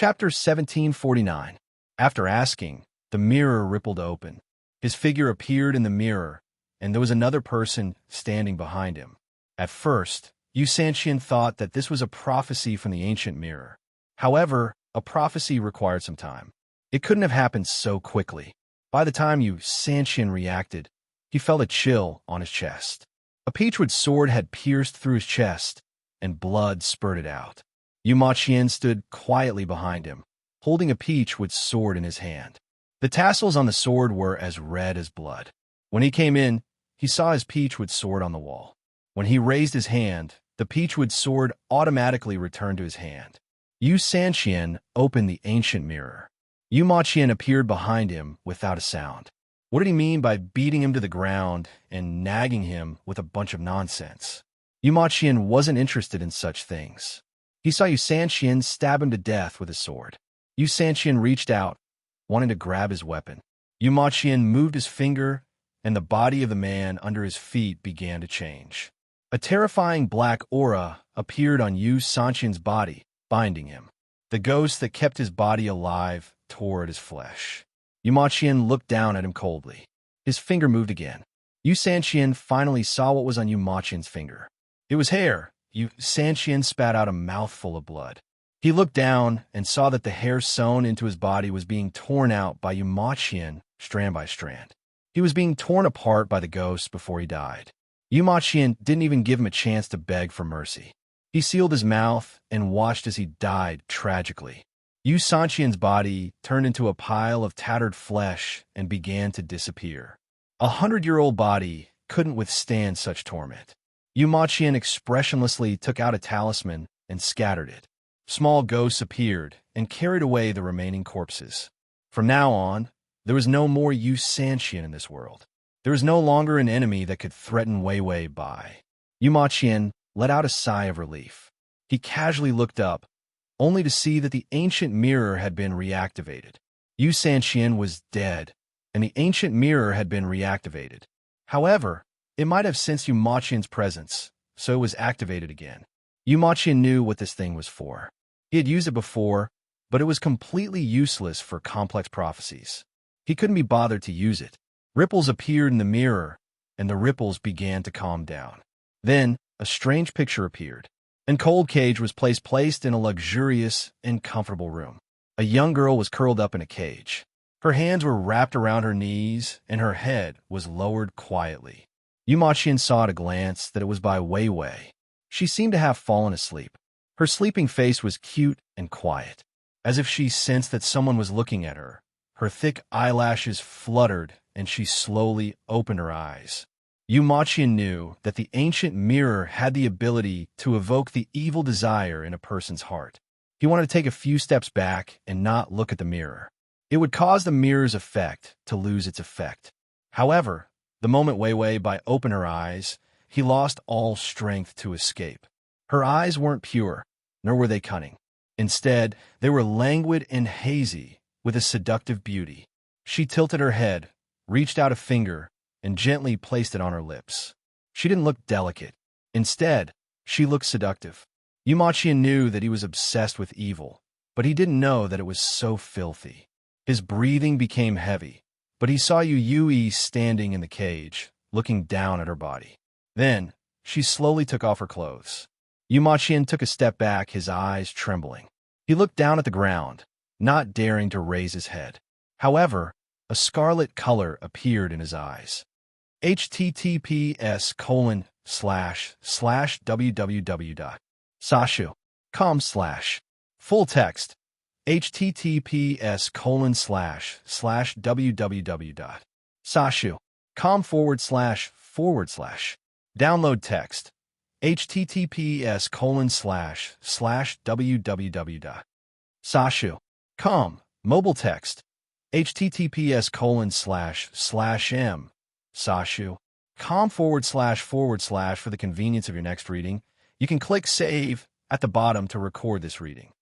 Chapter 1749. After asking, the mirror rippled open. His figure appeared in the mirror, and there was another person standing behind him. At first, Yu Sanxian thought that this was a prophecy from the ancient mirror. However, a prophecy required some time. It couldn't have happened so quickly. By the time Yu Sanxian reacted, he felt a chill on his chest. A peachwood sword had pierced through his chest, and blood spurted out. Yu Maqian stood quietly behind him, holding a peachwood sword in his hand. The tassels on the sword were as red as blood. When he came in, he saw his peachwood sword on the wall. When he raised his hand, the peachwood sword automatically returned to his hand. Yu Sanxian opened the ancient mirror. Yu Maqian appeared behind him without a sound. What did he mean by beating him to the ground and nagging him with a bunch of nonsense? Yu Maqian wasn't interested in such things. He saw Yu Sanxian stab him to death with his sword. Yu Sanxian reached out, wanting to grab his weapon. Yu Maqian moved his finger, and the body of the man under his feet began to change. A terrifying black aura appeared on Yu Sanxian's body, binding him. The ghost that kept his body alive tore at his flesh. Yu Maqian looked down at him coldly. His finger moved again. Yu Sanxian finally saw what was on Yu Maqian's finger. It was hair. Yu Sanxian spat out a mouthful of blood. He looked down and saw that the hair sewn into his body was being torn out by Yu Maqian strand by strand. He was being torn apart by the ghost before he died. Yu Maqian didn't even give him a chance to beg for mercy. He sealed his mouth and watched as he died tragically. Yu Sanxian's body turned into a pile of tattered flesh and began to disappear. 100-year-old body couldn't withstand such torment. Yu Maqian expressionlessly took out a talisman and scattered it. Small ghosts appeared and carried away the remaining corpses. From now on, there was no more Yu Sanxian in this world. There was no longer an enemy that could threaten Wei Wei Bai. Yu Maqian let out a sigh of relief. He casually looked up, only to see that the ancient mirror had been reactivated. Yu Sanxian was dead, and the ancient mirror had been reactivated. However, it might have sensed Yu Maqian's presence, so it was activated again. Yu Maqian knew what this thing was for. He had used it before, but it was completely useless for complex prophecies. He couldn't be bothered to use it. Ripples appeared in the mirror, and the ripples began to calm down. Then, a strange picture appeared. A cold cage was placed in a luxurious and comfortable room. A young girl was curled up in a cage. Her hands were wrapped around her knees, and her head was lowered quietly. Yu Maqian saw at a glance that it was by Wei Wei. She seemed to have fallen asleep. Her sleeping face was cute and quiet, as if she sensed that someone was looking at her. Her thick eyelashes fluttered, and she slowly opened her eyes. Yu Maqian knew that the ancient mirror had the ability to evoke the evil desire in a person's heart. He wanted to take a few steps back and not look at the mirror. It would cause the mirror's effect to lose its effect. However, the moment Wei Wei Bai opened her eyes, he lost all strength to escape. Her eyes weren't pure, nor were they cunning. Instead, they were languid and hazy, with a seductive beauty. She tilted her head, reached out a finger, and gently placed it on her lips. She didn't look delicate. Instead, she looked seductive. Yu Maqian knew that he was obsessed with evil, but he didn't know that it was so filthy. His breathing became heavy, but he saw Yu Yui standing in the cage, looking down at her body. Then, she slowly took off her clothes. Yu Maqian took a step back, his eyes trembling. He looked down at the ground, not daring to raise his head. However, a scarlet color appeared in his eyes. https://www.sashu.com/ full text https://www.sashu.com// download text https://www.sashu.com mobile text https://m sashu.com / for the convenience of your next reading. You can click save at the bottom to record this reading.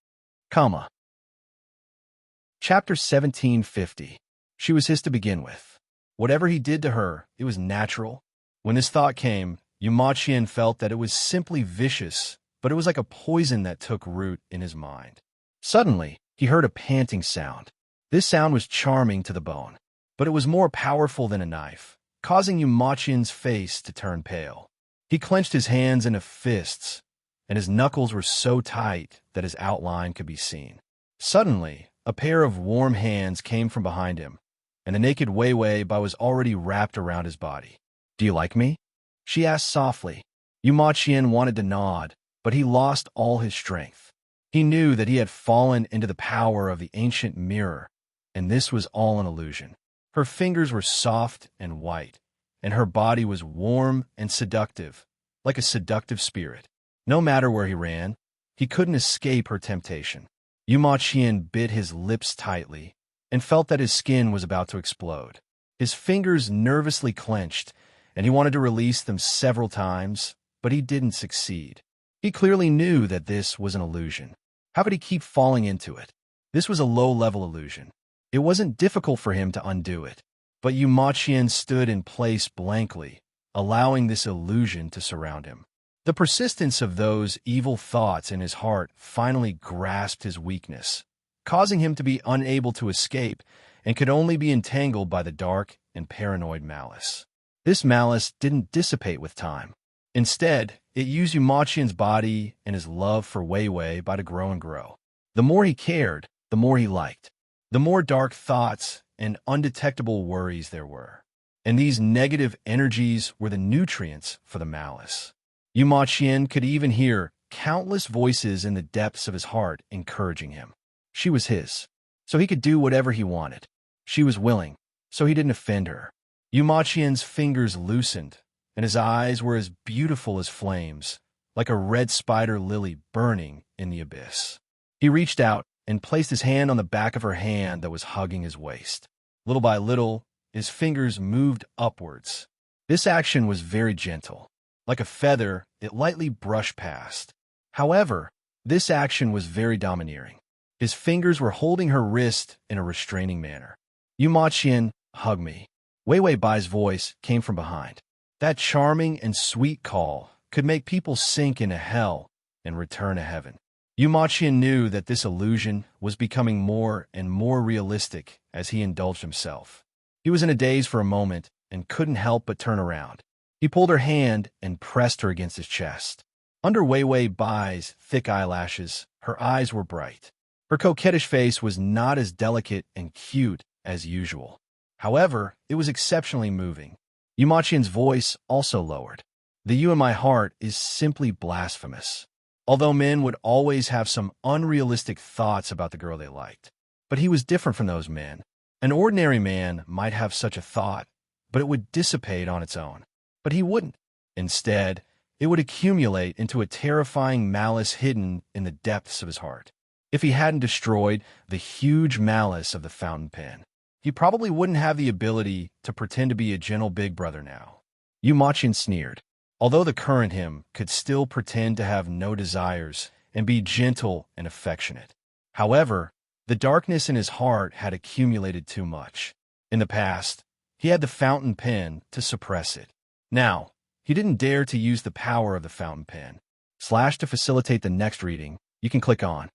Chapter 1750. She was his to begin with. Whatever he did to her, it was natural. When this thought came, Yu Maqian felt that it was simply vicious, but it was like a poison that took root in his mind. Suddenly, he heard a panting sound. This sound was charming to the bone, but it was more powerful than a knife, causing Yumachian's face to turn pale. He clenched his hands into fists, and his knuckles were so tight that his outline could be seen. Suddenly, a pair of warm hands came from behind him, and the naked Weiwei Bai was already wrapped around his body. "Do you like me?" she asked softly. Yumachian wanted to nod, but he lost all his strength. He knew that he had fallen into the power of the ancient mirror, and this was all an illusion. Her fingers were soft and white, and her body was warm and seductive, like a seductive spirit. No matter where he ran, he couldn't escape her temptation. Yumachian bit his lips tightly and felt that his skin was about to explode. His fingers nervously clenched, and he wanted to release them several times, but he didn't succeed. He clearly knew that this was an illusion. How could he keep falling into it? This was a low-level illusion. It wasn't difficult for him to undo it, but Yumachian stood in place blankly, allowing this illusion to surround him. The persistence of those evil thoughts in his heart finally grasped his weakness, causing him to be unable to escape and could only be entangled by the dark and paranoid malice. This malice didn't dissipate with time. Instead, it used Yumachian's body and his love for Weiwei Bai to grow and grow. The more he cared, the more he liked. The more dark thoughts and undetectable worries there were. And these negative energies were the nutrients for the malice. Yumachian could even hear countless voices in the depths of his heart encouraging him. She was his, so he could do whatever he wanted. She was willing, so he didn't offend her. Yumachian's fingers loosened, and his eyes were as beautiful as flames, like a red spider lily burning in the abyss. He reached out and placed his hand on the back of her hand that was hugging his waist. Little by little, his fingers moved upwards. This action was very gentle. Like a feather, it lightly brushed past. However, this action was very domineering. His fingers were holding her wrist in a restraining manner. "Yumachian, hug me." Weiwei Bai's voice came from behind. That charming and sweet call could make people sink into hell and return to heaven. Yumachian knew that this illusion was becoming more and more realistic as he indulged himself. He was in a daze for a moment and couldn't help but turn around. He pulled her hand and pressed her against his chest. Under Weiwei Bai's thick eyelashes, her eyes were bright. Her coquettish face was not as delicate and cute as usual. However, it was exceptionally moving. Yumachian's voice also lowered. "The you in my heart is simply blasphemous." Although men would always have some unrealistic thoughts about the girl they liked. But he was different from those men. An ordinary man might have such a thought, but it would dissipate on its own. But he wouldn't. Instead, it would accumulate into a terrifying malice hidden in the depths of his heart. If he hadn't destroyed the huge malice of the fountain pen, he probably wouldn't have the ability to pretend to be a gentle big brother now. Yumachian sneered. Although the current him could still pretend to have no desires and be gentle and affectionate. However, the darkness in his heart had accumulated too much. In the past, he had the fountain pen to suppress it. Now, he didn't dare to use the power of the fountain pen. / to facilitate the next reading, you can click on.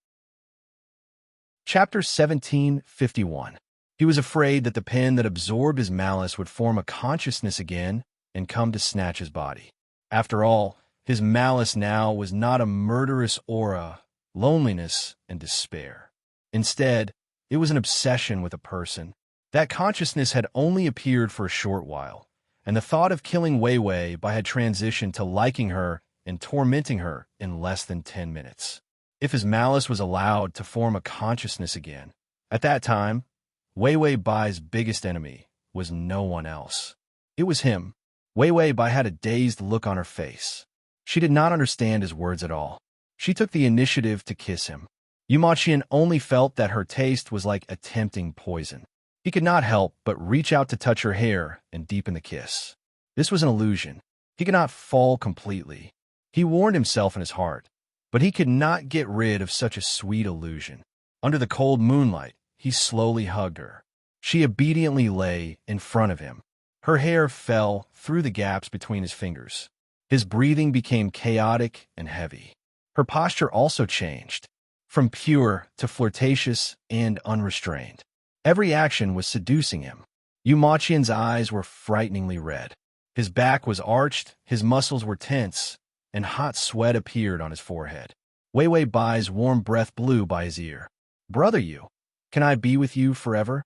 Chapter 1751. He was afraid that the pen that absorbed his malice would form a consciousness again and come to snatch his body. After all, his malice now was not a murderous aura, loneliness, and despair. Instead, it was an obsession with a person. That consciousness had only appeared for a short while, and the thought of killing Weiwei Bai had transitioned to liking her and tormenting her in less than 10 minutes. If his malice was allowed to form a consciousness again, at that time, Weiwei Bai's biggest enemy was no one else. It was him. Weiwei Bai had a dazed look on her face. She did not understand his words at all. She took the initiative to kiss him. Yumachian only felt that her taste was like a tempting poison. He could not help but reach out to touch her hair and deepen the kiss. This was an illusion. He could not fall completely. He warned himself in his heart, but he could not get rid of such a sweet illusion. Under the cold moonlight, he slowly hugged her. She obediently lay in front of him. Her hair fell through the gaps between his fingers. His breathing became chaotic and heavy. Her posture also changed. from pure to flirtatious and unrestrained. Every action was seducing him. Yumachian's eyes were frighteningly red. His back was arched, his muscles were tense, and hot sweat appeared on his forehead. Wei Wei Bai's warm breath blew by his ear. "Brother you, can I be with you forever?"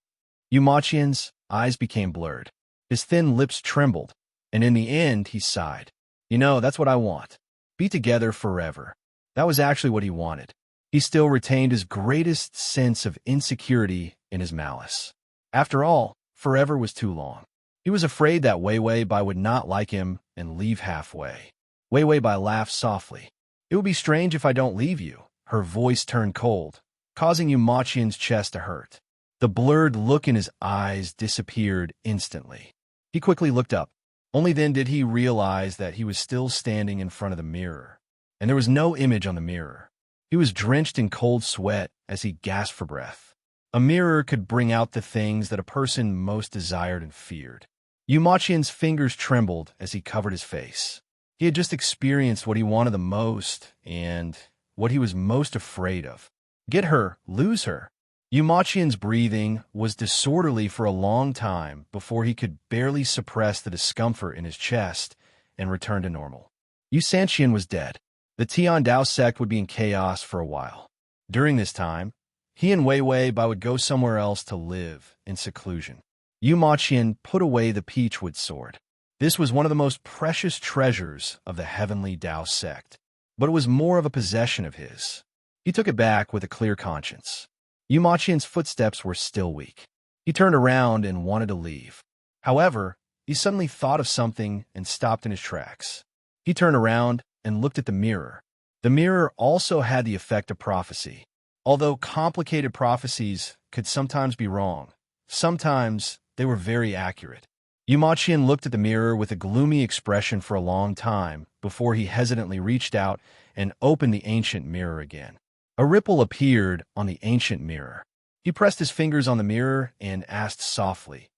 Yumachian's eyes became blurred. His thin lips trembled, and in the end he sighed. "You know, that's what I want. Be together forever." That was actually what he wanted. He still retained his greatest sense of insecurity in his malice. After all, forever was too long. He was afraid that Wei Wei Bai would not like him and leave halfway. Wei Wei Bai laughed softly. "It would be strange if I don't leave you." Her voice turned cold, causing Yumachian's chest to hurt. The blurred look in his eyes disappeared instantly. He quickly looked up. Only then did he realize that he was still standing in front of the mirror, and there was no image on the mirror. He was drenched in cold sweat as he gasped for breath. A mirror could bring out the things that a person most desired and feared. Yumachian's fingers trembled as he covered his face. He had just experienced what he wanted the most and what he was most afraid of. Get her, lose her. Yumachian's breathing was disorderly for a long time before he could barely suppress the discomfort in his chest and return to normal. Yu Sanqian was dead. The Tian Dao sect would be in chaos for a while. During this time, he and Wei Wei Bai would go somewhere else to live in seclusion. Yumachian put away the peachwood sword. This was one of the most precious treasures of the heavenly Dao sect, but it was more of a possession of his. He took it back with a clear conscience. Yumachian's footsteps were still weak. He turned around and wanted to leave. However, he suddenly thought of something and stopped in his tracks. He turned around and looked at the mirror. The mirror also had the effect of prophecy. Although complicated prophecies could sometimes be wrong, sometimes they were very accurate. Yumachian looked at the mirror with a gloomy expression for a long time before he hesitantly reached out and opened the ancient mirror again. A ripple appeared on the ancient mirror. He pressed his fingers on the mirror and asked softly,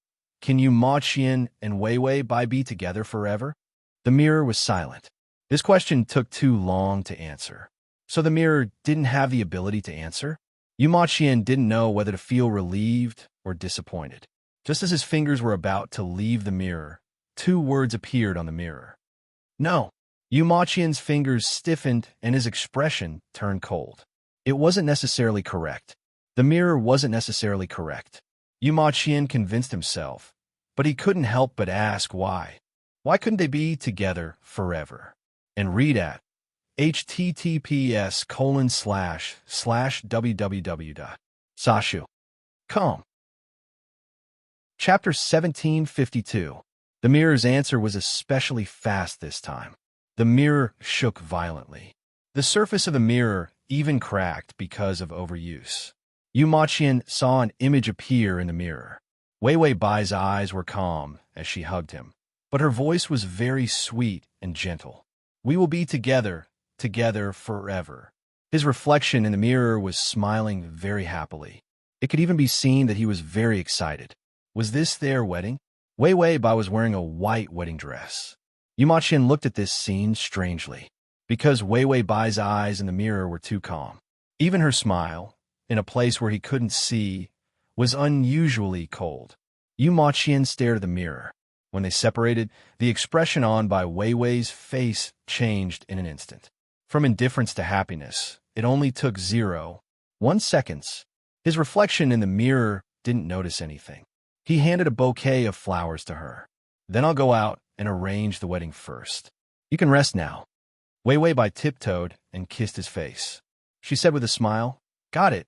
"Can Yumachian and Wei Wei Bai be together forever?" The mirror was silent. This question took too long to answer. So the mirror didn't have the ability to answer? Yumachian didn't know whether to feel relieved or disappointed. Just as his fingers were about to leave the mirror, two words appeared on the mirror. "No." Yumachian's fingers stiffened and his expression turned cold. It wasn't necessarily correct. The mirror wasn't necessarily correct. Yumachian convinced himself, but he couldn't help but ask why. Why couldn't they be together forever? And read at https://www.sashu.com. Chapter 1752. The mirror's answer was especially fast this time. The mirror shook violently. The surface of the mirror even cracked because of overuse. Yumachian saw an image appear in the mirror. Wei Wei Bai's eyes were calm as she hugged him, but her voice was very sweet and gentle. "We will be together forever." His reflection in the mirror was smiling very happily. It could even be seen that he was very excited. Was this their wedding? Wei Wei Bai was wearing a white wedding dress. Yumachian looked at this scene strangely, because Wei Wei Bai's eyes in the mirror were too calm. Even her smile, in a place where he couldn't see, was unusually cold. Yumachian stared at the mirror. When they separated, the expression on by Wei Wei's face changed in an instant. From indifference to happiness, it only took 0.1 seconds. His reflection in the mirror didn't notice anything. He handed a bouquet of flowers to her. "Then I'll go out and arrange the wedding first. You can rest now." Wei Wei Bai tiptoed and kissed his face. She said with a smile, "Got it,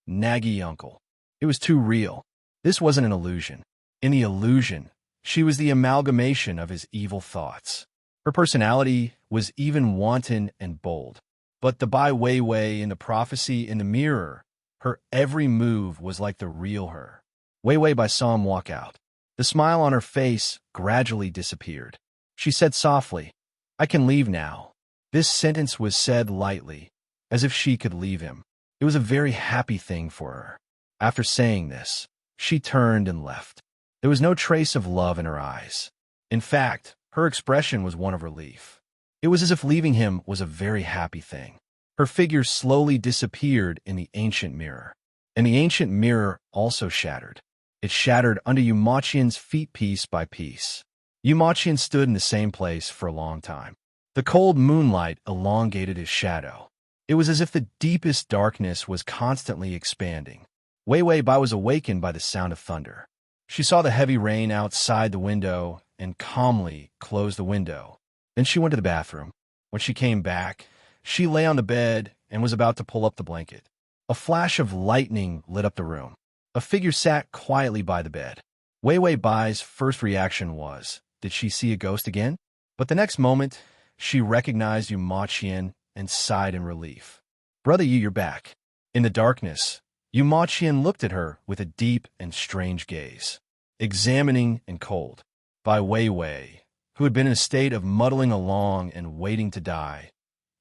naggy uncle." It was too real. This wasn't an illusion. In the illusion, she was the amalgamation of his evil thoughts. Her personality was even wanton and bold. But the Bai Wei Wei in the prophecy in the mirror, her every move was like the real her. Wei Wei Bai saw him walk out. The smile on her face gradually disappeared. She said softly, "I can leave now." This sentence was said lightly, as if she could leave him. It was a very happy thing for her. After saying this, she turned and left. There was no trace of love in her eyes. In fact, her expression was one of relief. It was as if leaving him was a very happy thing. Her figure slowly disappeared in the ancient mirror, and the ancient mirror also shattered. It shattered under Yumachian's feet piece by piece. Yumachian stood in the same place for a long time. The cold moonlight elongated his shadow. It was as if the deepest darkness was constantly expanding. Wei Wei Bai was awakened by the sound of thunder. She saw the heavy rain outside the window and calmly closed the window. Then she went to the bathroom. When she came back, she lay on the bed and was about to pull up the blanket. A flash of lightning lit up the room. A figure sat quietly by the bed. Wei Wei Bai's first reaction was, did she see a ghost again? But the next moment, she recognized Yumachian and sighed in relief. Brother Yu, you're back. In the darkness, Yumachian looked at her with a deep and strange gaze, examining and cold. By Wei Wei, who had been in a state of muddling along and waiting to die.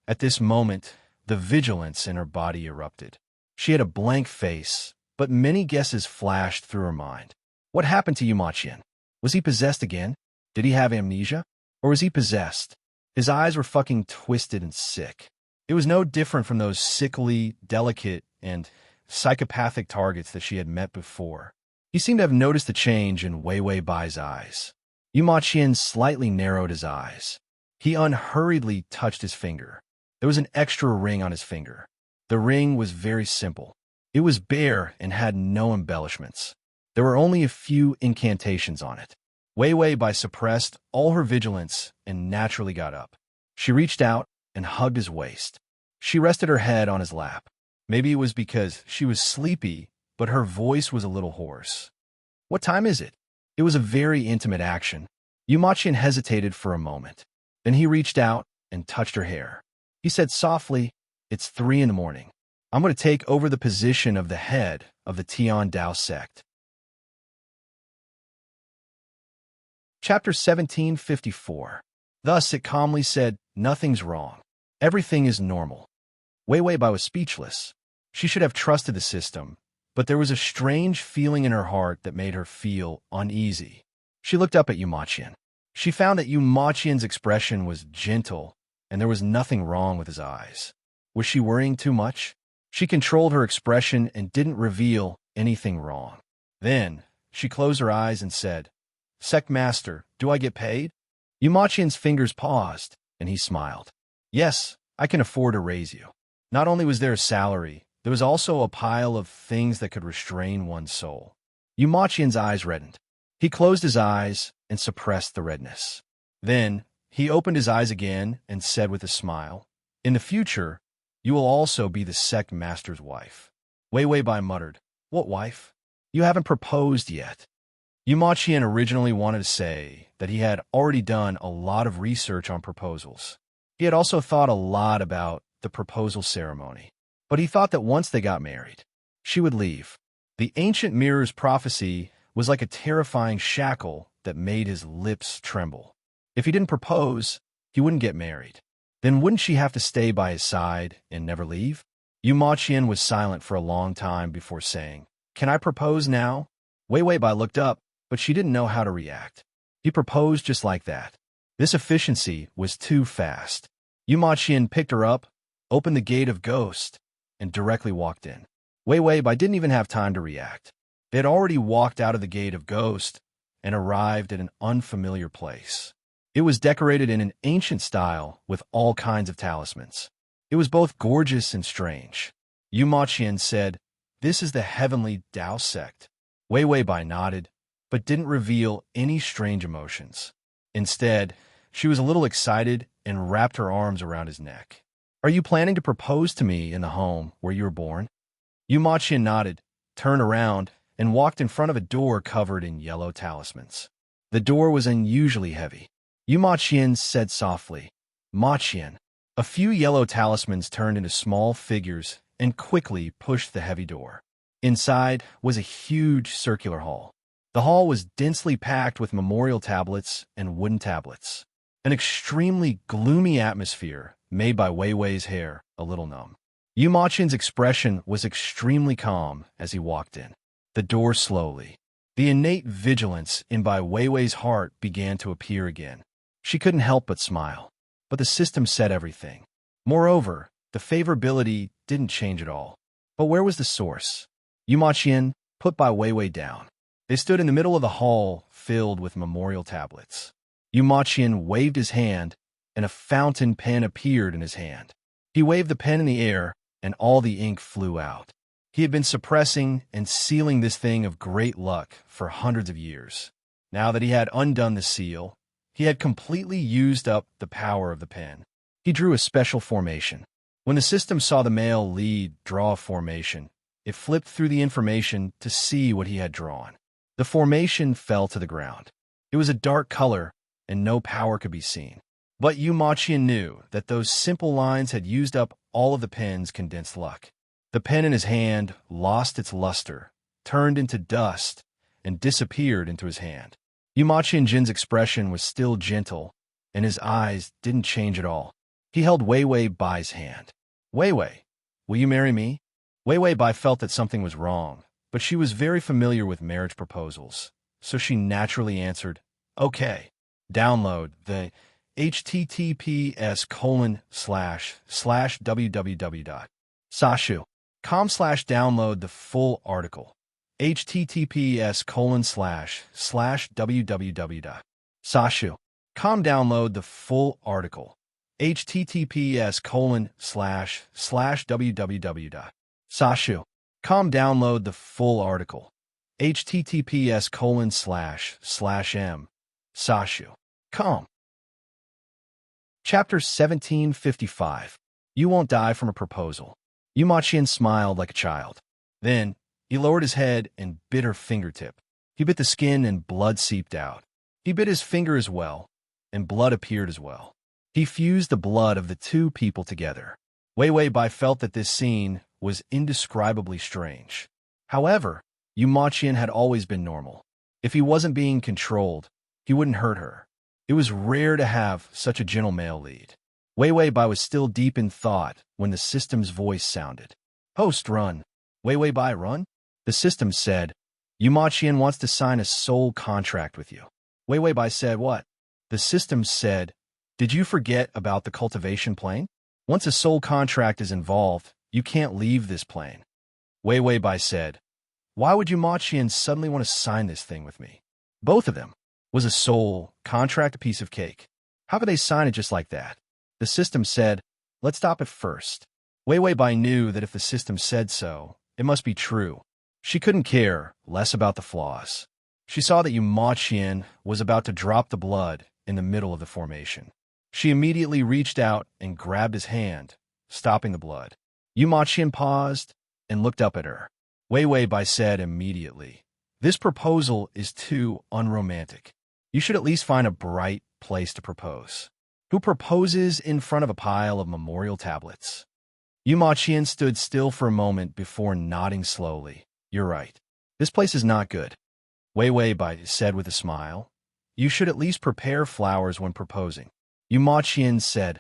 At this moment, the vigilance in her body erupted. She had a blank face, but many guesses flashed through her mind. What happened to Yumachian? Was he possessed again? Did he have amnesia? Or was he possessed? His eyes were fucking twisted and sick. It was no different from those sickly, delicate, and psychopathic targets that she had met before. He seemed to have noticed the change in Wei Wei Bai's eyes. Yumachian slightly narrowed his eyes. He unhurriedly touched his finger. There was an extra ring on his finger. The ring was very simple. It was bare and had no embellishments. There were only a few incantations on it. Wei Wei Bai suppressed all her vigilance and naturally got up. She reached out and hugged his waist. She rested her head on his lap. Maybe it was because she was sleepy, but her voice was a little hoarse. What time is it? It was a very intimate action. Yumachian hesitated for a moment. Then he reached out and touched her hair. He said softly, "It's 3 a.m. I'm going to take over the position of the head of the Tian Dao sect." Chapter 1754. Thus it calmly said, "Nothing's wrong. Everything is normal." Wei Wei Bai was speechless. She should have trusted the system, but there was a strange feeling in her heart that made her feel uneasy. She looked up at Yumachian. She found that Yumachian's expression was gentle, and there was nothing wrong with his eyes. Was she worrying too much? She controlled her expression and didn't reveal anything wrong. Then she closed her eyes and said, "Sect Master, do I get paid?" Yumachian's fingers paused, and he smiled. "Yes, I can afford to raise you." Not only was there a salary, there was also a pile of things that could restrain one's soul. Yumachian's eyes reddened. He closed his eyes and suppressed the redness. Then he opened his eyes again and said with a smile, "In the future, you will also be the sect master's wife." Wei Wei Bai muttered, "What wife? You haven't proposed yet." Yumachian originally wanted to say that he had already done a lot of research on proposals. He had also thought a lot about the proposal ceremony. But he thought that once they got married, she would leave. The ancient mirror's prophecy was like a terrifying shackle that made his lips tremble. If he didn't propose, he wouldn't get married. Then wouldn't she have to stay by his side and never leave? Yumachian was silent for a long time before saying, "Can I propose now?" Wei Wei Bai looked up, but she didn't know how to react. He proposed just like that. This efficiency was too fast. Yumachian picked her up, opened the gate of ghost, and directly walked in. Wei Wei Bai didn't even have time to react. They had already walked out of the gate of ghost and arrived at an unfamiliar place. It was decorated in an ancient style with all kinds of talismans. It was both gorgeous and strange. Yumachian said, "This is the heavenly Dao sect." Wei Wei Bai nodded, but didn't reveal any strange emotions. Instead, she was a little excited and wrapped her arms around his neck. "Are you planning to propose to me in the home where you were born?" Yumachian nodded, turned around, and walked in front of a door covered in yellow talismans. The door was unusually heavy. Yumachian said softly, "Machian." A few yellow talismans turned into small figures and quickly pushed the heavy door. Inside was a huge circular hall. The hall was densely packed with memorial tablets and wooden tablets. An extremely gloomy atmosphere made by Wei Wei's hair a little numb. Yumachian's expression was extremely calm as he walked in. The door slowly. The innate vigilance in Bai Weiwei's heart began to appear again. She couldn't help but smile. But the system said everything. Moreover, The favorability didn't change at all. But where was the source? Yu Maqian put Bai Weiwei down. They stood in the middle of the hall filled with memorial tablets. Yu Maqian waved his hand, and a fountain pen appeared in his hand. He waved the pen in the air, and all the ink flew out. He had been suppressing and sealing this thing of great luck for hundreds of years. Now that he had undone the seal, he had completely used up the power of the pen. He drew a special formation. When the system saw the male lead draw a formation, it flipped through the information to see what he had drawn. The formation fell to the ground. It was a dark color, and no power could be seen. But Yu Maqian knew that those simple lines had used up all of the pen's condensed luck. The pen in his hand lost its luster, turned into dust, and disappeared into his hand. Yu Maqian Jin's expression was still gentle, and his eyes didn't change at all. He held Weiwei Bai's hand. Weiwei, will you marry me? Weiwei Bai felt that something was wrong, but she was very familiar with marriage proposals, so she naturally answered, okay. Download the https://www.sashu.com/download the full article. https://www.sashu.com download the full article. https://www.sashu.com download the full article. https://m.sashu.com. Chapter 1755. You won't die from a proposal. Yu Maqian smiled like a child. Then, he lowered his head and bit her fingertip. He bit the skin and blood seeped out. He bit his finger as well, and blood appeared as well. He fused the blood of the two people together. Weiwei Bai felt that this scene was indescribably strange. However, Yu Maqian had always been normal. If he wasn't being controlled, he wouldn't hurt her. It was rare to have such a gentle male lead. Weiwei Bai was still deep in thought when the system's voice sounded. Host, run. Weiwei Bai, run? The system said, Yu Maqian wants to sign a soul contract with you. Weiwei Bai said, what? The system said, did you forget about the cultivation plane? Once a soul contract is involved, you can't leave this plane. Weiwei Bai said, why would Yu Maqian suddenly want to sign this thing with me? Both of them. Was a soul contract a piece of cake? How could they sign it just like that? The system said, let's stop it first. Weiwei Bai knew that if the system said so, it must be true. She couldn't care less about the flaws. She saw that Yu Maqian was about to drop the blood in the middle of the formation. She immediately reached out and grabbed his hand, stopping the blood. Yu Maqian paused and looked up at her. Weiwei Bai said immediately, this proposal is too unromantic. You should at least find a bright place to propose. Who proposes in front of a pile of memorial tablets? Yu Maqian stood still for a moment before nodding slowly. You're right. This place is not good. Weiwei Bai said with a smile. You should at least prepare flowers when proposing. Yu Maqian said,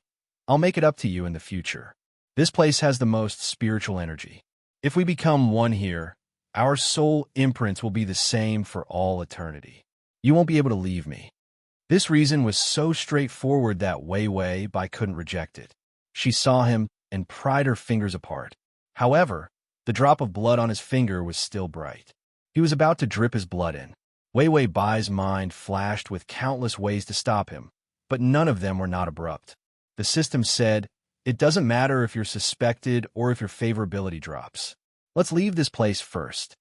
I'll make it up to you in the future. This place has the most spiritual energy. If we become one here, our soul imprints will be the same for all eternity. You won't be able to leave me. This reason was so straightforward that Weiwei Bai couldn't reject it. She saw him and pried her fingers apart. However, the drop of blood on his finger was still bright. He was about to drip his blood in. Weiwei Bai's mind flashed with countless ways to stop him, but none of them were not abrupt. The system said, it doesn't matter if you're suspected or if your favorability drops. Let's leave this place first.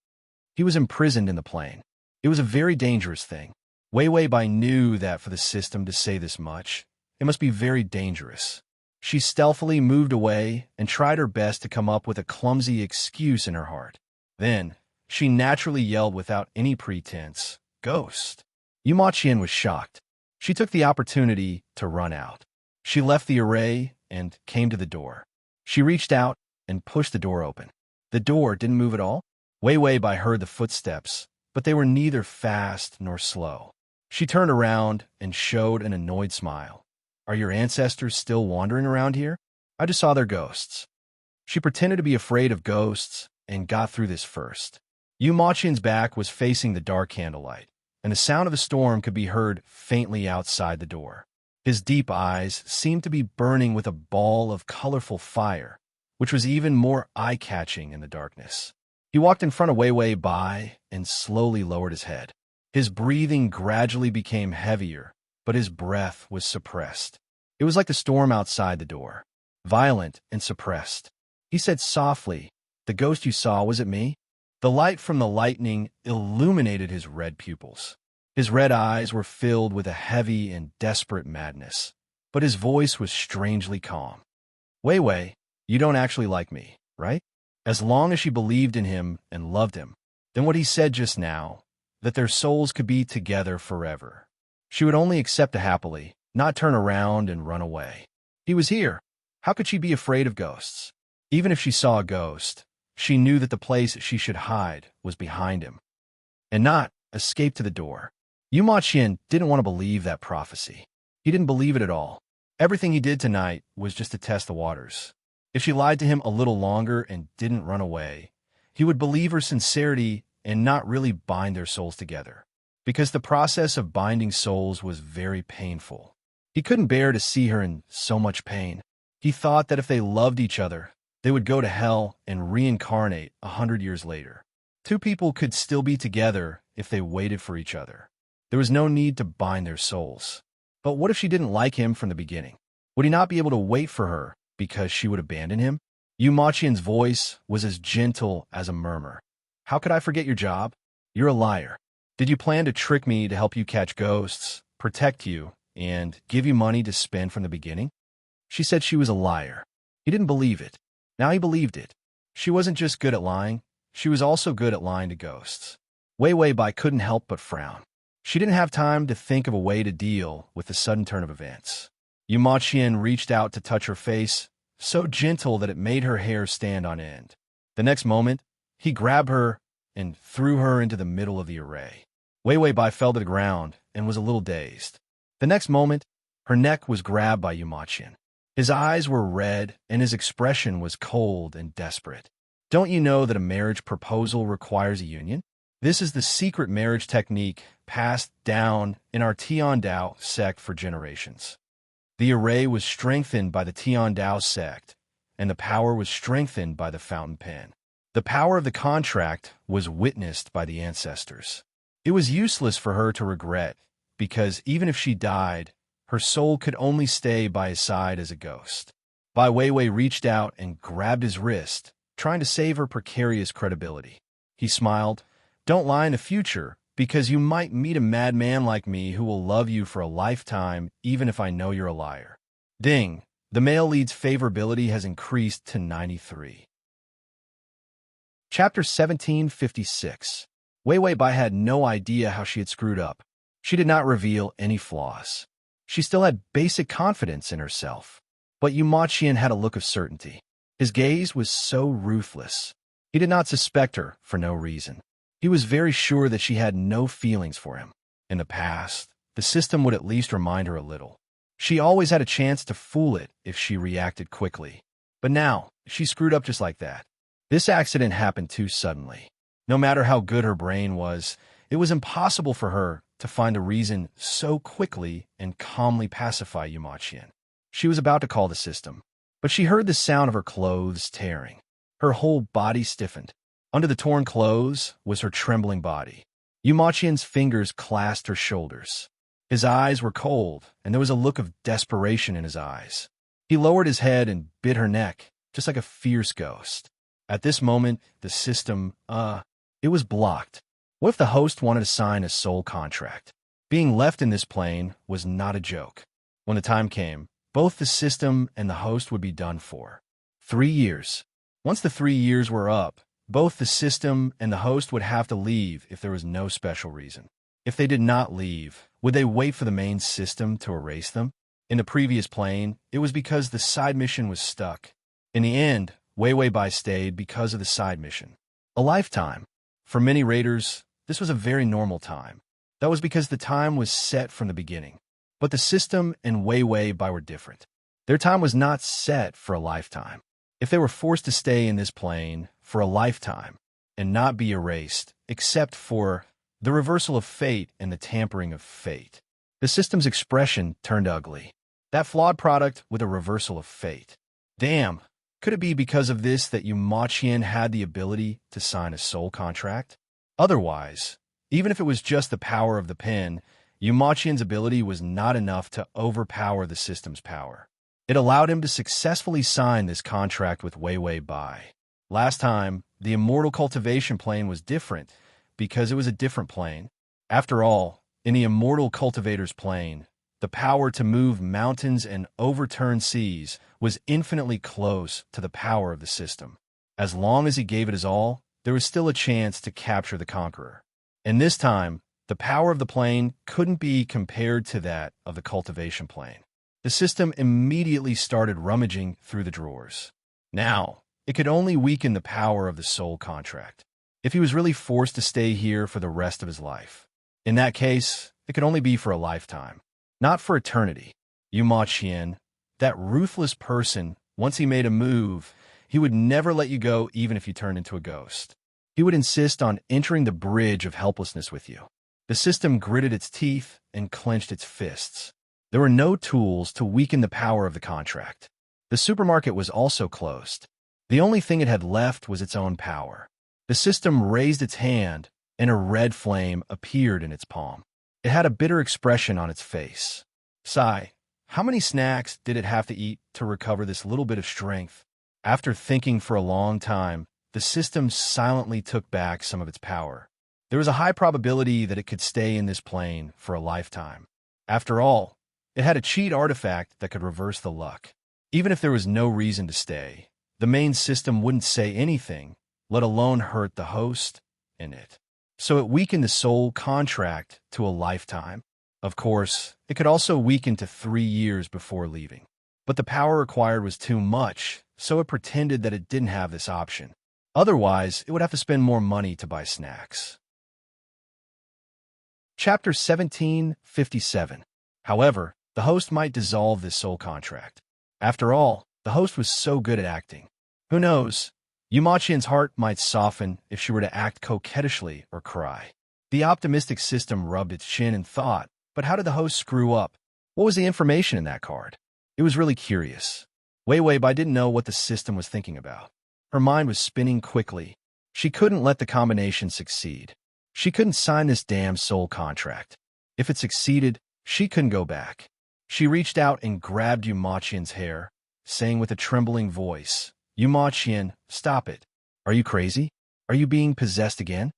He was imprisoned in the plane. It was a very dangerous thing. Weiwei Bai knew that for the system to say this much, it must be very dangerous. She stealthily moved away and tried her best to come up with a clumsy excuse in her heart. Then, she naturally yelled without any pretense, Ghost! Yu Maqian was shocked. She took the opportunity to run out. She left the array and came to the door. She reached out and pushed the door open. The door didn't move at all. Weiwei Bai heard the footsteps, but they were neither fast nor slow. She turned around and showed an annoyed smile. Are your ancestors still wandering around here? I just saw their ghosts. She pretended to be afraid of ghosts and got through this first. Yu Maqian's back was facing the dark candlelight, and the sound of a storm could be heard faintly outside the door. His deep eyes seemed to be burning with a ball of colorful fire, which was even more eye-catching in the darkness. He walked in front of Wei Wei Bai and slowly lowered his head. His breathing gradually became heavier, but his breath was suppressed. It was like the storm outside the door, violent and suppressed. He said softly, "The ghost you saw, was it me?" The light from the lightning illuminated his red pupils. His red eyes were filled with a heavy and desperate madness, but his voice was strangely calm. "Wei Wei, you don't actually like me, right?" As long as she believed in him and loved him, then what he said just now, that their souls could be together forever. She would only accept it happily, not turn around and run away. He was here. How could she be afraid of ghosts? Even if she saw a ghost, she knew that the place she should hide was behind him, and not escape to the door. Yu Ma Qian didn't want to believe that prophecy. He didn't believe it at all. Everything he did tonight was just to test the waters. If she lied to him a little longer and didn't run away, he would believe her sincerity and not really bind their souls together, because the process of binding souls was very painful. He couldn't bear to see her in so much pain. He thought that if they loved each other, they would go to hell and reincarnate 100 years later. Two people could still be together if they waited for each other. There was no need to bind their souls. But what if she didn't like him from the beginning? Would he not be able to wait for her because she would abandon him? Yu Ma Qian's voice was as gentle as a murmur. "How could I forget your job? You're a liar. Did you plan to trick me to help you catch ghosts, protect you, and give you money to spend from the beginning?" She said she was a liar. He didn't believe it. Now he believed it. She wasn't just good at lying, she was also good at lying to ghosts. Wei Wei Bai couldn't help but frown. She didn't have time to think of a way to deal with the sudden turn of events. Yu Ma Qian reached out to touch her face, so gentle that it made her hair stand on end. The next moment, he grabbed her and threw her into the middle of the array. Wei Wei Bai fell to the ground and was a little dazed. The next moment, her neck was grabbed by Yu Ma Qian. His eyes were red and his expression was cold and desperate. "Don't you know that a marriage proposal requires a union? This is the secret marriage technique passed down in our Tian Dao sect for generations." The array was strengthened by the Tian Dao sect, and the power was strengthened by the fountain pen. The power of the contract was witnessed by the ancestors. It was useless for her to regret, because even if she died, her soul could only stay by his side as a ghost. Bai Weiwei reached out and grabbed his wrist, trying to save her precarious credibility. He smiled. "Don't lie in the future, because you might meet a madman like me who will love you for a lifetime even if I know you're a liar." Ding! The male lead's favorability has increased to 93. Chapter 1756. Wei Wei Bai had no idea how she had screwed up. She did not reveal any flaws. She still had basic confidence in herself. But Yu Ma Qian had a look of certainty. His gaze was so ruthless. He did not suspect her for no reason. He was very sure that she had no feelings for him. In the past, the system would at least remind her a little. She always had a chance to fool it if she reacted quickly. But now, she screwed up just like that. This accident happened too suddenly. No matter how good her brain was, it was impossible for her to find a reason so quickly and calmly pacify Yu Ma Qian. She was about to call the system, but she heard the sound of her clothes tearing. Her whole body stiffened. Under the torn clothes was her trembling body. Yu Ma Qian's fingers clasped her shoulders. His eyes were cold, and there was a look of desperation in his eyes. He lowered his head and bit her neck, just like a fierce ghost. At this moment, the system, it was blocked. What if the host wanted to sign a soul contract? Being left in this plane was not a joke. When the time came, both the system and the host would be done for. 3 years. Once the 3 years were up, both the system and the host would have to leave if there was no special reason. If they did not leave, would they wait for the main system to erase them? In the previous plane, it was because the side mission was stuck. In the end, Wei Wei Bai stayed because of the side mission. A lifetime. For many raiders, this was a very normal time. That was because the time was set from the beginning. But the system and Wei Wei Bai were different. Their time was not set for a lifetime. If they were forced to stay in this plane for a lifetime and not be erased, except for the reversal of fate and the tampering of fate, the system's expression turned ugly. That flawed product with a reversal of fate. Damn, could it be because of this that Yumachian had the ability to sign a soul contract? Otherwise, even if it was just the power of the pen, Yumachian's ability was not enough to overpower the system's power. It allowed him to successfully sign this contract with Wei Wei Bai. Last time, the immortal cultivation plane was different because it was a different plane. After all, in the immortal cultivator's plane, the power to move mountains and overturn seas was infinitely close to the power of the system. As long as he gave it his all, there was still a chance to capture the conqueror. And this time, the power of the plane couldn't be compared to that of the cultivation plane. The system immediately started rummaging through the drawers. Now, it could only weaken the power of the soul contract, if he was really forced to stay here for the rest of his life. In that case, it could only be for a lifetime, not for eternity. Yuma Qian, that ruthless person, once he made a move, he would never let you go even if you turned into a ghost. He would insist on entering the bridge of helplessness with you. The system gritted its teeth and clenched its fists. There were no tools to weaken the power of the contract. The supermarket was also closed. The only thing it had left was its own power. The system raised its hand, and a red flame appeared in its palm. It had a bitter expression on its face. Sigh, how many snacks did it have to eat to recover this little bit of strength? After thinking for a long time, the system silently took back some of its power. There was a high probability that it could stay in this plane for a lifetime. After all, it had a cheat artifact that could reverse the luck. Even if there was no reason to stay, the main system wouldn't say anything, let alone hurt the host and it. So it weakened the soul contract to a lifetime. Of course, it could also weaken to 3 years before leaving. But the power required was too much, so it pretended that it didn't have this option. Otherwise, it would have to spend more money to buy snacks. Chapter 1757. However, the host might dissolve this soul contract. After all, the host was so good at acting. Who knows? Yumachian's heart might soften if she were to act coquettishly or cry. The optimistic system rubbed its chin and thought, but how did the host screw up? What was the information in that card? It was really curious. Wei Wei Bai didn't know what the system was thinking about. Her mind was spinning quickly. She couldn't let the combination succeed. She couldn't sign this damn soul contract. If it succeeded, she couldn't go back. She reached out and grabbed Yumachian's hair, saying with a trembling voice, "Yumachian, stop it. Are you crazy? Are you being possessed again?"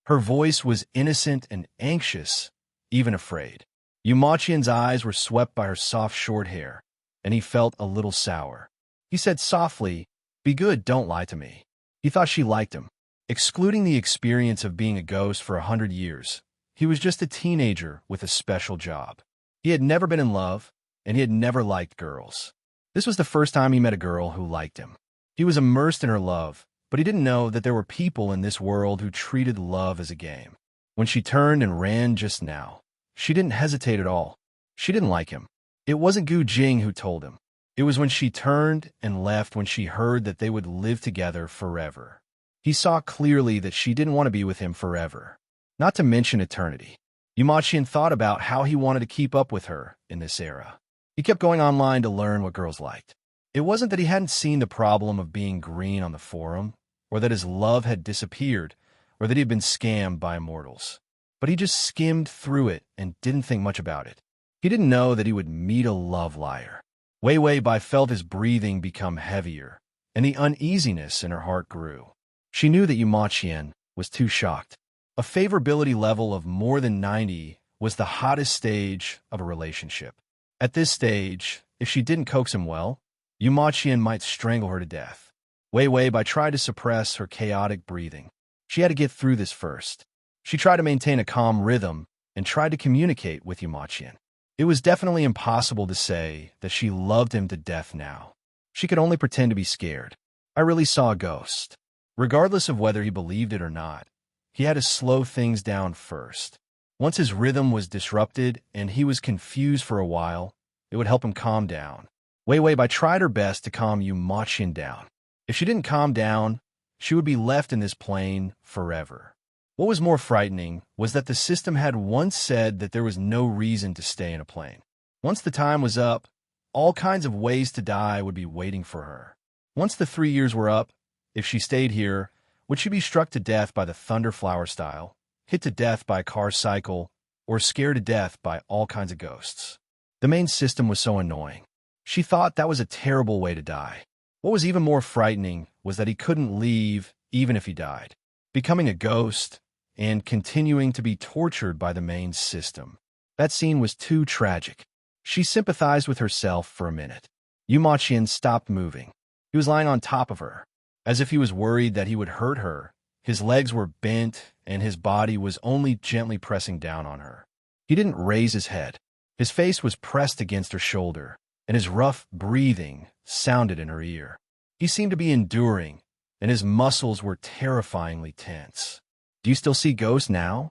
Her voice was innocent and anxious, even afraid. Yumachian's eyes were swept by her soft short hair, and he felt a little sour. He said softly, "Be good, don't lie to me." He thought she liked him. Excluding the experience of being a ghost for 100 years, he was just a teenager with a special job. He had never been in love, and he had never liked girls. This was the first time he met a girl who liked him. He was immersed in her love, but he didn't know that there were people in this world who treated love as a game. When she turned and ran just now, she didn't hesitate at all. She didn't like him. It wasn't Gu Jing who told him. It was when she turned and left when she heard that they would live together forever. He saw clearly that she didn't want to be with him forever, not to mention eternity. Yumachian thought about how he wanted to keep up with her in this era. He kept going online to learn what girls liked. It wasn't that he hadn't seen the problem of being green on the forum, or that his love had disappeared, or that he had been scammed by immortals. But he just skimmed through it and didn't think much about it. He didn't know that he would meet a love liar. Wei Wei Bai felt his breathing become heavier, and the uneasiness in her heart grew. She knew that Yumachian was too shocked. A favorability level of more than 90 was the hottest stage of a relationship. At this stage, if she didn't coax him well, Yumachian might strangle her to death. Wei Wei Bai tried to suppress her chaotic breathing. She had to get through this first. She tried to maintain a calm rhythm and tried to communicate with Yumachian. It was definitely impossible to say that she loved him to death now. She could only pretend to be scared. I really saw a ghost. Regardless of whether he believed it or not, he had to slow things down first. Once his rhythm was disrupted and he was confused for a while, it would help him calm down. Wei Wei Bai tried her best to calm Yumachian down. If she didn't calm down, she would be left in this plane forever. What was more frightening was that the system had once said that there was no reason to stay in a plane. Once the time was up, all kinds of ways to die would be waiting for her. Once the 3 years were up, if she stayed here, would she be struck to death by the thunderflower style, hit to death by a car cycle, or scared to death by all kinds of ghosts? The main system was so annoying. She thought that was a terrible way to die. What was even more frightening was that he couldn't leave even if he died, becoming a ghost and continuing to be tortured by the main system. That scene was too tragic. She sympathized with herself for a minute. Yu stopped moving. He was lying on top of her, as if he was worried that he would hurt her. His legs were bent, and his body was only gently pressing down on her. He didn't raise his head. His face was pressed against her shoulder, and his rough breathing sounded in her ear. He seemed to be enduring, and his muscles were terrifyingly tense. Do you still see ghosts now?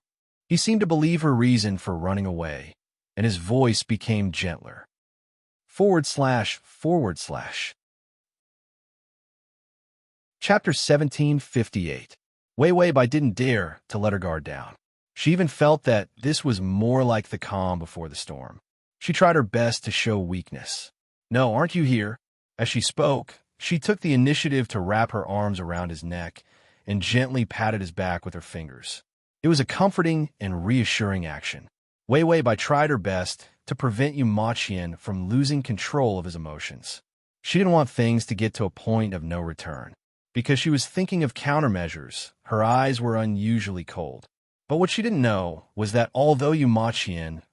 He seemed to believe her reason for running away, and his voice became gentler. // Chapter 1758. Wei Bai didn't dare to let her guard down. She even felt that this was more like the calm before the storm. She tried her best to show weakness. No, aren't you here? As she spoke, she took the initiative to wrap her arms around his neck and gently patted his back with her fingers. It was a comforting and reassuring action. Wei Bai tried her best to prevent Yu from losing control of his emotions. She didn't want things to get to a point of no return. Because she was thinking of countermeasures, her eyes were unusually cold. But what she didn't know was that although Yu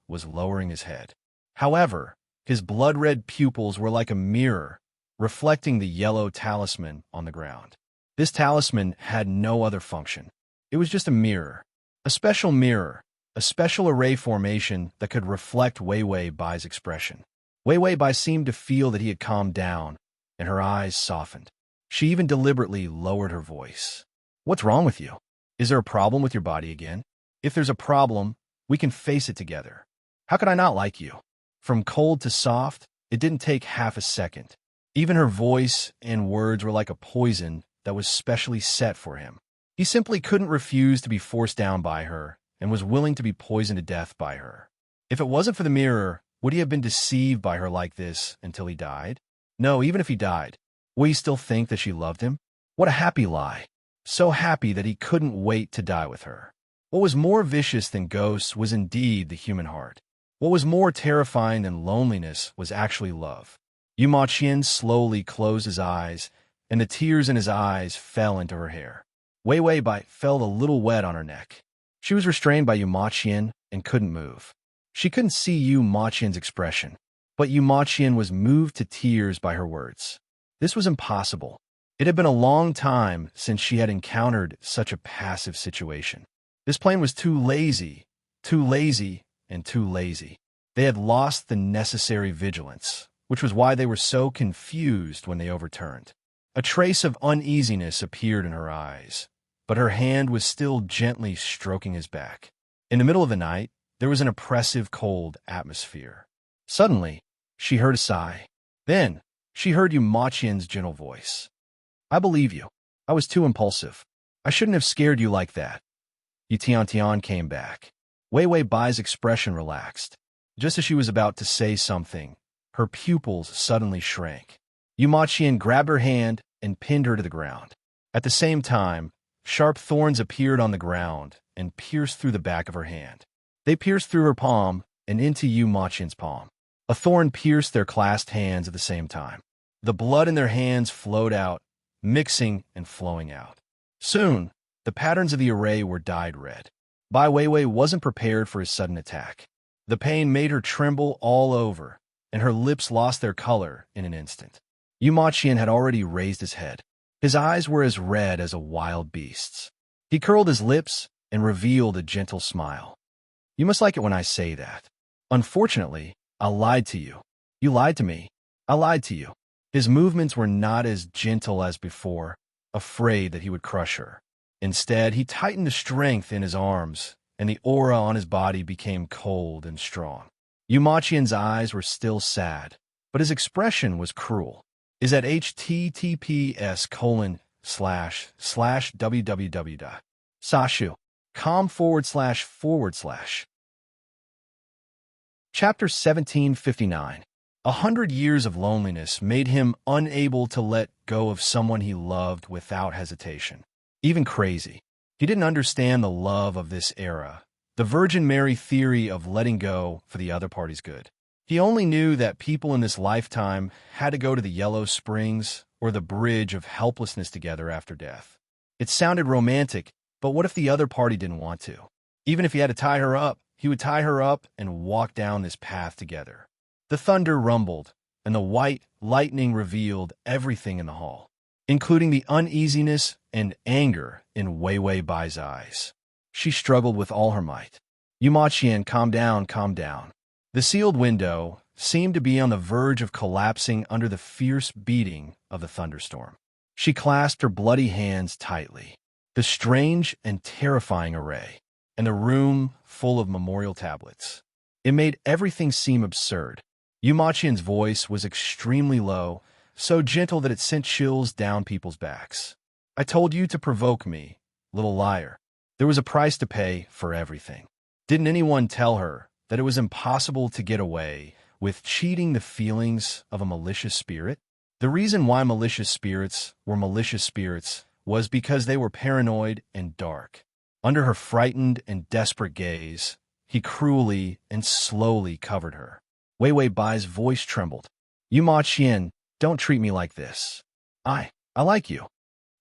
was lowering his head, however, his blood-red pupils were like a mirror, reflecting the yellow talisman on the ground. This talisman had no other function. It was just a mirror, a special array formation that could reflect Wei Bai's expression. Wei Bai seemed to feel that he had calmed down, and her eyes softened. She even deliberately lowered her voice. What's wrong with you? Is there a problem with your body again? If there's a problem, we can face it together. How could I not like you? From cold to soft, it didn't take half a second. Even her voice and words were like a poison that was specially set for him. He simply couldn't refuse to be forced down by her and was willing to be poisoned to death by her. If it wasn't for the mirror, would he have been deceived by her like this until he died? No, even if he died, will he still think that she loved him? What a happy lie. So happy that he couldn't wait to die with her. What was more vicious than ghosts was indeed the human heart. What was more terrifying than loneliness was actually love. Yu slowly closed his eyes, and the tears in his eyes fell into her hair. Wei Bai felt a little wet on her neck. She was restrained by Yu and couldn't move. She couldn't see Yu expression, but Yu was moved to tears by her words. This was impossible. It had been a long time since she had encountered such a passive situation. This plane was too lazy, and too lazy. They had lost the necessary vigilance, which was why they were so confused when they overturned. A trace of uneasiness appeared in her eyes, but her hand was still gently stroking his back. In the middle of the night, there was an oppressive cold atmosphere. Suddenly, she heard a sigh. Then, she heard Yu gentle voice. I believe you. I was too impulsive. I shouldn't have scared you like that. Yu Tian came back. Wei Bai's expression relaxed. Just as she was about to say something, her pupils suddenly shrank. Yu grabbed her hand and pinned her to the ground. At the same time, sharp thorns appeared on the ground and pierced through the back of her hand. They pierced through her palm and into Yu palm. A thorn pierced their clasped hands at the same time. The blood in their hands flowed out, mixing and flowing out. Soon, the patterns of the array were dyed red. Bai Wei wasn't prepared for his sudden attack. The pain made her tremble all over, and her lips lost their color in an instant. Yu had already raised his head. His eyes were as red as a wild beast's. He curled his lips and revealed a gentle smile. You must like it when I say that. Unfortunately, I lied to you. You lied to me. I lied to you. His movements were not as gentle as before, afraid that he would crush her. Instead, he tightened the strength in his arms, and the aura on his body became cold and strong. Yu eyes were still sad, but his expression was cruel. Is at https://www.sashu.com// Chapter 1759. 100 years of loneliness made him unable to let go of someone he loved without hesitation. Even crazy. He didn't understand the love of this era, the Virgin Mary theory of letting go for the other party's good. He only knew that people in this lifetime had to go to the Yellow Springs or the bridge of helplessness together after death. It sounded romantic, but what if the other party didn't want to? Even if he had to tie her up, he would tie her up and walk down this path together. The thunder rumbled, and the white lightning revealed everything in the hall, including the uneasiness and anger in Wei Wei Bai's eyes. She struggled with all her might. Yumaqian, calm down, calm down. The sealed window seemed to be on the verge of collapsing under the fierce beating of the thunderstorm. She clasped her bloody hands tightly. The strange and terrifying array, and the room full of memorial tablets. It made everything seem absurd. Yumaqian's voice was extremely low, so gentle that it sent chills down people's backs. I told you to provoke me, little liar. There was a price to pay for everything. Didn't anyone tell her that it was impossible to get away with cheating the feelings of a malicious spirit? The reason why malicious spirits were malicious spirits was because they were paranoid and dark. Under her frightened and desperate gaze, he cruelly and slowly covered her. Wei Wei Bai's voice trembled. Yumaqian, don't treat me like this. I like you.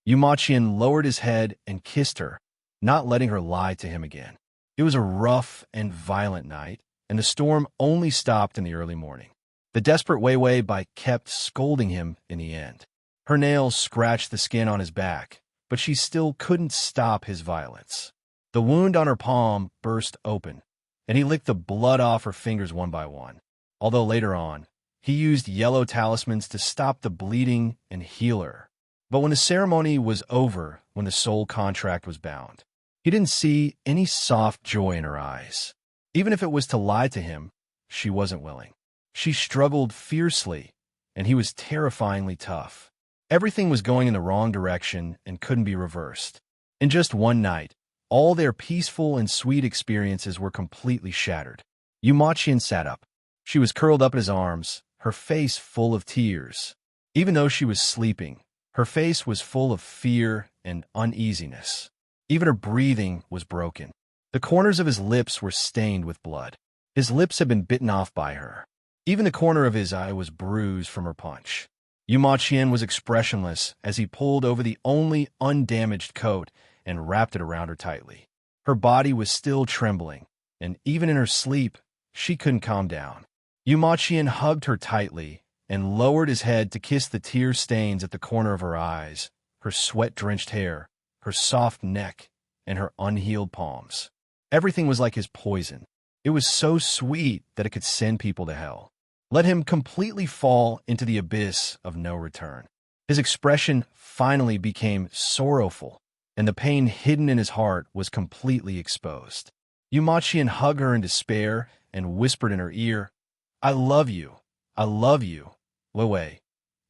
Yumaqian lowered his head and kissed her, not letting her lie to him again. It was a rough and violent night, and the storm only stopped in the early morning. The desperate Wei Wei Bai kept scolding him in the end. Her nails scratched the skin on his back, but she still couldn't stop his violence. The wound on her palm burst open, and he licked the blood off her fingers one by one. Although later on, he used yellow talismans to stop the bleeding and heal her. But when the ceremony was over, when the soul contract was bound, he didn't see any soft joy in her eyes. Even if it was to lie to him, she wasn't willing. She struggled fiercely, and he was terrifyingly tough. Everything was going in the wrong direction and couldn't be reversed. In just one night, all their peaceful and sweet experiences were completely shattered. Yumaqian sat up. She was curled up in his arms, her face full of tears. Even though she was sleeping, her face was full of fear and uneasiness. Even her breathing was broken. The corners of his lips were stained with blood. His lips had been bitten off by her. Even the corner of his eye was bruised from her punch. Yumaqian was expressionless as he pulled over the only undamaged coat and wrapped it around her tightly. Her body was still trembling, and even in her sleep, she couldn't calm down. Yumaqian hugged her tightly and lowered his head to kiss the tear stains at the corner of her eyes, her sweat-drenched hair, her soft neck, and her unhealed palms. Everything was like his poison. It was so sweet that it could send people to hell. Let him completely fall into the abyss of no return. His expression finally became sorrowful, and the pain hidden in his heart was completely exposed. Yumaqian hugged her in despair and whispered in her ear, I love you. I love you. Wei Wei.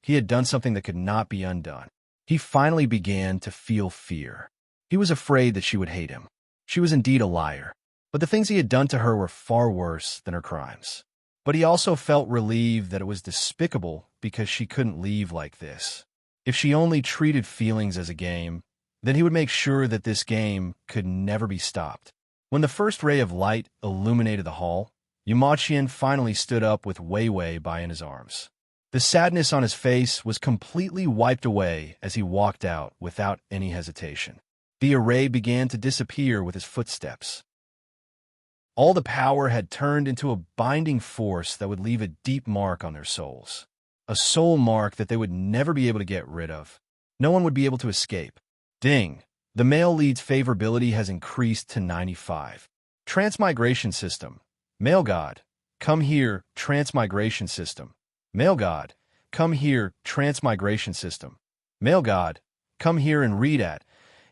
He had done something that could not be undone. He finally began to feel fear. He was afraid that she would hate him. She was indeed a liar, but the things he had done to her were far worse than her crimes. But he also felt relieved that it was despicable because she couldn't leave like this. If she only treated feelings as a game, then he would make sure that this game could never be stopped. When the first ray of light illuminated the hall, Yumaqian finally stood up with Wei Wei Bai in his arms. The sadness on his face was completely wiped away as he walked out without any hesitation. The array began to disappear with his footsteps. All the power had turned into a binding force that would leave a deep mark on their souls. A soul mark that they would never be able to get rid of. No one would be able to escape. Ding! The male lead's favorability has increased to 95. Transmigration system. Male god, come here, transmigration system. Male god, come here, transmigration system. Male god, come here and read at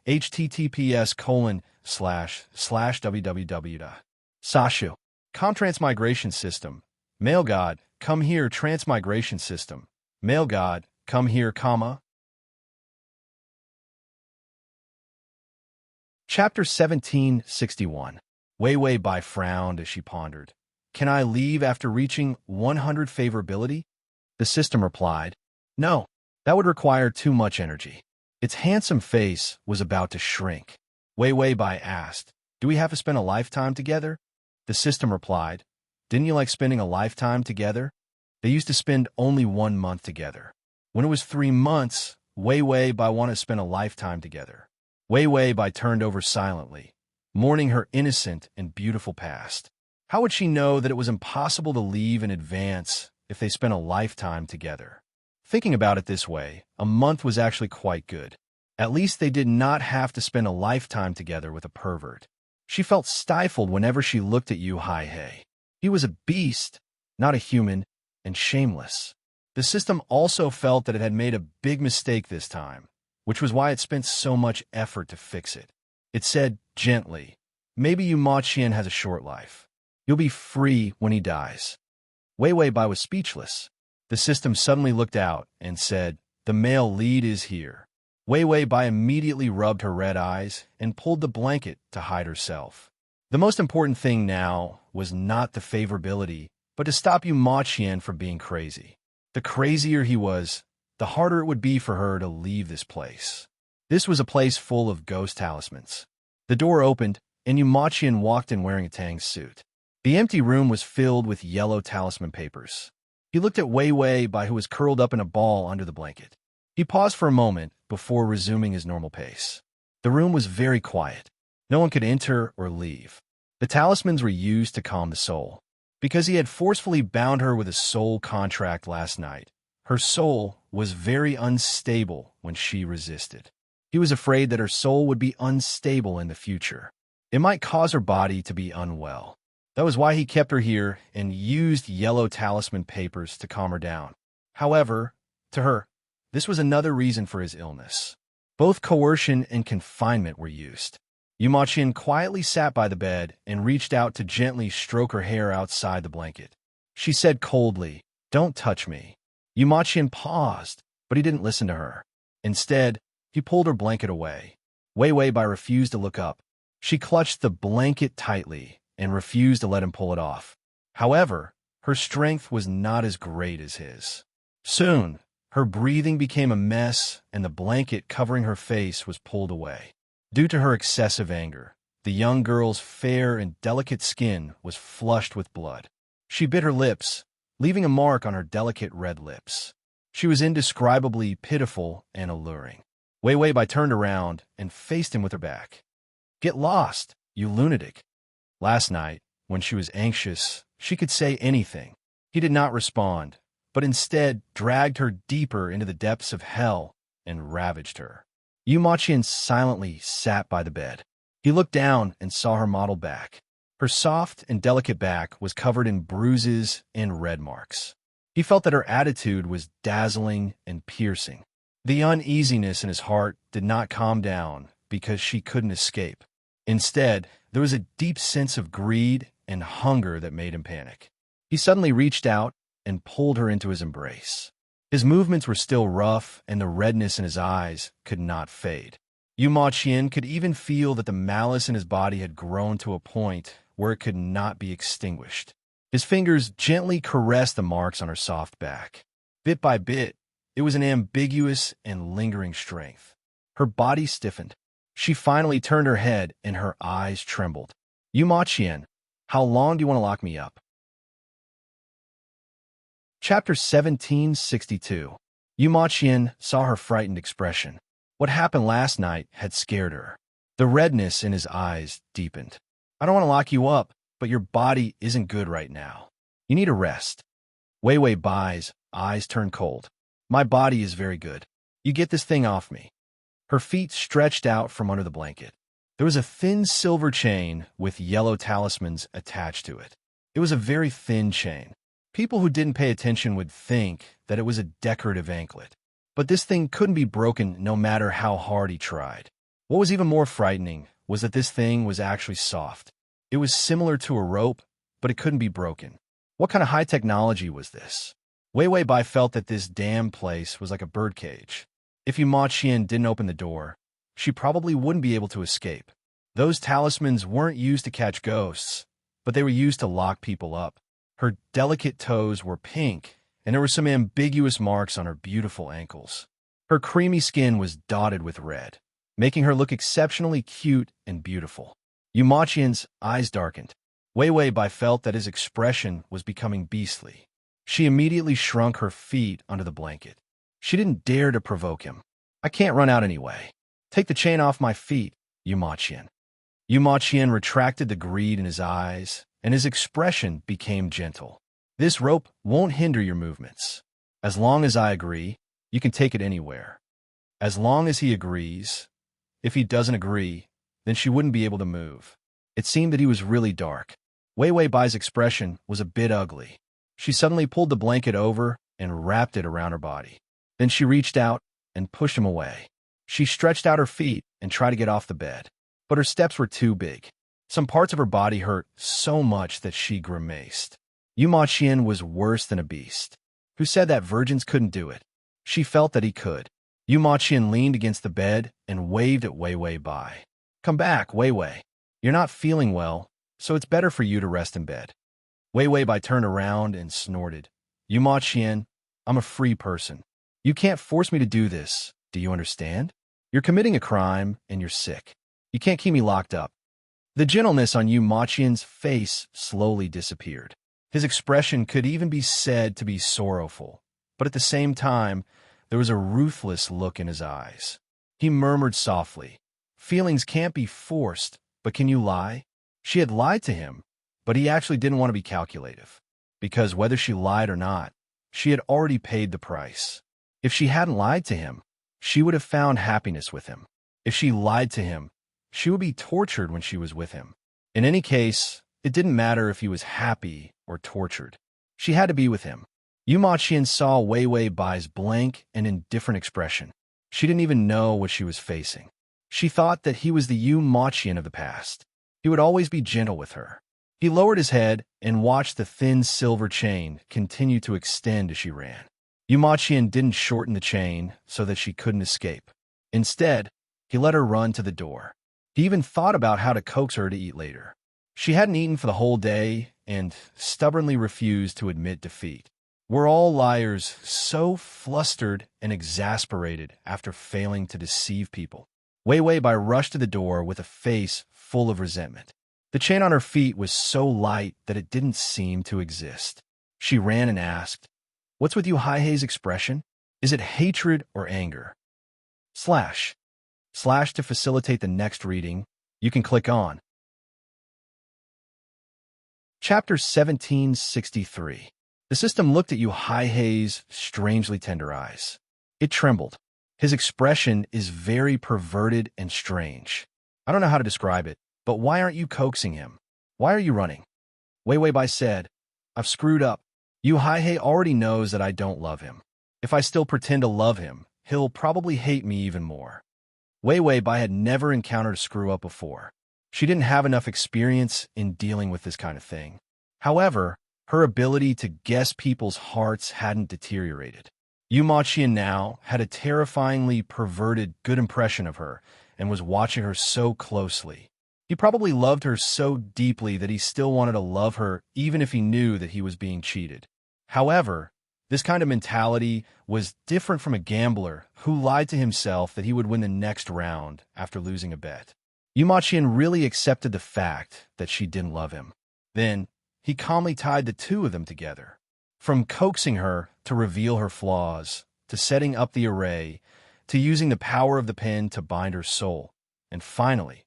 https://www. Sashu. Transmigration system. Male god, come here, transmigration system. Male god, come here, comma. Chapter 1761. Wei Wei Bai frowned as she pondered. Can I leave after reaching 100 favorability? The system replied, No, that would require too much energy. Its handsome face was about to shrink. Wei Wei Bai asked, Do we have to spend a lifetime together? The system replied, Didn't you like spending a lifetime together? They used to spend only 1 month together. When it was 3 months, Wei Wei Bai wanted to spend a lifetime together. Wei Wei Bai turned over silently, mourning her innocent and beautiful past. How would she know that it was impossible to leave in advance if they spent a lifetime together? Thinking about it this way, a month was actually quite good. At least they did not have to spend a lifetime together with a pervert. She felt stifled whenever she looked at Yu Haihei. He was a beast, not a human, and shameless. The system also felt that it had made a big mistake this time, which was why it spent so much effort to fix it. It said gently, Maybe Yu Ma Qian has a short life. You'll be free when he dies. Wei Wei Bai was speechless. The system suddenly looked out and said, The male lead is here. Wei Wei Bai immediately rubbed her red eyes and pulled the blanket to hide herself. The most important thing now was not the favorability, but to stop Yu Ma Qian from being crazy. The crazier he was, the harder it would be for her to leave this place. This was a place full of ghost talismans. The door opened, and Yu Ma Qian walked in wearing a Tang suit. The empty room was filled with yellow talisman papers. He looked at Wei Wei Bai, who was curled up in a ball under the blanket. He paused for a moment before resuming his normal pace. The room was very quiet. No one could enter or leave. The talismans were used to calm the soul. Because he had forcefully bound her with a soul contract last night, her soul was very unstable when she resisted. He was afraid that her soul would be unstable in the future. It might cause her body to be unwell. That was why he kept her here and used yellow talisman papers to calm her down. However, to her, this was another reason for his illness. Both coercion and confinement were used. Yu Ma Qian quietly sat by the bed and reached out to gently stroke her hair outside the blanket. She said coldly, Don't touch me. Yu Ma Qian paused, but he didn't listen to her. Instead, he pulled her blanket away. Wei Wei Bai refused to look up. She clutched the blanket tightly and refused to let him pull it off. However, her strength was not as great as his. Soon, her breathing became a mess and the blanket covering her face was pulled away. Due to her excessive anger, the young girl's fair and delicate skin was flushed with blood. She bit her lips, leaving a mark on her delicate red lips. She was indescribably pitiful and alluring. Wei Wei Bai turned around and faced him with her back. Get lost, you lunatic. Last night, when she was anxious, she could say anything. He did not respond, but instead dragged her deeper into the depths of hell and ravaged her. Yu Ma Qian silently sat by the bed. He looked down and saw her mottled back. Her soft and delicate back was covered in bruises and red marks. He felt that her attitude was dazzling and piercing. The uneasiness in his heart did not calm down because she couldn't escape. Instead, there was a deep sense of greed and hunger that made him panic. He suddenly reached out and pulled her into his embrace. His movements were still rough, and the redness in his eyes could not fade. Yu Ma Qian could even feel that the malice in his body had grown to a point where it could not be extinguished. His fingers gently caressed the marks on her soft back. Bit by bit, it was an ambiguous and lingering strength. Her body stiffened. She finally turned her head and her eyes trembled. Yu Ma Qian, how long do you want to lock me up? Chapter 1762. Yu Ma Qian saw her frightened expression. What happened last night had scared her. The redness in his eyes deepened. I don't want to lock you up, but your body isn't good right now. You need a rest. Wei Wei Bai's eyes turned cold. My body is very good. You get this thing off me. Her feet stretched out from under the blanket. There was a thin silver chain with yellow talismans attached to it. It was a very thin chain. People who didn't pay attention would think that it was a decorative anklet. But this thing couldn't be broken no matter how hard he tried. What was even more frightening was that this thing was actually soft. It was similar to a rope, but it couldn't be broken. What kind of high technology was this? Wei Wei Bai felt that this damn place was like a birdcage. If Yu Ma Qian didn't open the door, she probably wouldn't be able to escape. Those talismans weren't used to catch ghosts, but they were used to lock people up. Her delicate toes were pink, and there were some ambiguous marks on her beautiful ankles. Her creamy skin was dotted with red, making her look exceptionally cute and beautiful. Yumachian's eyes darkened. Wei Wei Bai felt that his expression was becoming beastly. She immediately shrunk her feet under the blanket. She didn't dare to provoke him. "I can't run out anyway. Take the chain off my feet, Yumachian." Yumachian retracted the greed in his eyes, and his expression became gentle. "This rope won't hinder your movements. As long as I agree, you can take it anywhere." As long as he agrees. If he doesn't agree, then she wouldn't be able to move. It seemed that he was really dark. Wei Wei Bai's expression was a bit ugly. She suddenly pulled the blanket over and wrapped it around her body. Then she reached out and pushed him away. She stretched out her feet and tried to get off the bed, but her steps were too big. Some parts of her body hurt so much that she grimaced. Yumachian was worse than a beast. Who said that virgins couldn't do it? She felt that he could. Yumachian leaned against the bed and waved at Wei Wei Bai. "Come back, Wei Wei. You're not feeling well, so it's better for you to rest in bed." Wei Wei Bai turned around and snorted. "Yumachian, I'm a free person. You can't force me to do this. Do you understand? You're committing a crime and you're sick. You can't keep me locked up." The gentleness on Yumachian's face slowly disappeared. His expression could even be said to be sorrowful, but at the same time, there was a ruthless look in his eyes. He murmured softly, "Feelings can't be forced, but can you lie?" She had lied to him, but he actually didn't want to be calculative, because whether she lied or not, she had already paid the price. If she hadn't lied to him, she would have found happiness with him. If she lied to him, she would be tortured when she was with him. In any case, it didn't matter if he was happy or tortured. She had to be with him. Yumachian saw Wei Wei Bai's blank and indifferent expression. She didn't even know what she was facing. She thought that he was the Yumachian of the past. He would always be gentle with her. He lowered his head and watched the thin silver chain continue to extend as she ran. Yumachian didn't shorten the chain so that she couldn't escape. Instead, he let her run to the door. He even thought about how to coax her to eat later. She hadn't eaten for the whole day and stubbornly refused to admit defeat. We're all liars, so flustered and exasperated after failing to deceive people. Wei Wei Bai rushed to the door with a face full of resentment. The chain on her feet was so light that it didn't seem to exist. She ran and asked, "What's with you Haihei's expression? Is it hatred or anger?" Slash to facilitate the next reading, you can click on. Chapter 1763. The system looked at Haihei's strangely tender eyes. It trembled. His expression is very perverted and strange. I don't know how to describe it, but why aren't you coaxing him? Why are you running? Wei Wei Bai said, "I've screwed up. Haihei already knows that I don't love him. If I still pretend to love him, he'll probably hate me even more." Wei Wei Bai had never encountered a screw-up before. She didn't have enough experience in dealing with this kind of thing. However, her ability to guess people's hearts hadn't deteriorated. Yumachian now had a terrifyingly perverted good impression of her and was watching her so closely. He probably loved her so deeply that he still wanted to love her even if he knew that he was being cheated. However, this kind of mentality was different from a gambler who lied to himself that he would win the next round after losing a bet. Yumachian really accepted the fact that she didn't love him. Then, he calmly tied the two of them together. From coaxing her to reveal her flaws, to setting up the array, to using the power of the pen to bind her soul. And finally,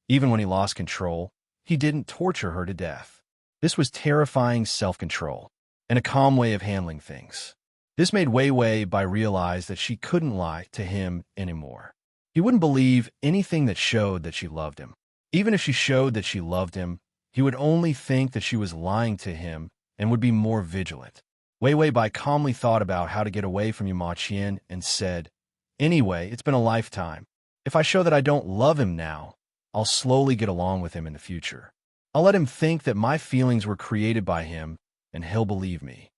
even when he lost control, he didn't torture her to death. This was terrifying self-control and a calm way of handling things. This made Wei Wei Bai realize that she couldn't lie to him anymore. He wouldn't believe anything that showed that she loved him. Even if she showed that she loved him, he would only think that she was lying to him and would be more vigilant. Wei Wei Bai calmly thought about how to get away from Yumachian and said, "Anyway, it's been a lifetime. If I show that I don't love him now, I'll slowly get along with him in the future. I'll let him think that my feelings were created by him, and he'll believe me."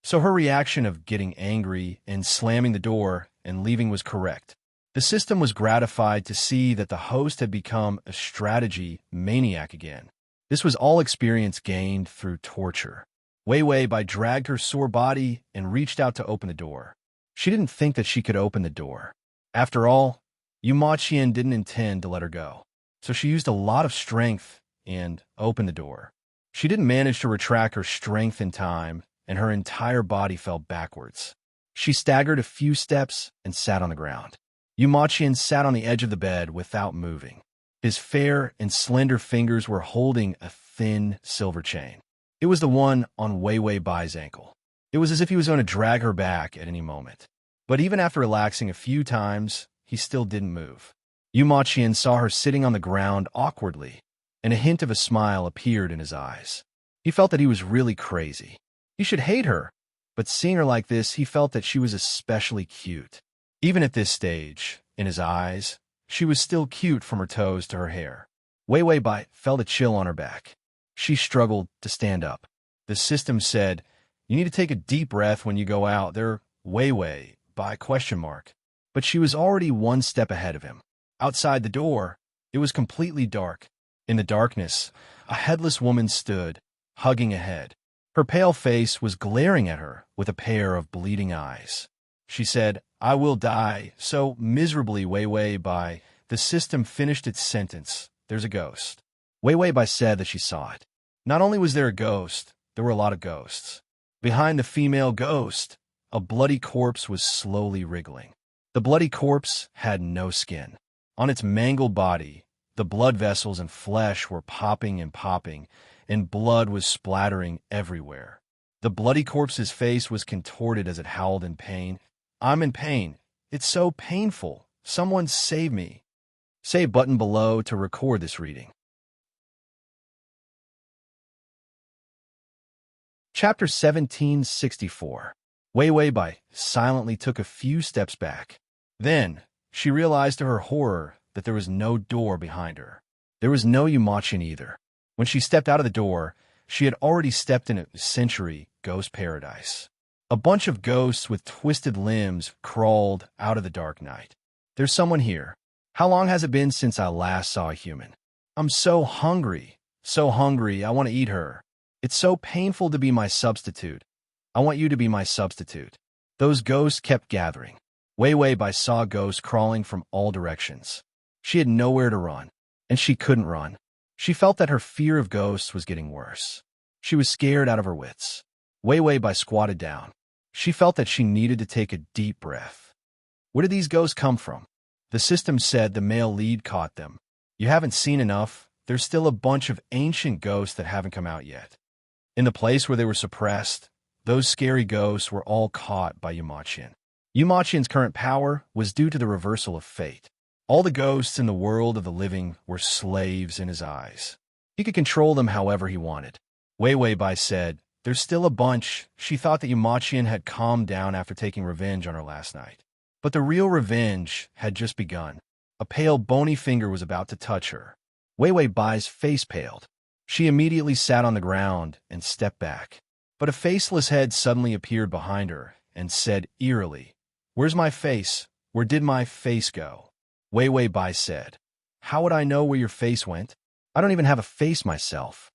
So her reaction of getting angry and slamming the door and leaving was correct. The system was gratified to see that the host had become a strategy maniac again. This was all experience gained through torture. Wei Wei Bai dragged her sore body and reached out to open the door. She didn't think that she could open the door. After all, Yu Ma Qian didn't intend to let her go, so she used a lot of strength and opened the door. She didn't manage to retract her strength in time, and her entire body fell backwards. She staggered a few steps and sat on the ground. Yu Ma Qian sat on the edge of the bed without moving. His fair and slender fingers were holding a thin silver chain. It was the one on Wei Wei Bai's ankle. It was as if he was going to drag her back at any moment. But even after relaxing a few times, he still didn't move. Yu Ma Qian saw her sitting on the ground awkwardly, and a hint of a smile appeared in his eyes. He felt that he was really crazy. He should hate her, but seeing her like this, he felt that she was especially cute. Even at this stage, in his eyes, she was still cute from her toes to her hair. Wei Wei Bai felt a chill on her back. She struggled to stand up. The system said, "You need to take a deep breath when you go out there, Wei Wei Bai?" But she was already one step ahead of him. Outside the door, it was completely dark. In the darkness, a headless woman stood, hugging a head. Her pale face was glaring at her with a pair of bleeding eyes. She said, "I will die so miserably, Wei Wei Bai." The system finished its sentence. "There's a ghost." Wei Wei Bai said that she saw it. Not only was there a ghost, there were a lot of ghosts. Behind the female ghost, a bloody corpse was slowly wriggling. The bloody corpse had no skin. On its mangled body, the blood vessels and flesh were popping, and blood was splattering everywhere. The bloody corpse's face was contorted as it howled in pain. "I'm in pain. It's so painful. Someone save me." Save button below to record this reading. Chapter 1764. Wei Wei Bai silently took a few steps back. Then, she realized to her horror that there was no door behind her. There was no Yu Ma Qian either. When she stepped out of the door, she had already stepped in a century ghost paradise. A bunch of ghosts with twisted limbs crawled out of the dark night. "There's someone here. How long has it been since I last saw a human? I'm so hungry, I want to eat her. It's so painful to be my substitute. I want you to be my substitute." Those ghosts kept gathering. Wei Wei Bai saw ghosts crawling from all directions. She had nowhere to run, and she couldn't run. She felt that her fear of ghosts was getting worse. She was scared out of her wits. Wei Wei Bai squatted down. She felt that she needed to take a deep breath. Where did these ghosts come from? The system said the male lead caught them. "You haven't seen enough. There's still a bunch of ancient ghosts that haven't come out yet." In the place where they were suppressed, those scary ghosts were all caught by Yu Ma Qian. Yu Ma Qian's current power was due to the reversal of fate. All the ghosts in the world of the living were slaves in his eyes. He could control them however he wanted. Wei Wei Bai said, "There's still a bunch." She thought that Yu Ma Qian had calmed down after taking revenge on her last night. But the real revenge had just begun. A pale, bony finger was about to touch her. Wei Wei Bai's face paled. She immediately sat on the ground and stepped back. But a faceless head suddenly appeared behind her and said eerily, "Where's my face? Where did my face go?" Wei Wei Bai said, "How would I know where your face went? I don't even have a face myself."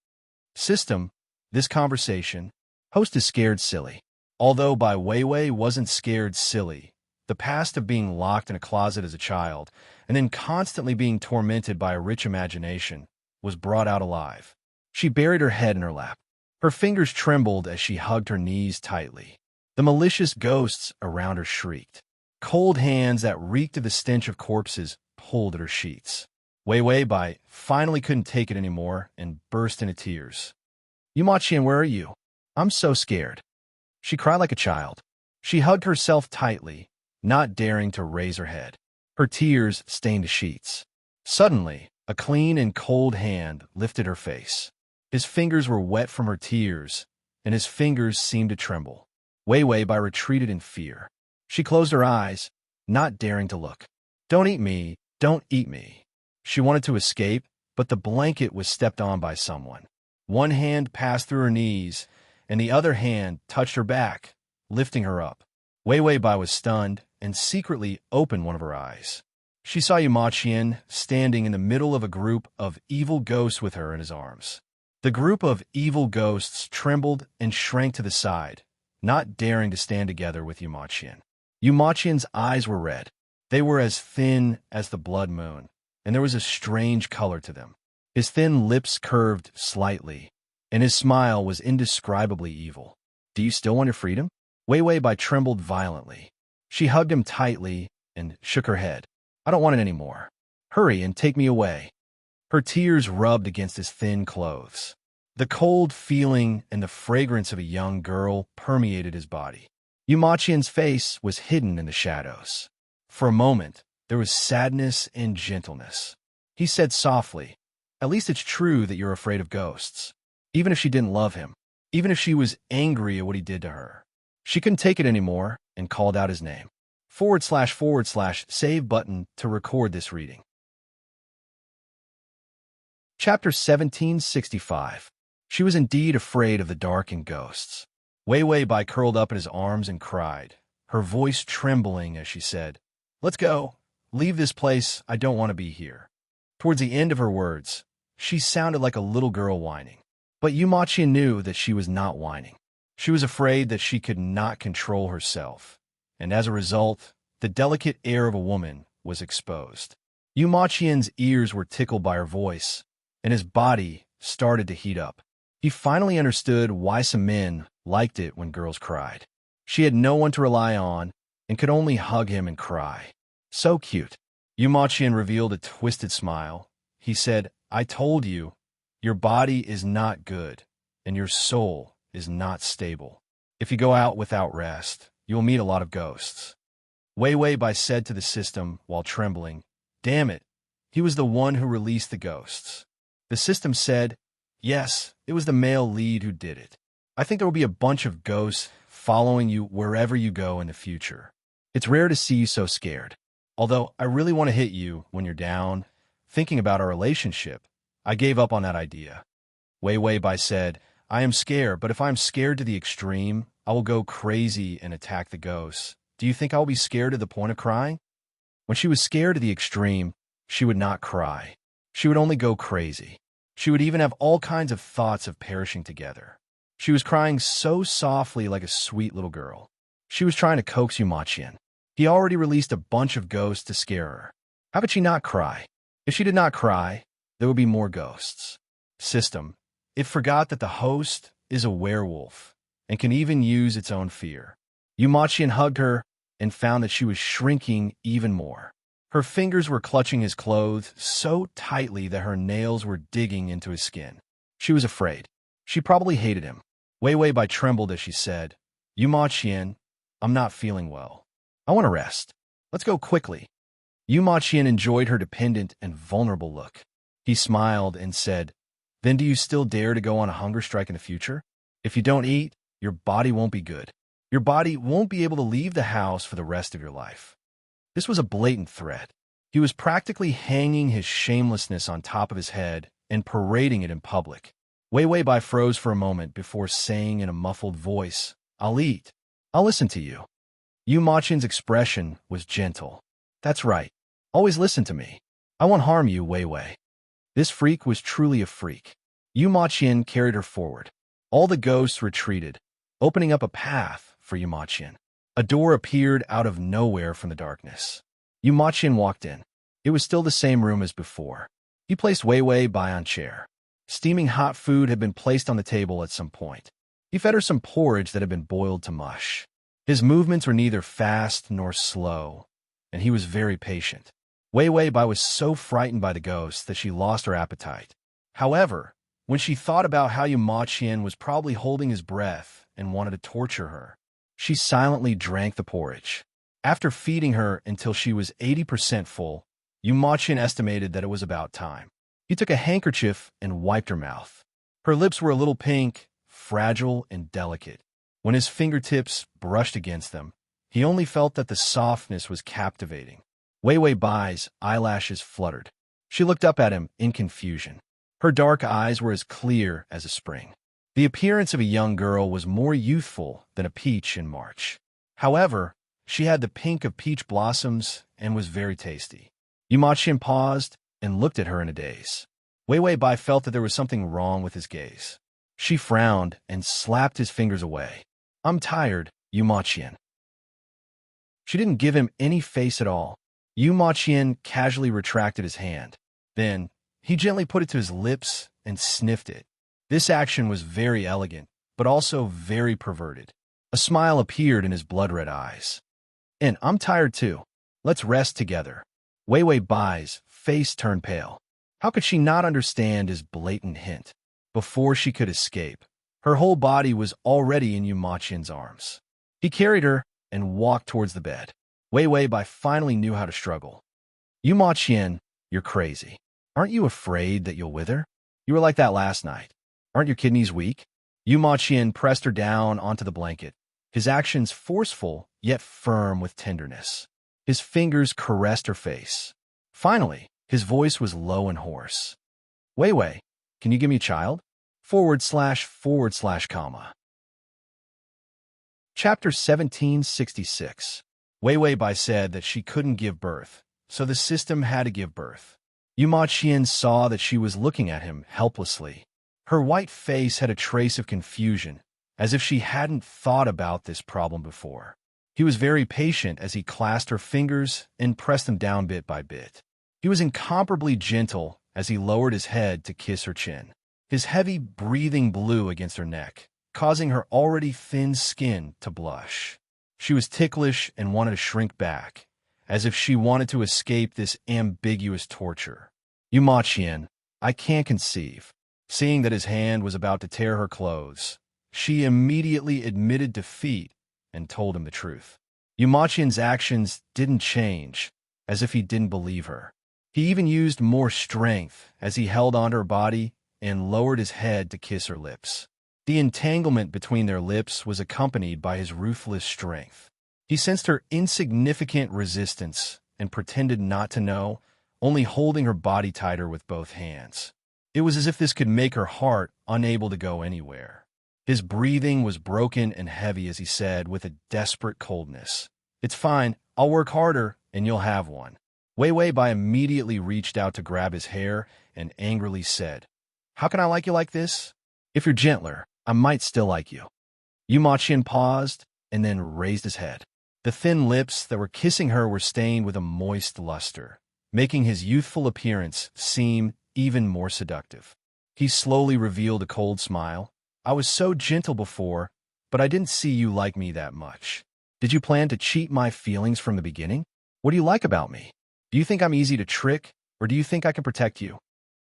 System, this conversation. Host is scared silly. Although Bai Wei Wei wasn't scared silly, the past of being locked in a closet as a child and then constantly being tormented by a rich imagination was brought out alive. She buried her head in her lap. Her fingers trembled as she hugged her knees tightly. The malicious ghosts around her shrieked. Cold hands that reeked of the stench of corpses pulled at her sheets. Wei Wei Bai finally couldn't take it anymore and burst into tears. "Yu Ma Qian, where are you? I'm so scared." She cried like a child. She hugged herself tightly, not daring to raise her head. Her tears stained the sheets. Suddenly, a clean and cold hand lifted her face. His fingers were wet from her tears, and his fingers seemed to tremble. Wei Wei Bai retreated in fear. She closed her eyes, not daring to look. "Don't eat me, don't eat me." She wanted to escape, but the blanket was stepped on by someone. One hand passed through her knees, and the other hand touched her back, lifting her up. Wei Wei Bai was stunned and secretly opened one of her eyes. She saw Yu Ma Qian standing in the middle of a group of evil ghosts with her in his arms. The group of evil ghosts trembled and shrank to the side, not daring to stand together with Yumachian. Yumachian's eyes were red. They were as thin as the blood moon, and there was a strange color to them. His thin lips curved slightly, and his smile was indescribably evil. "Do you still want your freedom?" Wei Wei trembled violently. She hugged him tightly and shook her head. "I don't want it anymore. Hurry and take me away." Her tears rubbed against his thin clothes. The cold feeling and the fragrance of a young girl permeated his body. Yumachian's face was hidden in the shadows. For a moment, there was sadness and gentleness. He said softly, "At least it's true that you're afraid of ghosts." Even if she didn't love him, even if she was angry at what he did to her, she couldn't take it anymore and called out his name. / save button to record this reading. Chapter 1765. She was indeed afraid of the dark and ghosts. Wei Wei curled up in his arms and cried, her voice trembling as she said, "Let's go. Leave this place. I don't want to be here." Towards the end of her words, she sounded like a little girl whining. But Yumachian knew that she was not whining. She was afraid that she could not control herself, and as a result, the delicate air of a woman was exposed. Yumachian's ears were tickled by her voice, and his body started to heat up. He finally understood why some men liked it when girls cried. She had no one to rely on and could only hug him and cry. So cute. Yumachian revealed a twisted smile. He said, "I told you, your body is not good, and your soul is not stable. If you go out without rest, you will meet a lot of ghosts." Wei Wei said to the system while trembling, "Damn it, he was the one who released the ghosts." The system said, "Yes, it was the male lead who did it. I think there will be a bunch of ghosts following you wherever you go in the future. It's rare to see you so scared. Although I really want to hit you when you're down, thinking about our relationship, I gave up on that idea." Wei Wei said, "I am scared, but if I am scared to the extreme, I will go crazy and attack the ghosts. Do you think I will be scared to the point of crying?" When she was scared to the extreme, she would not cry. She would only go crazy. She would even have all kinds of thoughts of perishing together. She was crying so softly like a sweet little girl. She was trying to coax Yumachian. He already released a bunch of ghosts to scare her. How could she not cry? If she did not cry, there would be more ghosts. System. It forgot that the host is a werewolf and can even use its own fear. Yumachian hugged her and found that she was shrinking even more. Her fingers were clutching his clothes so tightly that her nails were digging into his skin. She was afraid. She probably hated him. Wei Wei trembled as she said, "Yumachian, I'm not feeling well. I want to rest. Let's go quickly." Yumachian enjoyed her dependent and vulnerable look. He smiled and said, "Then do you still dare to go on a hunger strike in the future? If you don't eat, your body won't be good. Your body won't be able to leave the house for the rest of your life." This was a blatant threat. He was practically hanging his shamelessness on top of his head and parading it in public. Wei Wei froze for a moment before saying in a muffled voice, "I'll eat. I'll listen to you." Yumachian's expression was gentle. "That's right. Always listen to me. I won't harm you, Wei Wei." This freak was truly a freak. Yumachian carried her forward. All the ghosts retreated, opening up a path for Yumachian. A door appeared out of nowhere from the darkness. Yumachian walked in. It was still the same room as before. He placed Wei Wei on chair. Steaming hot food had been placed on the table at some point. He fed her some porridge that had been boiled to mush. His movements were neither fast nor slow, and he was very patient. Wei Wei was so frightened by the ghosts that she lost her appetite. However, when she thought about how Yumachian was probably holding his breath and wanted to torture her, she silently drank the porridge. After feeding her until she was 80% full, Yumachian estimated that it was about time. He took a handkerchief and wiped her mouth. Her lips were a little pink, fragile and delicate. When his fingertips brushed against them, he only felt that the softness was captivating. Wei Wei's eyelashes fluttered. She looked up at him in confusion. Her dark eyes were as clear as a spring. The appearance of a young girl was more youthful than a peach in March. However, she had the pink of peach blossoms and was very tasty. Yumachian paused and looked at her in a daze. Wei Wei Bai felt that there was something wrong with his gaze. She frowned and slapped his fingers away. I'm tired, Yu Ma Qian. She didn't give him any face at all. Yu Ma Qian casually retracted his hand. Then, he gently put it to his lips and sniffed it. This action was very elegant, but also very perverted. A smile appeared in his blood-red eyes. And I'm tired too. Let's rest together. Wei Wei Bai's face turned pale. How could she not understand his blatant hint? Before she could escape, her whole body was already in Yu Ma Qian's arms. He carried her and walked towards the bed. Wei Wei Bai finally knew how to struggle. Yu Ma Qian, you're crazy. Aren't you afraid that you'll wither? You were like that last night. Aren't your kidneys weak? Yu Ma Qian pressed her down onto the blanket, his actions forceful yet firm with tenderness. His fingers caressed her face. Finally, his voice was low and hoarse. Wei Wei, can you give me a child? / comma. Chapter 1766. Wei Wei Bai said that she couldn't give birth, so the system had to give birth. Yu Ma Qian saw that she was looking at him helplessly. Her white face had a trace of confusion, as if she hadn't thought about this problem before. He was very patient as he clasped her fingers and pressed them down bit by bit. He was incomparably gentle as he lowered his head to kiss her chin. His heavy breathing blew against her neck, causing her already thin skin to blush. She was ticklish and wanted to shrink back, as if she wanted to escape this ambiguous torture. Yu Ma Qian, I can't conceive. Seeing that his hand was about to tear her clothes, she immediately admitted defeat and told him the truth. Yu Ma Qian's actions didn't change, as if he didn't believe her. He even used more strength as he held onto her body and lowered his head to kiss her lips. The entanglement between their lips was accompanied by his ruthless strength. He sensed her insignificant resistance and pretended not to know, only holding her body tighter with both hands. It was as if this could make her heart unable to go anywhere. His breathing was broken and heavy as he said with a desperate coldness, It's fine, I'll work harder and you'll have one. Wei Wei Bai immediately reached out to grab his hair and angrily said, How can I like you like this? If you're gentler, I might still like you. Yu Ma Qian paused and then raised his head. The thin lips that were kissing her were stained with a moist luster, making his youthful appearance seem even more seductive. He slowly revealed a cold smile. I was so gentle before, but I didn't see you like me that much. Did you plan to cheat my feelings from the beginning? What do you like about me? Do you think I'm easy to trick, or do you think I can protect you?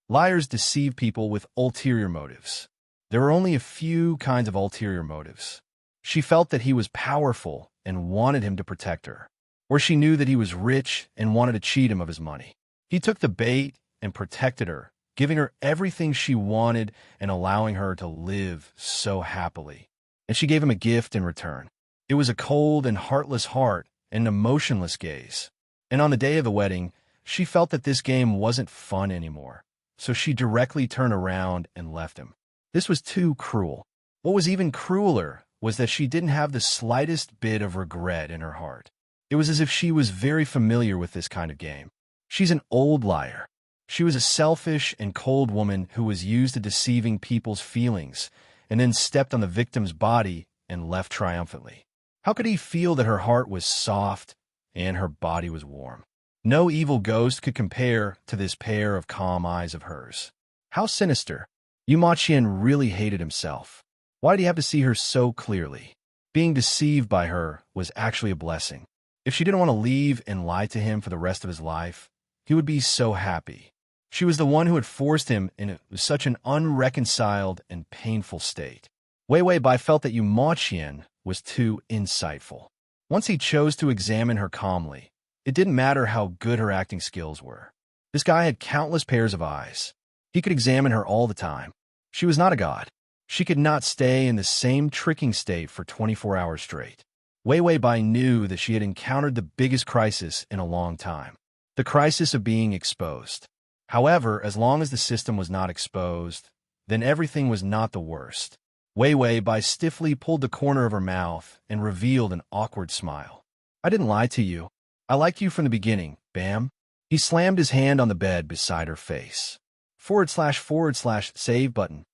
Liars deceive people with ulterior motives. There are only a few kinds of ulterior motives. She felt that he was powerful and wanted him to protect her, or she knew that he was rich and wanted to cheat him of his money. He took the bait and protected her, giving her everything she wanted and allowing her to live so happily. And she gave him a gift in return. It was a cold and heartless heart and an emotionless gaze. And on the day of the wedding, she felt that this game wasn't fun anymore, so she directly turned around and left him. This was too cruel. What was even crueler was that she didn't have the slightest bit of regret in her heart. It was as if she was very familiar with this kind of game. She's an old liar. She was a selfish and cold woman who was used to deceiving people's feelings and then stepped on the victim's body and left triumphantly. How could he feel that her heart was soft and her body was warm? No evil ghost could compare to this pair of calm eyes of hers. How sinister. Yu Ma Qian really hated himself. Why did he have to see her so clearly? Being deceived by her was actually a blessing. If she didn't want to leave and lie to him for the rest of his life, he would be so happy. She was the one who had forced him into such an unreconciled and painful state. Wei Wei Bai felt that Yu Ma Qian was too insightful. Once he chose to examine her calmly, it didn't matter how good her acting skills were. This guy had countless pairs of eyes. He could examine her all the time. She was not a god. She could not stay in the same tricking state for 24 hours straight. Wei Wei Bai knew that she had encountered the biggest crisis in a long time, the crisis of being exposed. However, as long as the system was not exposed, then everything was not the worst. Wei Wei Bai stiffly pulled the corner of her mouth and revealed an awkward smile. I didn't lie to you. I liked you from the beginning, Bam. He slammed his hand on the bed beside her face. //save button.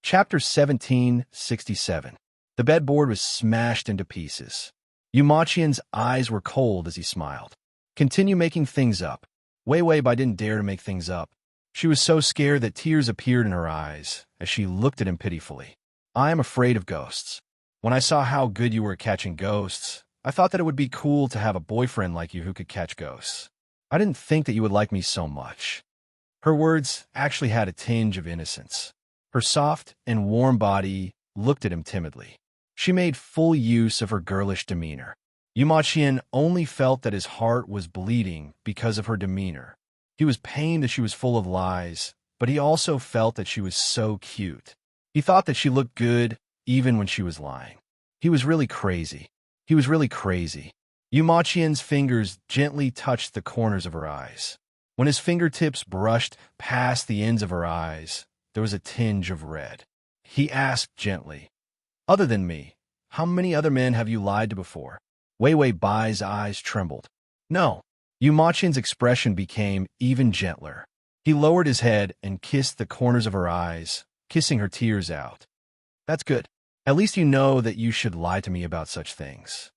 Chapter 1767. The bedboard was smashed into pieces. Yumachian's eyes were cold as he smiled. Continue making things up. Wei Bai didn't dare to make things up. She was so scared that tears appeared in her eyes as she looked at him pitifully. I am afraid of ghosts. When I saw how good you were at catching ghosts, I thought that it would be cool to have a boyfriend like you who could catch ghosts. I didn't think that you would like me so much. Her words actually had a tinge of innocence. Her soft and warm body looked at him timidly. She made full use of her girlish demeanor. Yumachian only felt that his heart was bleeding because of her demeanor. He was pained that she was full of lies, but he also felt that she was so cute. He thought that she looked good even when she was lying. He was really crazy. He was really crazy. Yumachian's fingers gently touched the corners of her eyes. When his fingertips brushed past the ends of her eyes, there was a tinge of red. He asked gently, "Other than me, how many other men have you lied to before?" Wei Bai's eyes trembled. "No." Yumachian's expression became even gentler. He lowered his head and kissed the corners of her eyes, kissing her tears out. "That's good. At least you know that you should lie to me about such things."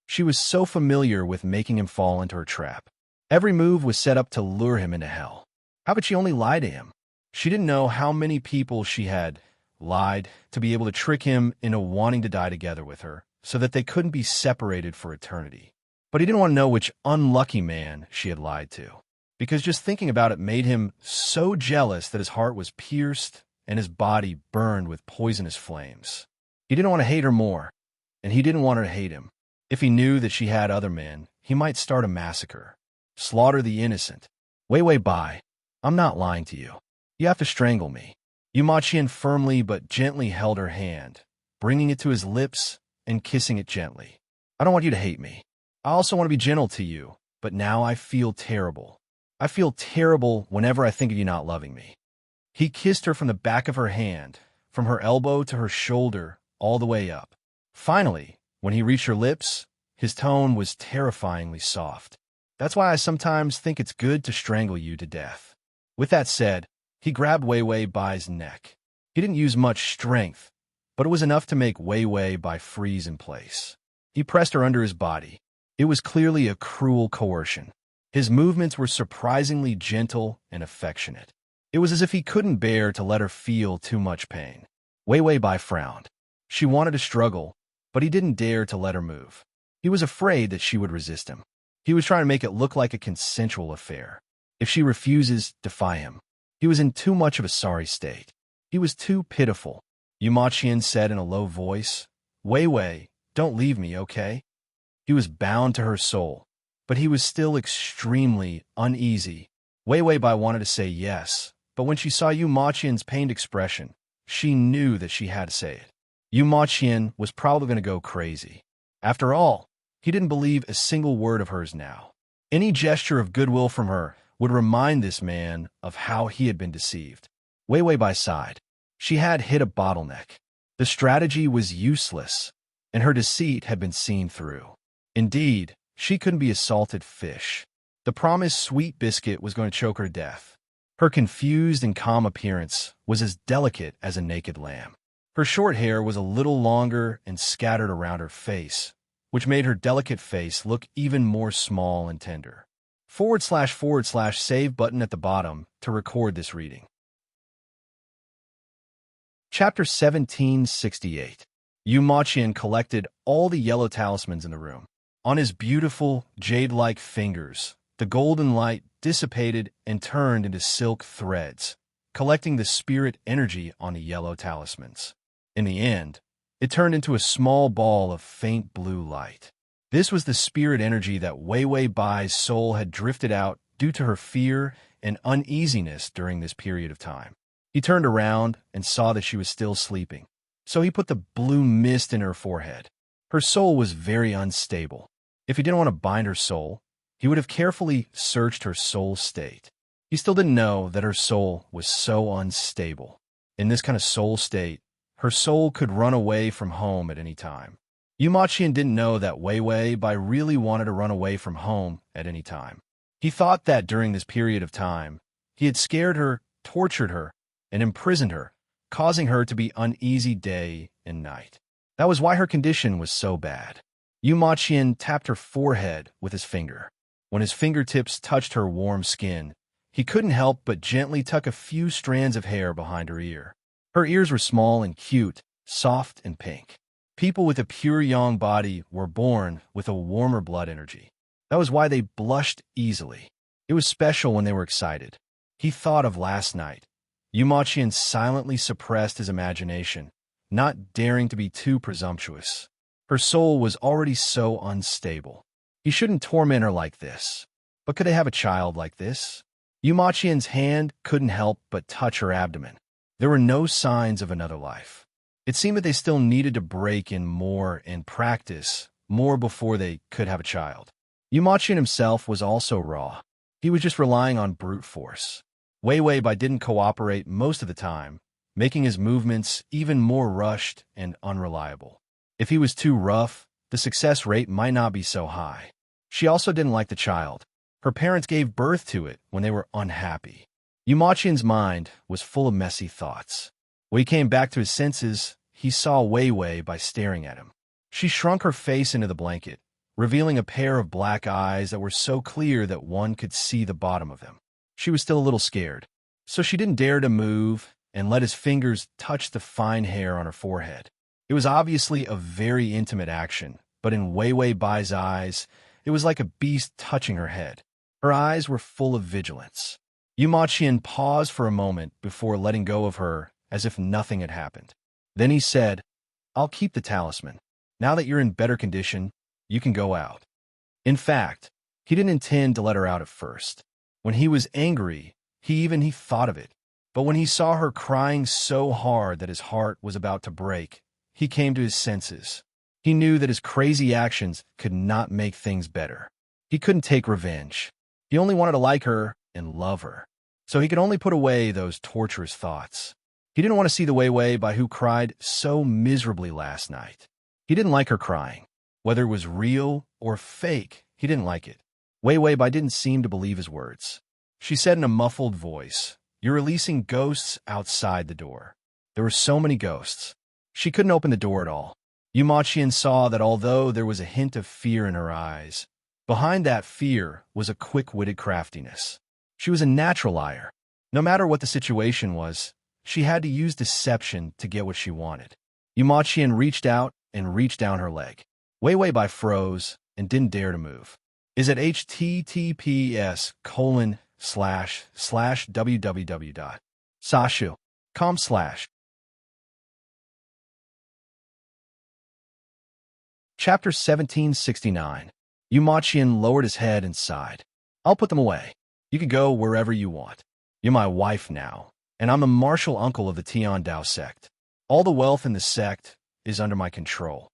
She was so familiar with making him fall into her trap. Every move was set up to lure him into hell. How could she only lie to him? She didn't know how many people she had lied to be able to trick him into wanting to die together with her so that they couldn't be separated for eternity. But he didn't want to know which unlucky man she had lied to, because just thinking about it made him so jealous that his heart was pierced and his body burned with poisonous flames. He didn't want to hate her more, and he didn't want her to hate him. If he knew that she had other men, he might start a massacre, slaughter the innocent. Wei Bai, I'm not lying to you. You have to strangle me. Yumachian firmly but gently held her hand, bringing it to his lips and kissing it gently. I don't want you to hate me. I also want to be gentle to you, but now I feel terrible. I feel terrible whenever I think of you not loving me. He kissed her from the back of her hand, from her elbow to her shoulder, all the way up. Finally, when he reached her lips, his tone was terrifyingly soft. That's why I sometimes think it's good to strangle you to death. With that said, he grabbed Wei Bai's neck. He didn't use much strength, but it was enough to make Wei Bai freeze in place. He pressed her under his body. It was clearly a cruel coercion. His movements were surprisingly gentle and affectionate. It was as if he couldn't bear to let her feel too much pain. Wei Bai frowned. She wanted to struggle, but he didn't dare to let her move. He was afraid that she would resist him. He was trying to make it look like a consensual affair. If she refuses, defy him. He was in too much of a sorry state. He was too pitiful. Yumachian said in a low voice, Wei, don't leave me, okay? He was bound to her soul, but he was still extremely uneasy. Wei Bai wanted to say yes, but when she saw Yumachian's pained expression, she knew that she had to say it. Yumachian was probably going to go crazy. After all, he didn't believe a single word of hers now. Any gesture of goodwill from her would remind this man of how he had been deceived. Wei Bai sighed. She had hit a bottleneck. The strategy was useless, and her deceit had been seen through. Indeed, she couldn't be a salted fish. The promised sweet biscuit was going to choke her to death. Her confused and calm appearance was as delicate as a naked lamb. Her short hair was a little longer and scattered around her face, which made her delicate face look even more small and tender. // save button at the bottom to record this reading. Chapter 1768. Yumachian collected all the yellow talismans in the room. On his beautiful, jade-like fingers, the golden light dissipated and turned into silk threads, collecting the spirit energy on the yellow talismans. In the end, it turned into a small ball of faint blue light. This was the spirit energy that Wei Bai's soul had drifted out due to her fear and uneasiness during this period of time. He turned around and saw that she was still sleeping, so he put the blue mist in her forehead. Her soul was very unstable. If he didn't want to bind her soul, he would have carefully searched her soul state. He still didn't know that her soul was so unstable. In this kind of soul state, her soul could run away from home at any time. Yumachian didn't know that Wei Bai really wanted to run away from home at any time. He thought that during this period of time, he had scared her, tortured her, and imprisoned her, causing her to be uneasy day and night. That was why her condition was so bad. Yu Maqian tapped her forehead with his finger. When his fingertips touched her warm skin, he couldn't help but gently tuck a few strands of hair behind her ear. Her ears were small and cute, soft and pink. People with a pure yang body were born with a warmer blood energy. That was why they blushed easily. It was special when they were excited. He thought of last night. Yu Maqian silently suppressed his imagination, not daring to be too presumptuous. Her soul was already so unstable. He shouldn't torment her like this. But could they have a child like this? Yu Maqian's hand couldn't help but touch her abdomen. There were no signs of another life. It seemed that they still needed to break in more and practice more before they could have a child. Yu Maqian himself was also raw. He was just relying on brute force. Wei Wei didn't cooperate most of the time, making his movements even more rushed and unreliable. If he was too rough, the success rate might not be so high. She also didn't like the child. Her parents gave birth to it when they were unhappy. Yu Maqian's mind was full of messy thoughts. When he came back to his senses, he saw Wei Wei by staring at him. She shrunk her face into the blanket, revealing a pair of black eyes that were so clear that one could see the bottom of them. She was still a little scared, so she didn't dare to move and let his fingers touch the fine hair on her forehead. It was obviously a very intimate action, but in Wei Wei Bai's eyes, it was like a beast touching her head. Her eyes were full of vigilance. Yu Maqian paused for a moment before letting go of her as if nothing had happened. Then he said, "I'll keep the talisman. Now that you're in better condition, you can go out." In fact, he didn't intend to let her out at first. When he was angry, he thought of it. But when he saw her crying so hard that his heart was about to break, he came to his senses. He knew that his crazy actions could not make things better. He couldn't take revenge. He only wanted to like her and love her. So he could only put away those torturous thoughts. He didn't want to see the Wei Wei Bai who cried so miserably last night. He didn't like her crying. Whether it was real or fake, he didn't like it. Wei Wei Bai didn't seem to believe his words. She said in a muffled voice, "You're releasing ghosts outside the door." There were so many ghosts. She couldn't open the door at all. Yu Maqian saw that although there was a hint of fear in her eyes, behind that fear was a quick-witted craftiness. She was a natural liar. No matter what the situation was, she had to use deception to get what she wanted. Yu Maqian reached out and reached down her leg. Wei Wei Bai froze and didn't dare to move. Is at https://www.sashu.com/ Chapter 1769. Yu Maqian lowered his head and sighed. "I'll put them away. You can go wherever you want. You're my wife now, and I'm the martial uncle of the Tian Dao sect. All the wealth in the sect is under my control."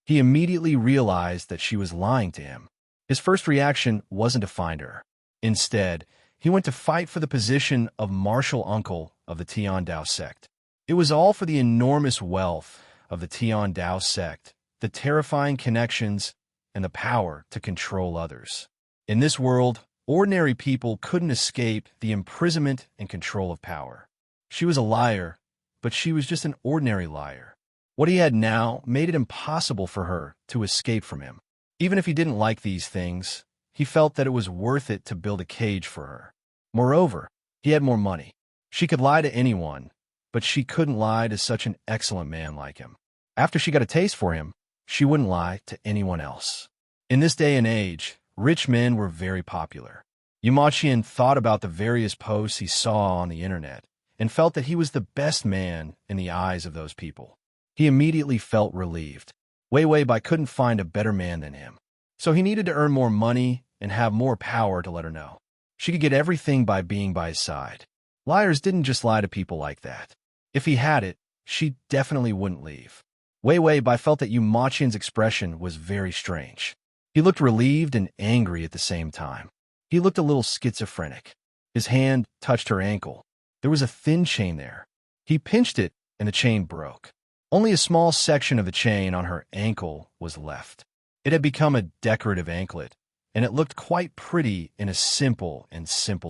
He immediately realized that she was lying to him. His first reaction wasn't to find her. Instead, he went to fight for the position of martial uncle of the Tian Dao sect. It was all for the enormous wealth of the Tian Dao sect, the terrifying connections, and the power to control others. In this world, ordinary people couldn't escape the imprisonment and control of power. She was a liar, but she was just an ordinary liar. What he had now made it impossible for her to escape from him. Even if he didn't like these things, he felt that it was worth it to build a cage for her. Moreover, he had more money. She could lie to anyone, but she couldn't lie to such an excellent man like him. After she got a taste for him, she wouldn't lie to anyone else. In this day and age, rich men were very popular. Yu Maqian thought about the various posts he saw on the internet and felt that he was the best man in the eyes of those people. He immediately felt relieved. Wei Wei Bai couldn't find a better man than him. So he needed to earn more money and have more power to let her know. She could get everything by being by his side. Liars didn't just lie to people like that. If he had it, she definitely wouldn't leave. Wei Wei Bai felt that Yu Maqian's expression was very strange. He looked relieved and angry at the same time. He looked a little schizophrenic. His hand touched her ankle. There was a thin chain there. He pinched it and the chain broke. Only a small section of the chain on her ankle was left. It had become a decorative anklet, and it looked quite pretty in a simple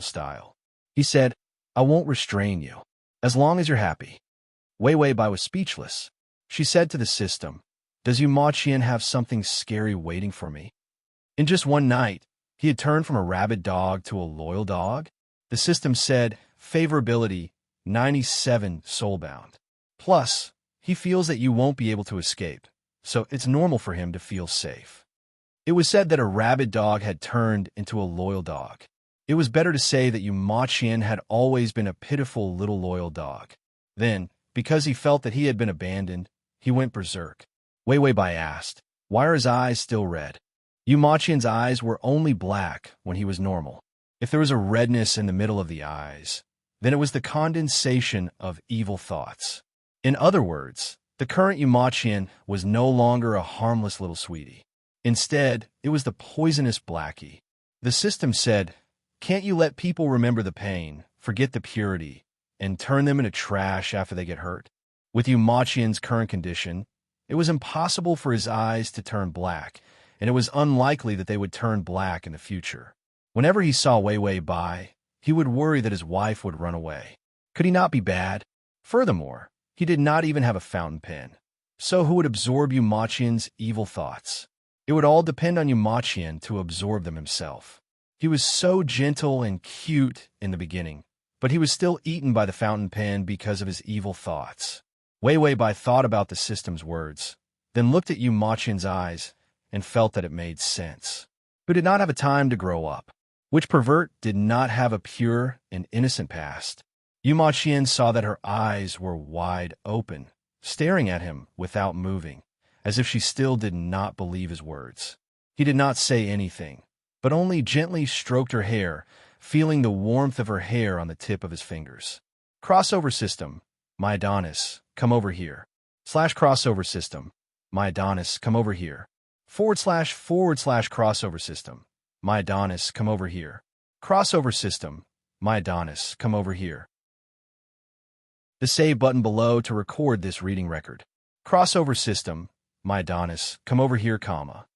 style. He said, "I won't restrain you, as long as you're happy." Wei Wei Bai was speechless. She said to the system, "Does Yu Ma Qian have something scary waiting for me?" In just one night, he had turned from a rabid dog to a loyal dog. The system said, favorability, 97 soulbound. Plus, he feels that you won't be able to escape, so it's normal for him to feel safe. It was said that a rabid dog had turned into a loyal dog. It was better to say that Yu Ma Qian had always been a pitiful little loyal dog. Then, because he felt that he had been abandoned, he went berserk. Wei Wei Bai asked, "Why are his eyes still red?" Yu Ma Qian's eyes were only black when he was normal. If there was a redness in the middle of the eyes, then it was the condensation of evil thoughts. In other words, the current Yu Ma Qian was no longer a harmless little sweetie. Instead, it was the poisonous Blackie. The system said, "Can't you let people remember the pain, forget the purity, and turn them into trash after they get hurt?" With Yu Ma Qian's current condition, it was impossible for his eyes to turn black, and it was unlikely that they would turn black in the future. Whenever he saw Wei Wei Bai, he would worry that his wife would run away. Could he not be bad? Furthermore, he did not even have a fountain pen. So who would absorb Yu Ma Qian's evil thoughts? It would all depend on Yu Ma Qian to absorb them himself. He was so gentle and cute in the beginning, but he was still eaten by the fountain pen because of his evil thoughts. Wei Wei Bai thought about the system's words, then looked at Yu Ma Qian's eyes and felt that it made sense. Who did not have a time to grow up? Which pervert did not have a pure and innocent past? Yu Ma Qian saw that her eyes were wide open, staring at him without moving, as if she still did not believe his words. He did not say anything, but only gently stroked her hair, feeling the warmth of her hair on the tip of his fingers. Crossover system, my Adonis, come over here. /crossover system, my Adonis, come over here. / crossover system, my Adonis, come over here. Crossover system, my Adonis, come over here. The save button below to record this reading record. Crossover system, my Adonis, come over here, comma.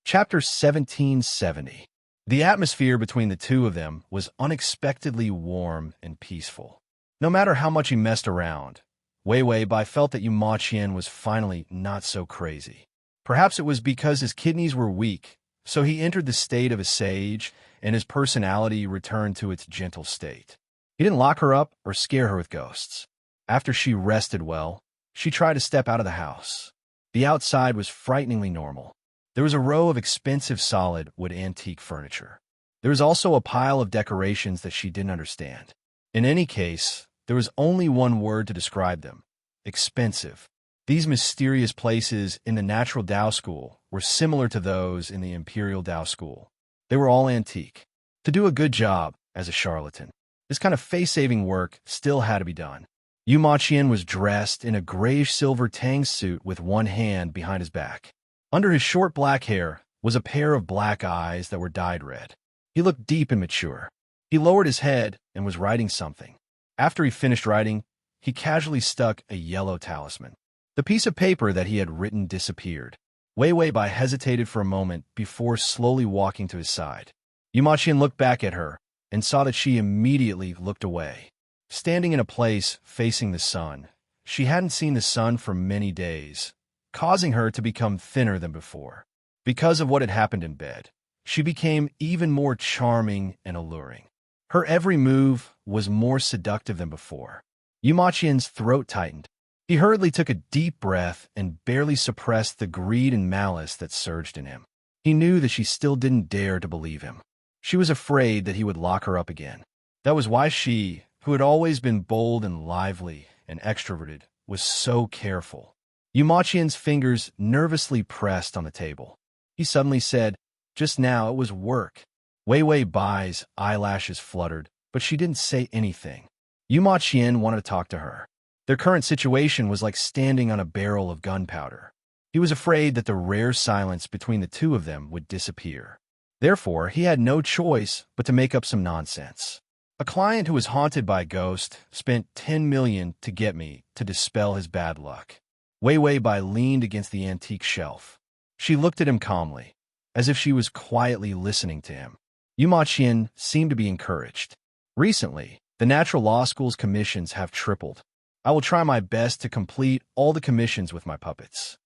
Chapter 1770. The atmosphere between the two of them was unexpectedly warm and peaceful. No matter how much he messed around, Wei Wei Bai felt that Yu Ma Qian was finally not so crazy. Perhaps it was because his kidneys were weak, so he entered the state of a sage, and his personality returned to its gentle state. He didn't lock her up or scare her with ghosts. After she rested well, she tried to step out of the house. The outside was frighteningly normal. There was a row of expensive solid wood antique furniture. There was also a pile of decorations that she didn't understand. In any case, there was only one word to describe them: expensive. These mysterious places in the Natural Tao School were similar to those in the Imperial Tao School. They were all antique. To do a good job as a charlatan, this kind of face-saving work still had to be done. Yu Ma Qian was dressed in a grayish-silver tang suit with one hand behind his back. Under his short black hair was a pair of black eyes that were dyed red. He looked deep and mature. He lowered his head and was writing something. After he finished writing, he casually stuck a yellow talisman. The piece of paper that he had written disappeared. Wei Wei Bai hesitated for a moment before slowly walking to his side. Yu Ma Qian looked back at her and saw that she immediately looked away. Standing in a place facing the sun, she hadn't seen the sun for many days, causing her to become thinner than before. Because of what had happened in bed, she became even more charming and alluring. Her every move was more seductive than before. Yu Ma Qian's throat tightened. He hurriedly took a deep breath and barely suppressed the greed and malice that surged in him. He knew that she still didn't dare to believe him. She was afraid that he would lock her up again. That was why she, who had always been bold and lively and extroverted, was so careful. Yu Ma Qian's fingers nervously pressed on the table. He suddenly said, "Just now it was work." Wei Wei Bai's eyelashes fluttered, but she didn't say anything. Yu Ma Qian wanted to talk to her. Their current situation was like standing on a barrel of gunpowder. He was afraid that the rare silence between the two of them would disappear. Therefore, he had no choice but to make up some nonsense. A client who was haunted by a ghost spent 10 million to get me to dispel his bad luck. Wei Wei Bai leaned against the antique shelf. She looked at him calmly, as if she was quietly listening to him. Yuma Qian seemed to be encouraged. Recently, the natural law school's commissions have tripled. I will try my best to complete all the commissions with my puppets.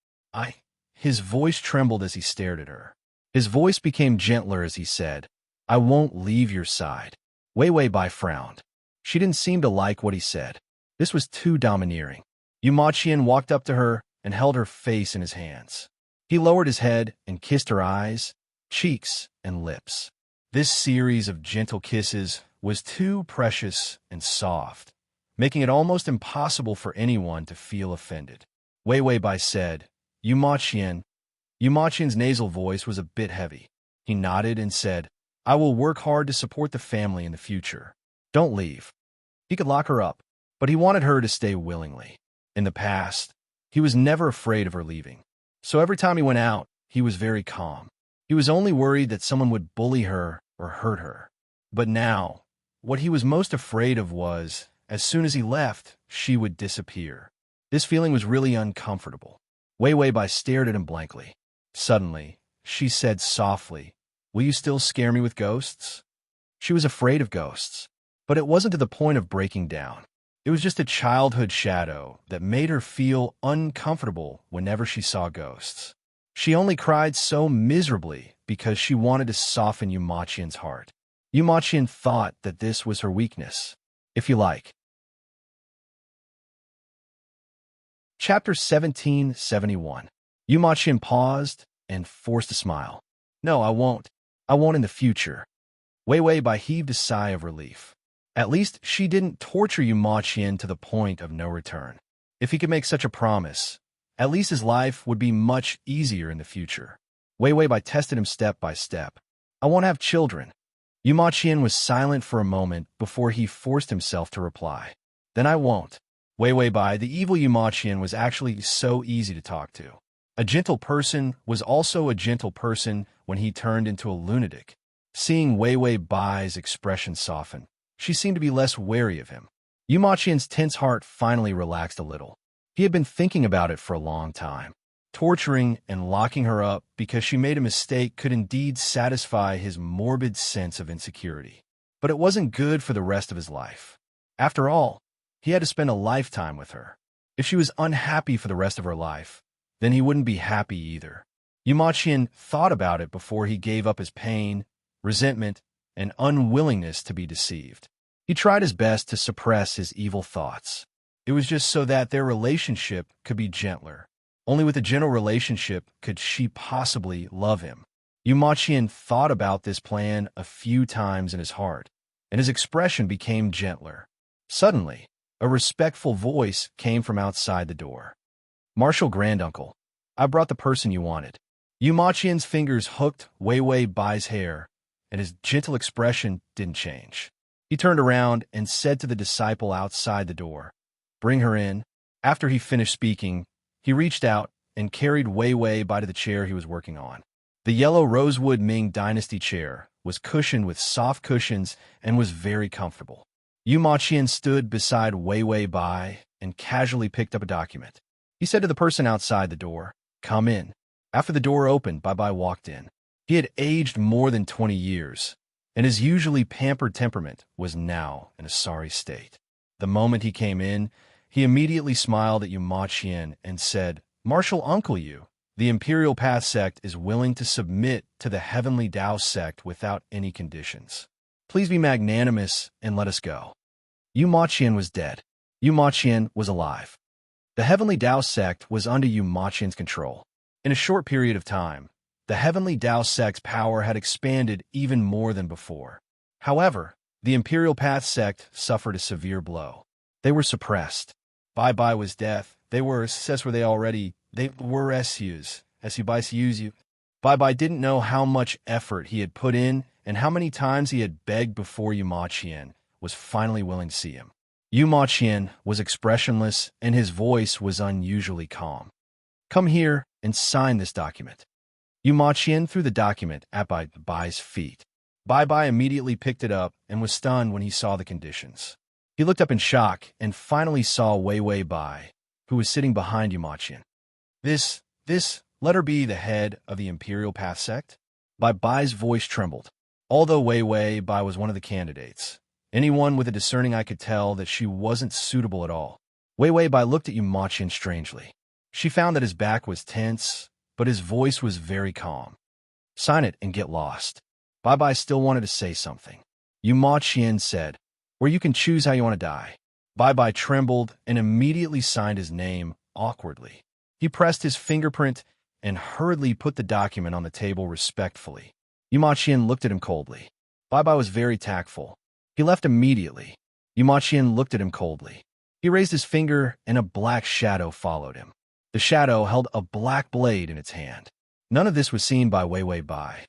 His voice trembled as he stared at her. His voice became gentler as he said, I won't leave your side. Wei Wei Bai frowned. She didn't seem to like what he said. This was too domineering. Yuma Qian walked up to her and held her face in his hands. He lowered his head and kissed her eyes, cheeks, and lips. This series of gentle kisses was too precious and soft, making it almost impossible for anyone to feel offended. Wei Wei Bai said, Yuma Qian. Yuma Qian's nasal voice was a bit heavy. He nodded and said, I will work hard to support the family in the future. Don't leave. He could lock her up, but he wanted her to stay willingly. In the past, he was never afraid of her leaving. So every time he went out, he was very calm. He was only worried that someone would bully her or hurt her. But now, what he was most afraid of was, as soon as he left, she would disappear. This feeling was really uncomfortable. Wei Wei Bai stared at him blankly. Suddenly, she said softly, Will you still scare me with ghosts? She was afraid of ghosts, but it wasn't to the point of breaking down. It was just a childhood shadow that made her feel uncomfortable whenever she saw ghosts. She only cried so miserably because she wanted to soften Yuma Qian's heart. Yuma Qian thought that this was her weakness, if you like. Chapter 1771. Yuma Qian paused and forced a smile. No, I won't. I won't in the future. Wei Wei Bai heaved a sigh of relief. At least she didn't torture Yuma Qian to the point of no return. If he could make such a promise, at least his life would be much easier in the future. Wei Wei Bai tested him step by step. I won't have children. Yuma Qian was silent for a moment before he forced himself to reply. Then I won't. Wei Wei Bai, the evil Yuma Qian, was actually so easy to talk to. A gentle person was also a gentle person when he turned into a lunatic. Seeing Wei Wei Bai's expression soften, she seemed to be less wary of him. Yuma Qian's tense heart finally relaxed a little. He had been thinking about it for a long time. Torturing and locking her up because she made a mistake could indeed satisfy his morbid sense of insecurity. But it wasn't good for the rest of his life. After all, he had to spend a lifetime with her. If she was unhappy for the rest of her life, then he wouldn't be happy either. Yuma Qian thought about it before he gave up his pain, resentment, and unwillingness to be deceived. He tried his best to suppress his evil thoughts. It was just so that their relationship could be gentler. Only with a gentle relationship could she possibly love him. Yuma Qian thought about this plan a few times in his heart, and his expression became gentler. Suddenly, a respectful voice came from outside the door. Marshal Granduncle, I brought the person you wanted. Yuma Qian's fingers hooked Wei Wei Bai's hair, and his gentle expression didn't change. He turned around and said to the disciple outside the door, Bring her in. After he finished speaking, he reached out and carried Wei Wei Bai to the chair he was working on. The yellow rosewood Ming Dynasty chair was cushioned with soft cushions and was very comfortable. Yuma Qian stood beside Wei Wei Bai and casually picked up a document. He said to the person outside the door, Come in. After the door opened, Bai Bai walked in. He had aged more than 20 years, and his usually pampered temperament was now in a sorry state. The moment he came in, he immediately smiled at Yuma Qian and said, Marshal Uncle Yu, the Imperial Path sect is willing to submit to the Heavenly Tao sect without any conditions. Please be magnanimous and let us go. Yuma Qian was dead. Yuma Qian was alive. The Heavenly Tao sect was under Yuma Qian's control. In a short period of time, the Heavenly Tao sect's power had expanded even more than before. However, the Imperial Path sect suffered a severe blow. They were suppressed. Bai Bai was deaf. They were SUs. Bai Bai didn't know how much effort he had put in and how many times he had begged before Yuma Qian was finally willing to see him. Yuma Qian was expressionless and his voice was unusually calm. Come here and sign this document. Yuma Qian threw the document at Bai Bai's feet. Bai Bai immediately picked it up and was stunned when he saw the conditions. He looked up in shock and finally saw Wei Wei Bai, who was sitting behind Yuma Qian. This let her be the head of the Imperial Path sect? Bai's voice trembled. Although Wei Bai was one of the candidates, anyone with a discerning eye could tell that she wasn't suitable at all. Wei Bai looked at Yu Maqian strangely. She found that his back was tense, but his voice was very calm. Sign it and get lost. Bai still wanted to say something. Yu Maqian said, or you can choose how you want to die. Bai trembled and immediately signed his name awkwardly. He pressed his fingerprint and hurriedly put the document on the table respectfully. Yu Maqian looked at him coldly. Bai was very tactful. He left immediately. Yu Maqian looked at him coldly. He raised his finger and a black shadow followed him. The shadow held a black blade in its hand. None of this was seen by Wei Bai.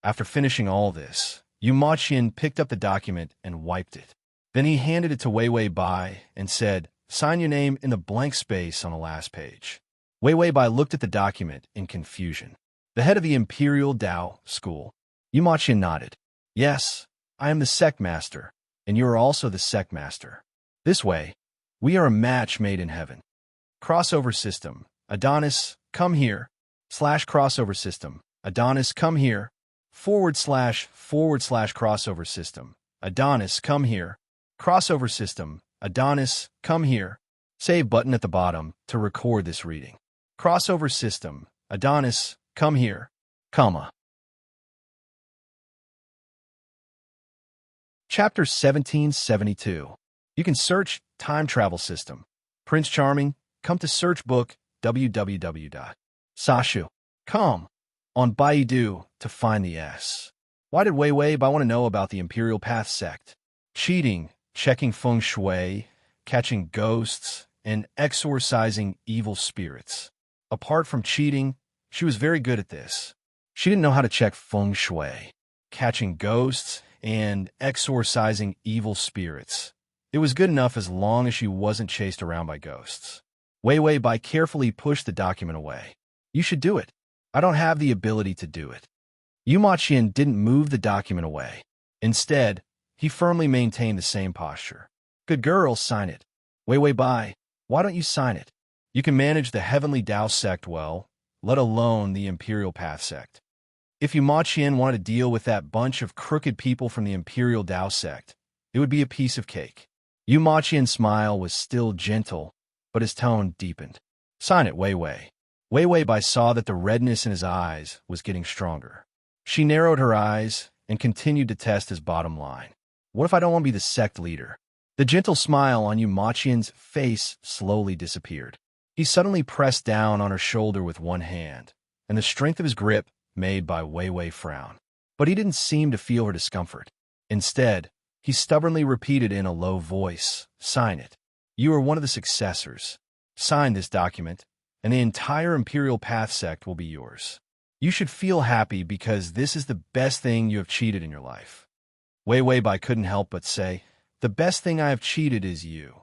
After finishing all this, Yu Maqian picked up the document and wiped it. Then he handed it to Wei Bai and said, sign your name in the blank space on the last page. Wei Bai looked at the document in confusion. The head of the Imperial Dao School. Yu Maqian nodded. Yes, I am the sect master, and you are also the sect master. This way, we are a match made in heaven. Crossover system. Adonis, come here. / crossover system. Adonis, come here. / crossover system. Adonis, come here. Crossover system. Adonis, come here. Save button at the bottom to record this reading. Crossover system. Adonis, come here. Comma. Chapter 1772. You can search time travel system. Prince Charming, come to search book www.sashu.com on Baidu to find the S. Why did Wei Bai want to know about the Imperial Path sect? Cheating, checking feng shui, catching ghosts, and exorcising evil spirits. Apart from cheating, she was very good at this. She didn't know how to check feng shui, catching ghosts, and exorcising evil spirits. It was good enough as long as she wasn't chased around by ghosts. Wei Bai carefully pushed the document away. You should do it. I don't have the ability to do it. Yu Maqian didn't move the document away. Instead, he firmly maintained the same posture. Good girl, sign it. Wei Bai, why don't you sign it? You can manage the Heavenly Dao sect well, let alone the Imperial Path sect. If Yu Maqian wanted to deal with that bunch of crooked people from the Imperial Dao sect, it would be a piece of cake. Yu Maqian's smile was still gentle, but his tone deepened. Sign it, Wei. Wei Bai saw that the redness in his eyes was getting stronger. She narrowed her eyes and continued to test his bottom line. What if I don't want to be the sect leader? The gentle smile on Yu Maqian's face slowly disappeared. He suddenly pressed down on her shoulder with one hand, and the strength of his grip made Wei frown. But he didn't seem to feel her discomfort. Instead, he stubbornly repeated in a low voice, sign it. You are one of the successors. Sign this document, and the entire Imperial Path sect will be yours. You should feel happy because this is the best thing you have cheated in your life. Wei Bai couldn't help but say, the best thing I have cheated is you.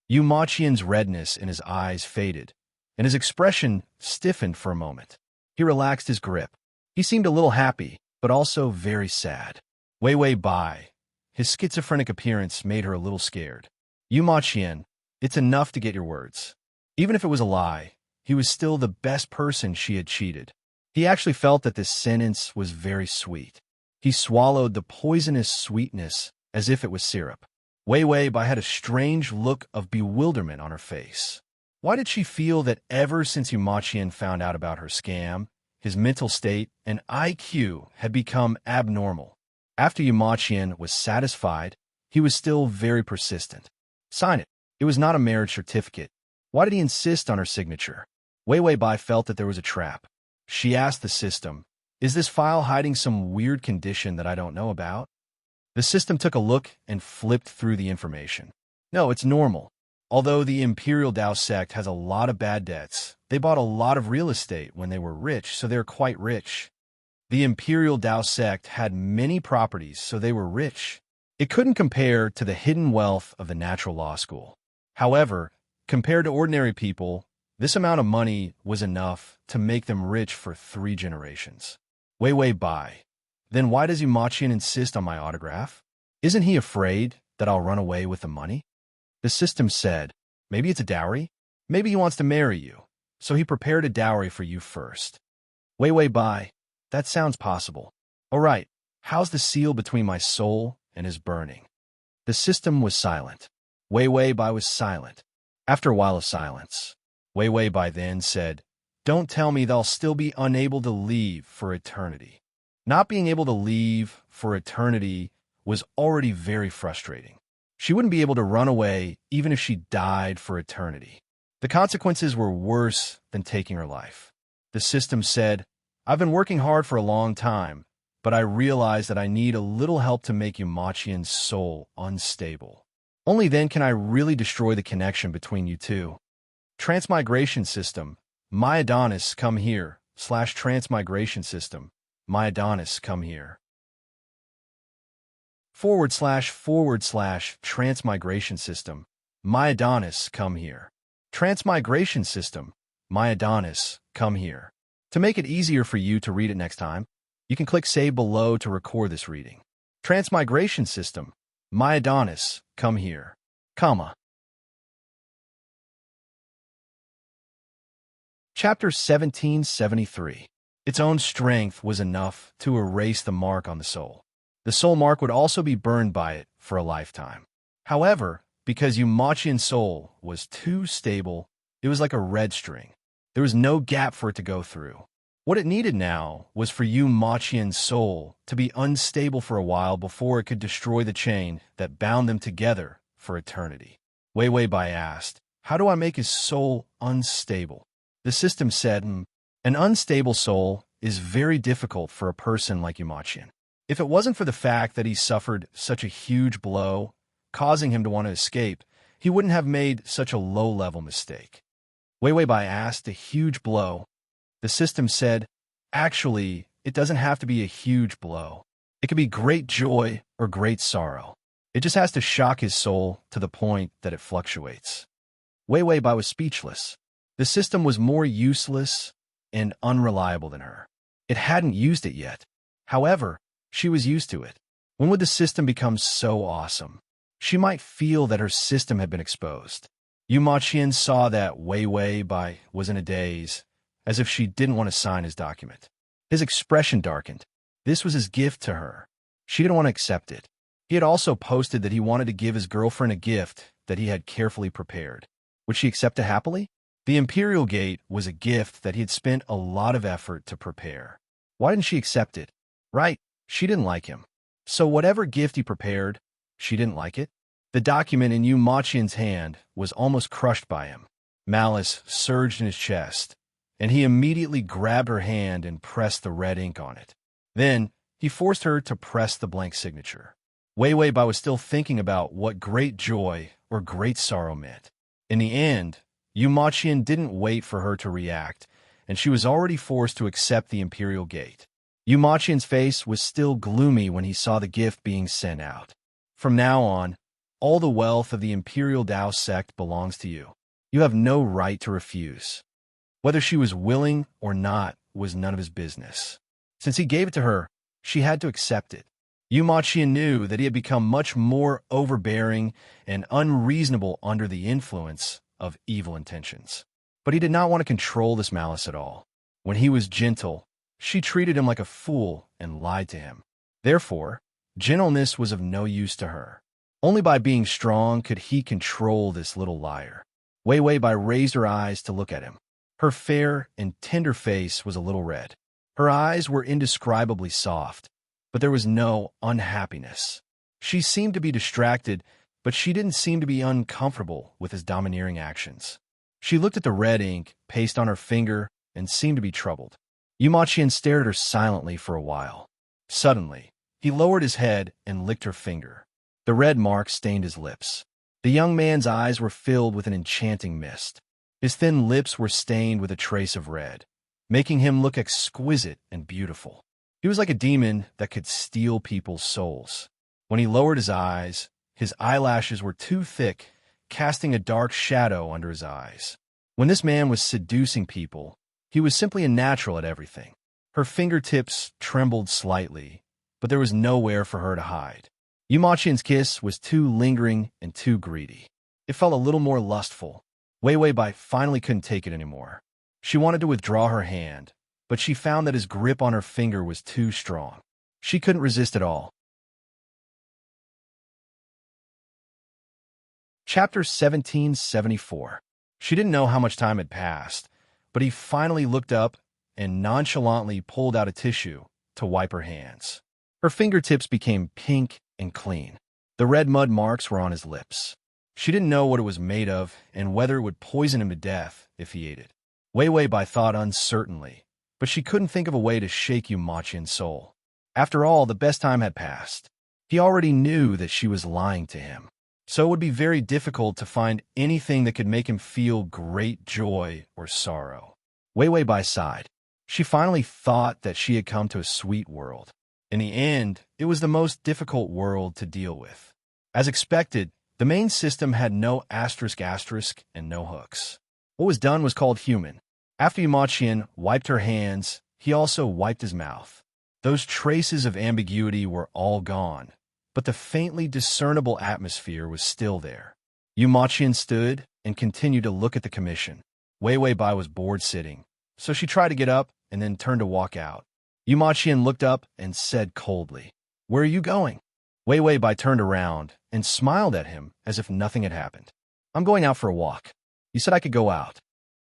Yu Maqian's redness in his eyes faded, and his expression stiffened for a moment. He relaxed his grip. He seemed a little happy, but also very sad. Wei Bai, his schizophrenic appearance made her a little scared. Yu Maqian, it's enough to get your words. Even if it was a lie, he was still the best person she had cheated. He actually felt that this sentence was very sweet. He swallowed the poisonous sweetness as if it was syrup. Wei Bai had a strange look of bewilderment on her face. Why did she feel that ever since Yu Maqian found out about her scam, his mental state and IQ had become abnormal? After Yu Maqian was satisfied, he was still very persistent. Sign it. It was not a marriage certificate. Why did he insist on her signature? Wei Bai felt that there was a trap. She asked the system, is this file hiding some weird condition that I don't know about? The system took a look and flipped through the information. No, it's normal. Although the Imperial Dao sect has a lot of bad debts, they bought a lot of real estate when they were rich, so they're quite rich. The Imperial Dao sect had many properties, so they were rich. It couldn't compare to the hidden wealth of the natural law school. However, compared to ordinary people, this amount of money was enough to make them rich for 3 generations. Wei Bai. Then why does Yu Maqian insist on my autograph? Isn't he afraid that I'll run away with the money? The system said, maybe it's a dowry. Maybe he wants to marry you. so he prepared a dowry for you first. Wei Wei Bai, that sounds possible. All right, how's the seal between my soul and his burning? The system was silent. Wei Wei Bai was silent. After a while of silence, Wei Wei Bai then said, "Don't tell me they'll still be unable to leave for eternity." Not being able to leave for eternity was already very frustrating. She wouldn't be able to run away even if she died for eternity. The consequences were worse than taking her life. The system said, "I've been working hard for a long time, but I realize that I need a little help to make Yumachian's soul unstable. Only then can I really destroy the connection between you two. Transmigration system, my Adonis, come here. Transmigration system, my Adonis, come here. / transmigration system, my Adonis, come here. Transmigration system, my Adonis, come here." To make it easier for you to read it next time, you can click save below to record this reading. Transmigration system, my Adonis, come here, comma. Chapter 1773. Its own strength was enough to erase the mark on the soul. The soul mark would also be burned by it for a lifetime. However, because Yumachian's soul was too stable, it was like a red string. There was no gap for it to go through. What it needed now was for Yumachian's soul to be unstable for a while before it could destroy the chain that bound them together for eternity. Wei Wei Bai asked, "How do I make his soul unstable?" The system said, "An unstable soul is very difficult for a person like Yumachian. If it wasn't for the fact that he suffered such a huge blow, causing him to want to escape, he wouldn't have made such a low-level mistake." Wei Wei Bai asked, "A huge blow?" The system said, "Actually, it doesn't have to be a huge blow. It could be great joy or great sorrow. It just has to shock his soul to the point that it fluctuates." Wei Wei Bai was speechless. The system was more useless and unreliable than her. It hadn't used it yet. However, she was used to it. When would the system become so awesome? She might feel that her system had been exposed. Yumachian saw that Wei Wei Bai was in a daze, as if she didn't want to sign his document. His expression darkened. This was his gift to her. She didn't want to accept it. He had also posted that he wanted to give his girlfriend a gift that he had carefully prepared. Would she accept it happily? The Imperial Gate was a gift that he had spent a lot of effort to prepare. Why didn't she accept it? Right, she didn't like him. So whatever gift he prepared, she didn't like it? The document in Yumachian's hand was almost crushed by him. Malice surged in his chest, and he immediately grabbed her hand and pressed the red ink on it. Then, he forced her to press the blank signature. Wei Wei Bai was still thinking about what great joy or great sorrow meant. In the end, Yumachian didn't wait for her to react, and she was already forced to accept the Imperial Gate. Yumachian's face was still gloomy when he saw the gift being sent out. "From now on, all the wealth of the Imperial Tao sect belongs to you. You have no right to refuse." Whether she was willing or not was none of his business. Since he gave it to her, she had to accept it. Yumachian knew that he had become much more overbearing and unreasonable under the influence of evil intentions. But he did not want to control this malice at all. When he was gentle, she treated him like a fool and lied to him. Therefore, gentleness was of no use to her. Only by being strong could he control this little liar. Wei Wei Bai raised her eyes to look at him. Her fair and tender face was a little red. Her eyes were indescribably soft, but there was no unhappiness. She seemed to be distracted, but she didn't seem to be uncomfortable with his domineering actions. She looked at the red ink paste on her finger and seemed to be troubled. Yumachian stared at her silently for a while. Suddenly, he lowered his head and licked her finger. The red mark stained his lips. The young man's eyes were filled with an enchanting mist. His thin lips were stained with a trace of red, making him look exquisite and beautiful. He was like a demon that could steal people's souls. When he lowered his eyes, his eyelashes were too thick, casting a dark shadow under his eyes. When this man was seducing people, he was simply a natural at everything. Her fingertips trembled slightly, but there was nowhere for her to hide. Yumachian's kiss was too lingering and too greedy. It felt a little more lustful. Wei Wei Bai finally couldn't take it anymore. She wanted to withdraw her hand, but she found that his grip on her finger was too strong. She couldn't resist at all. Chapter 1774. She didn't know how much time had passed, but he finally looked up and nonchalantly pulled out a tissue to wipe her hands. Her fingertips became pink and clean. The red mud marks were on his lips. She didn't know what it was made of and whether it would poison him to death if he ate it. Wei Bai thought uncertainly, but she couldn't think of a way to shake Yu Maqian's soul. After all, the best time had passed. He already knew that she was lying to him, so it would be very difficult to find anything that could make him feel great joy or sorrow. Wei Bai sighed. She finally thought that she had come to a sweet world. In the end, it was the most difficult world to deal with. As expected, the main system had no asterisk and no hooks. What was done was called human. After Yu Maqian wiped her hands, he also wiped his mouth. Those traces of ambiguity were all gone, but the faintly discernible atmosphere was still there. Yu Maqian stood and continued to look at the commission. Wei Bai was bored sitting, so she tried to get up and then turned to walk out. Yu Maqian looked up and said coldly, "Where are you going?" Wei Bai turned around and smiled at him as if nothing had happened. "I'm going out for a walk. You said I could go out."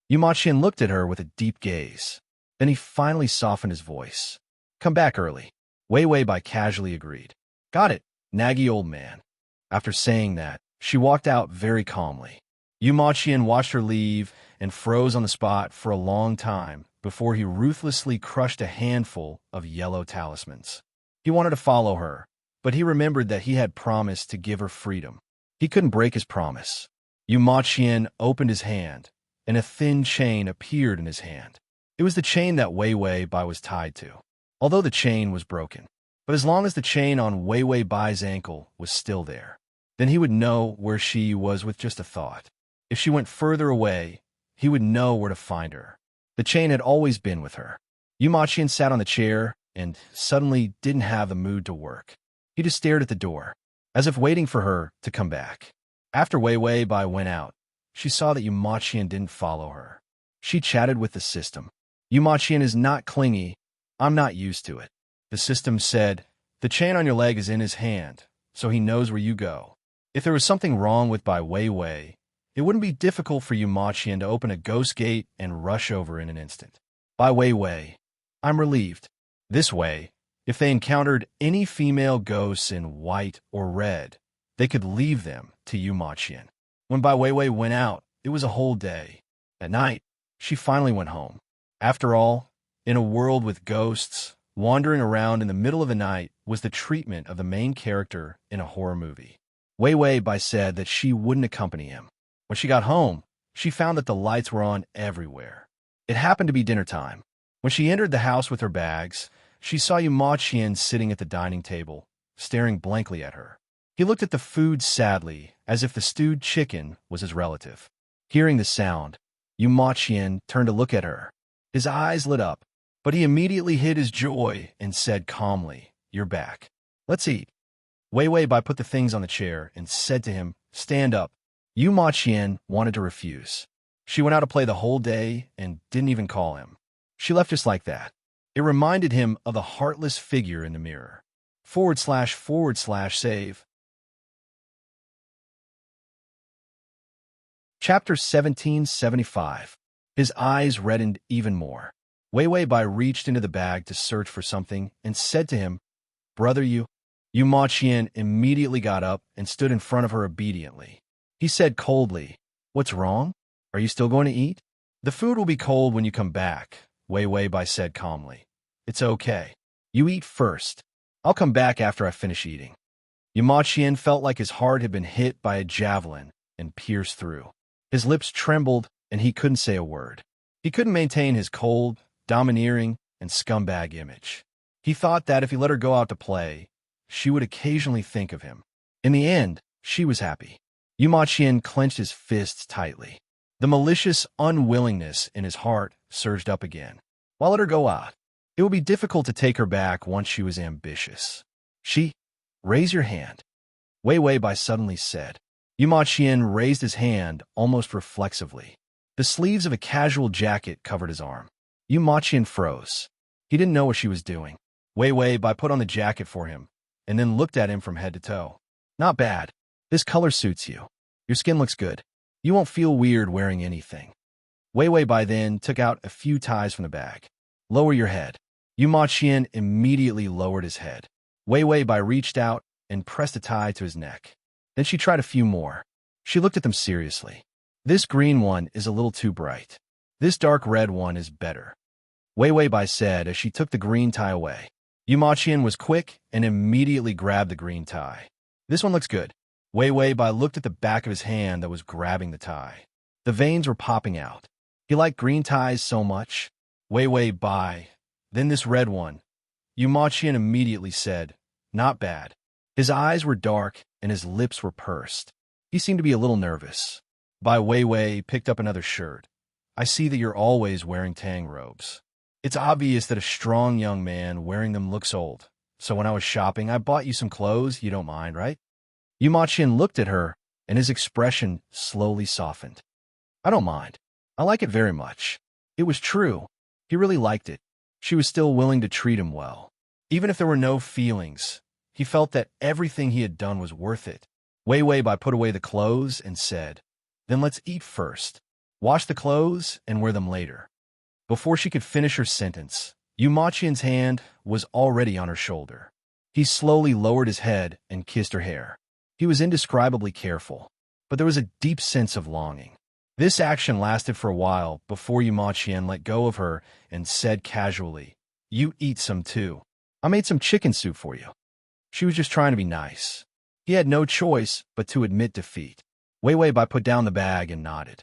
Yu Maqian looked at her with a deep gaze. Then he finally softened his voice. "Come back early." Wei Bai casually agreed. "Got it, naggy old man." After saying that, she walked out very calmly. Yu Maqian watched her leave and froze on the spot for a long time before he ruthlessly crushed a handful of yellow talismans. He wanted to follow her, but he remembered that he had promised to give her freedom. He couldn't break his promise. Yu Maqian opened his hand, and a thin chain appeared in his hand. It was the chain that Wei Bai was tied to, although the chain was broken. But as long as the chain on Wei Bai's ankle was still there, then he would know where she was with just a thought. If she went further away, he would know where to find her. The chain had always been with her. Yu Maqian sat on the chair and suddenly didn't have the mood to work. He just stared at the door, as if waiting for her to come back. After Wei Bai went out, she saw that Yu Maqian didn't follow her. She chatted with the system. "Yu Maqian is not clingy. I'm not used to it." The system said, "The chain on your leg is in his hand, so he knows where you go." If there was something wrong with Bai Wei, it wouldn't be difficult for Yu Maqian to open a ghost gate and rush over in an instant. Bai Wei, I'm relieved. This way, if they encountered any female ghosts in white or red, they could leave them to Yu Maqian. When Bai Wei went out, it was a whole day. At night, she finally went home. After all, in a world with ghosts, wandering around in the middle of the night was the treatment of the main character in a horror movie. Wei Bai said that she wouldn't accompany him. When she got home, she found that the lights were on everywhere. It happened to be dinner time. When she entered the house with her bags, she saw Yu Maqian sitting at the dining table, staring blankly at her. He looked at the food sadly, as if the stewed chicken was his relative. Hearing the sound, Yu Maqian turned to look at her. His eyes lit up, but he immediately hid his joy and said calmly, "You're back. Let's eat." Wei Bai put the things on the chair and said to him, "Stand up." Yu Maqian wanted to refuse. She went out to play the whole day and didn't even call him. She left just like that. It reminded him of the heartless figure in the mirror. // Chapter 1775. His eyes reddened even more. Wei Bai reached into the bag to search for something and said to him, "Brother Yu." Yu Maqian immediately got up and stood in front of her obediently. He said coldly, "What's wrong? Are you still going to eat?" "The food will be cold when you come back," Wei Bai said calmly. "It's okay. You eat first. I'll come back after I finish eating." Yu Maqian felt like his heart had been hit by a javelin and pierced through. His lips trembled and he couldn't say a word. He couldn't maintain his cold, domineering, and scumbag image. He thought that if he let her go out to play, she would occasionally think of him. In the end, she was happy. Yu Maqian clenched his fists tightly. The malicious unwillingness in his heart surged up again. Why let her go out? It would be difficult to take her back once she was ambitious. Raise your hand, Wei Bai suddenly said. Yu Maqian raised his hand almost reflexively. The sleeves of a casual jacket covered his arm. Yu Maqian froze. He didn't know what she was doing. Wei Bai put on the jacket for him, and then looked at him from head to toe. Not bad. This color suits you. Your skin looks good. You won't feel weird wearing anything. Wei Bai then took out a few ties from the bag. Lower your head. Yu Maqian immediately lowered his head. Wei Bai reached out and pressed a tie to his neck. Then she tried a few more. She looked at them seriously. This green one is a little too bright. This dark red one is better. Wei Bai said as she took the green tie away. Yu Maqian was quick and immediately grabbed the green tie. This one looks good. Wei Bai looked at the back of his hand that was grabbing the tie. The veins were popping out. He liked green ties so much. Wei Bai. Then this red one. Yu Maqian immediately said, not bad. His eyes were dark and his lips were pursed. He seemed to be a little nervous. Wei picked up another shirt. I see that you're always wearing tang robes. It's obvious that a strong young man wearing them looks old. So when I was shopping, I bought you some clothes. You don't mind, right? Yu Maqian looked at her, and his expression slowly softened. I don't mind. I like it very much. It was true. He really liked it. She was still willing to treat him well. Even if there were no feelings, he felt that everything he had done was worth it. Wei Bai put away the clothes and said, then let's eat first. Wash the clothes and wear them later. Before she could finish her sentence, Yu Maqian's hand was already on her shoulder. He slowly lowered his head and kissed her hair. He was indescribably careful, but there was a deep sense of longing. This action lasted for a while before Yu Maqian let go of her and said casually, you eat some too. I made some chicken soup for you. She was just trying to be nice. He had no choice but to admit defeat. Wei Bai put down the bag and nodded.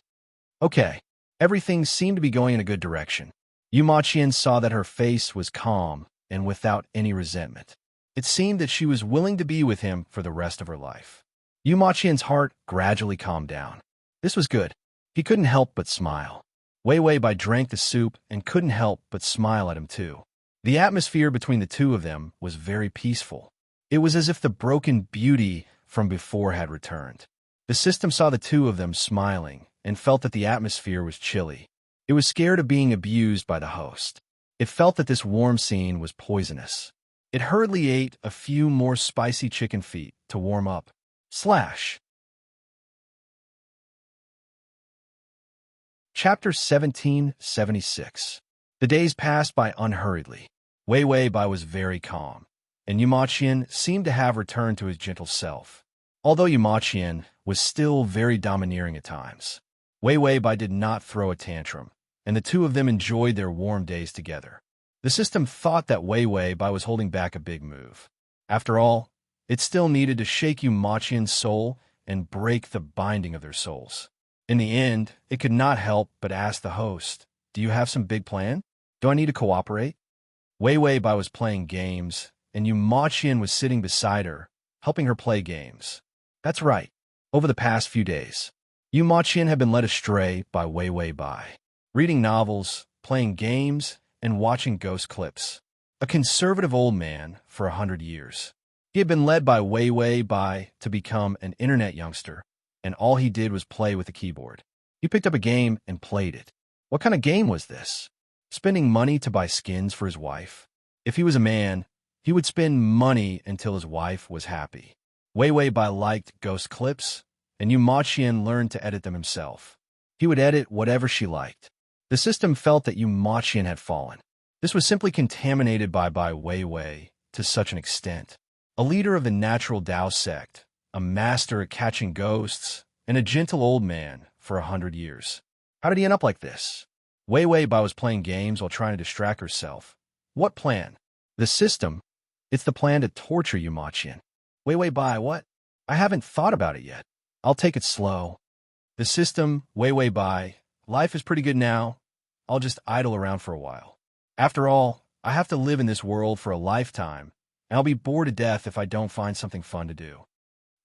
Okay, everything seemed to be going in a good direction. Yu Maqian saw that her face was calm and without any resentment. It seemed that she was willing to be with him for the rest of her life. Yu Maqian's heart gradually calmed down. This was good. He couldn't help but smile. Wei Bai drank the soup and couldn't help but smile at him too. The atmosphere between the two of them was very peaceful. It was as if the broken beauty from before had returned. The system saw the two of them smiling and felt that the atmosphere was chilly. It was scared of being abused by the host. It felt that this warm scene was poisonous. It hurriedly ate a few more spicy chicken feet to warm up. Chapter 1776. The days passed by unhurriedly. Wei Bai was very calm, and Yu Maqian seemed to have returned to his gentle self. Although Yu Maqian was still very domineering at times, Wei Bai did not throw a tantrum, and the two of them enjoyed their warm days together. The system thought that Wei Bai was holding back a big move. After all, it still needed to shake Yu Maqian's soul and break the binding of their souls. In the end, it could not help but ask the host, do you have some big plan? Do I need to cooperate? Wei Bai was playing games, and Yu Maqian was sitting beside her, helping her play games. That's right. Over the past few days, Yu Maqian had been led astray by Wei Bai, reading novels, playing games, and watching ghost clips. A conservative old man for 100 years. He had been led by Wei Bai to become an internet youngster, and all he did was play with the keyboard. He picked up a game and played it. What kind of game was this? Spending money to buy skins for his wife? If he was a man, he would spend money until his wife was happy. Wei Bai liked ghost clips, and Yu Maqian learned to edit them himself. He would edit whatever she liked. The system felt that Yu Maqian had fallen. This was simply contaminated by Wei to such an extent. A leader of the natural Tao sect, a master at catching ghosts, and a gentle old man for 100 years. How did he end up like this? Wei Bai was playing games while trying to distract herself. What plan? The system. It's the plan to torture Yu Maqian. Wei Bai, what? I haven't thought about it yet. I'll take it slow. The system, Wei Bai. Life is pretty good now. I'll just idle around for a while. After all, I have to live in this world for a lifetime, and I'll be bored to death if I don't find something fun to do.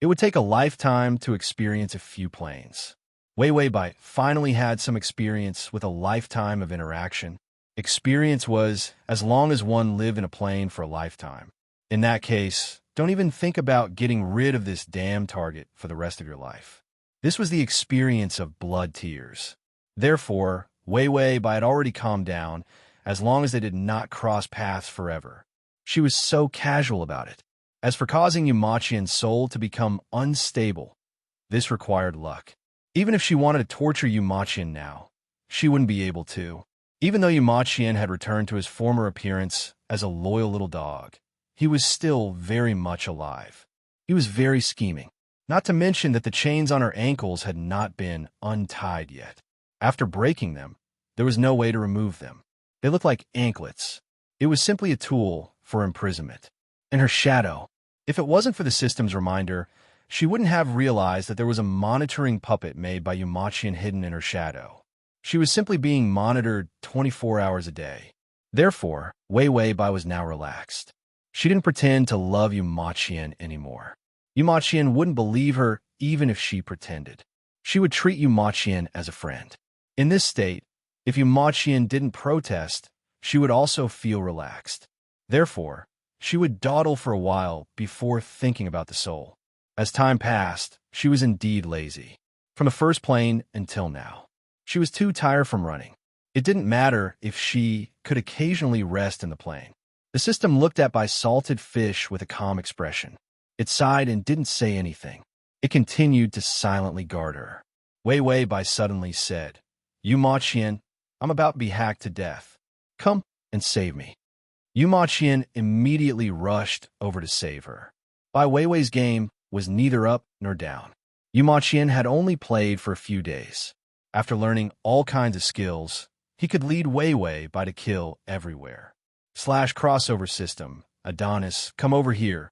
It would take a lifetime to experience a few planes. Wei Bai finally had some experience with a lifetime of interaction. Experience was as long as one lived in a plane for a lifetime. In that case, don't even think about getting rid of this damn target for the rest of your life. This was the experience of blood tears. Therefore, Wei Wei Bai had already calmed down, as long as they did not cross paths forever. She was so casual about it. As for causing Yumachian's soul to become unstable, this required luck. Even if she wanted to torture Yumachian now, she wouldn't be able to. Even though Yumachian had returned to his former appearance as a loyal little dog, he was still very much alive. He was very scheming, not to mention that the chains on her ankles had not been untied yet. After breaking them, there was no way to remove them. They looked like anklets. It was simply a tool for imprisonment. And her shadow. If it wasn't for the system's reminder, she wouldn't have realized that there was a monitoring puppet made by Yumachian hidden in her shadow. She was simply being monitored 24 hours a day. Therefore, Wei Wei Bai was now relaxed. She didn't pretend to love Yumachian anymore. Yumachian wouldn't believe her even if she pretended. She would treat Yumachian as a friend. In this state, if Yumachian didn't protest, she would also feel relaxed. Therefore, she would dawdle for a while before thinking about the soul. As time passed, she was indeed lazy. From the first plane until now. She was too tired from running. It didn't matter if she could occasionally rest in the plane. The system looked at by salted fish with a calm expression. It sighed and didn't say anything. It continued to silently guard her. Wei Wei Bai suddenly said, "Yumachian, I'm about to be hacked to death. Come and save me." Yumachian immediately rushed over to save her. Bai Weiwei's game was neither up nor down. Yumachian had only played for a few days. After learning all kinds of skills, he could lead Wei Wei Bai to kill everywhere. /crossover system. Adonis, come over here.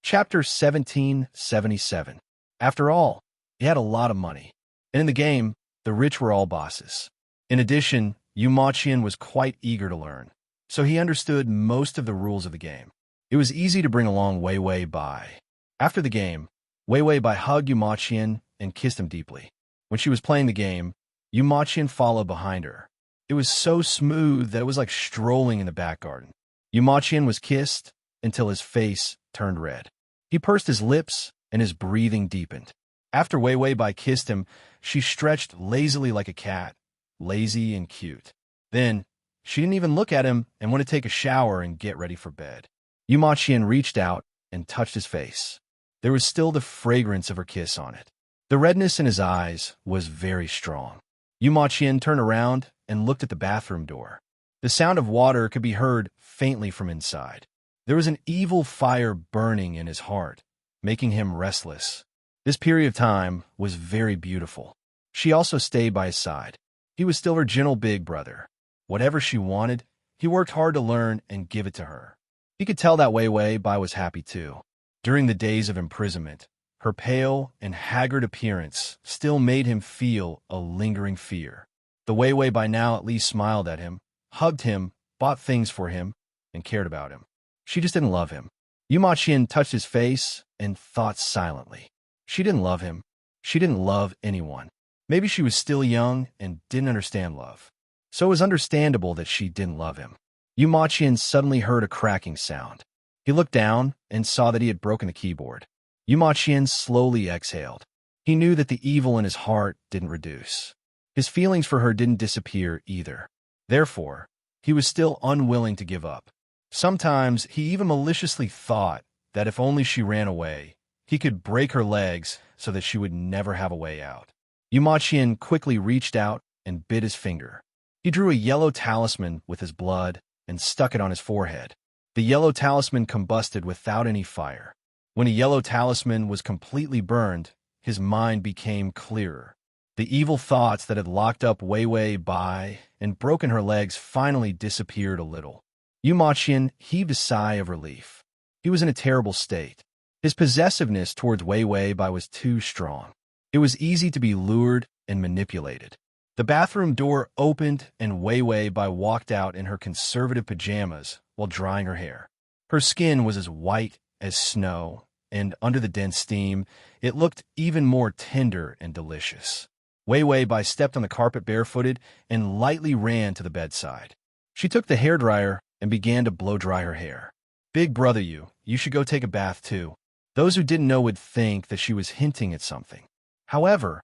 Chapter 1777. After all, he had a lot of money. And in the game, the rich were all bosses. In addition, Yumachian was quite eager to learn, so he understood most of the rules of the game. It was easy to bring along Wei Wei Bai. After the game, Wei Wei Bai hugged Yumachian and kissed him deeply. When she was playing the game, Yumachian followed behind her. It was so smooth that it was like strolling in the back garden. Yumachian was kissed until his face turned red. He pursed his lips and his breathing deepened. After Wei Wei Bai kissed him, she stretched lazily like a cat, lazy and cute. Then, she didn't even look at him and went to take a shower and get ready for bed. Yumachian reached out and touched his face. There was still the fragrance of her kiss on it. The redness in his eyes was very strong. Yumachian turned around and looked at the bathroom door. The sound of water could be heard faintly from inside. There was an evil fire burning in his heart, making him restless. This period of time was very beautiful. She also stayed by his side. He was still her gentle big brother. Whatever she wanted, he worked hard to learn and give it to her. He could tell that Wei Wei Bai was happy too. During the days of imprisonment, her pale and haggard appearance still made him feel a lingering fear. The Wei Wei Bai now at least smiled at him, hugged him, bought things for him, and cared about him. She just didn't love him. Yumachian touched his face and thought silently. She didn't love him. She didn't love anyone. Maybe she was still young and didn't understand love. So it was understandable that she didn't love him. Yumachian suddenly heard a cracking sound. He looked down and saw that he had broken the keyboard. Yumachian slowly exhaled. He knew that the evil in his heart didn't reduce. His feelings for her didn't disappear either. Therefore, he was still unwilling to give up. Sometimes he even maliciously thought that if only she ran away, he could break her legs so that she would never have a way out. Yumachian quickly reached out and bit his finger. He drew a yellow talisman with his blood and stuck it on his forehead. The yellow talisman combusted without any fire. When a yellow talisman was completely burned, his mind became clearer. The evil thoughts that had locked up Wei Wei Bai and broken her legs finally disappeared a little. Yumachian heaved a sigh of relief. He was in a terrible state. His possessiveness towards Wei Wei Bai was too strong. It was easy to be lured and manipulated. The bathroom door opened and Wei Wei Bai walked out in her conservative pajamas while drying her hair. Her skin was as white as snow, and under the dense steam, it looked even more tender and delicious. Wei Wei Bai stepped on the carpet barefooted and lightly ran to the bedside. She took the hairdryer and began to blow-dry her hair. "Big brother, you should go take a bath too." Those who didn't know would think that she was hinting at something. However,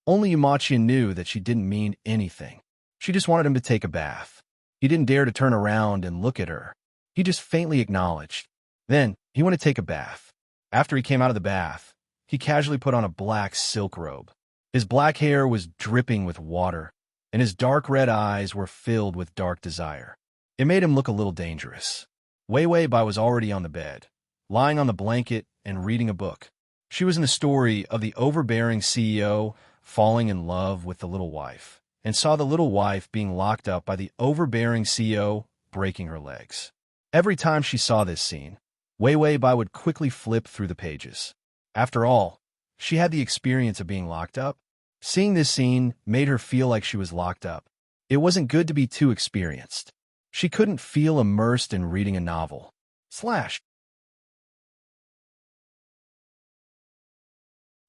only Yumachian knew that she didn't mean anything. She just wanted him to take a bath. He didn't dare to turn around and look at her. He just faintly acknowledged. Then, he went to take a bath. After he came out of the bath, he casually put on a black silk robe. His black hair was dripping with water, and his dark red eyes were filled with dark desire. It made him look a little dangerous. Wei Wei Bai was already on the bed, lying on the blanket and reading a book. She was in the story of the overbearing CEO falling in love with the little wife, and saw the little wife being locked up by the overbearing CEO breaking her legs. Every time she saw this scene, Wei Wei Bai would quickly flip through the pages. After all, she had the experience of being locked up. Seeing this scene made her feel like she was locked up. It wasn't good to be too experienced. She couldn't feel immersed in reading a novel.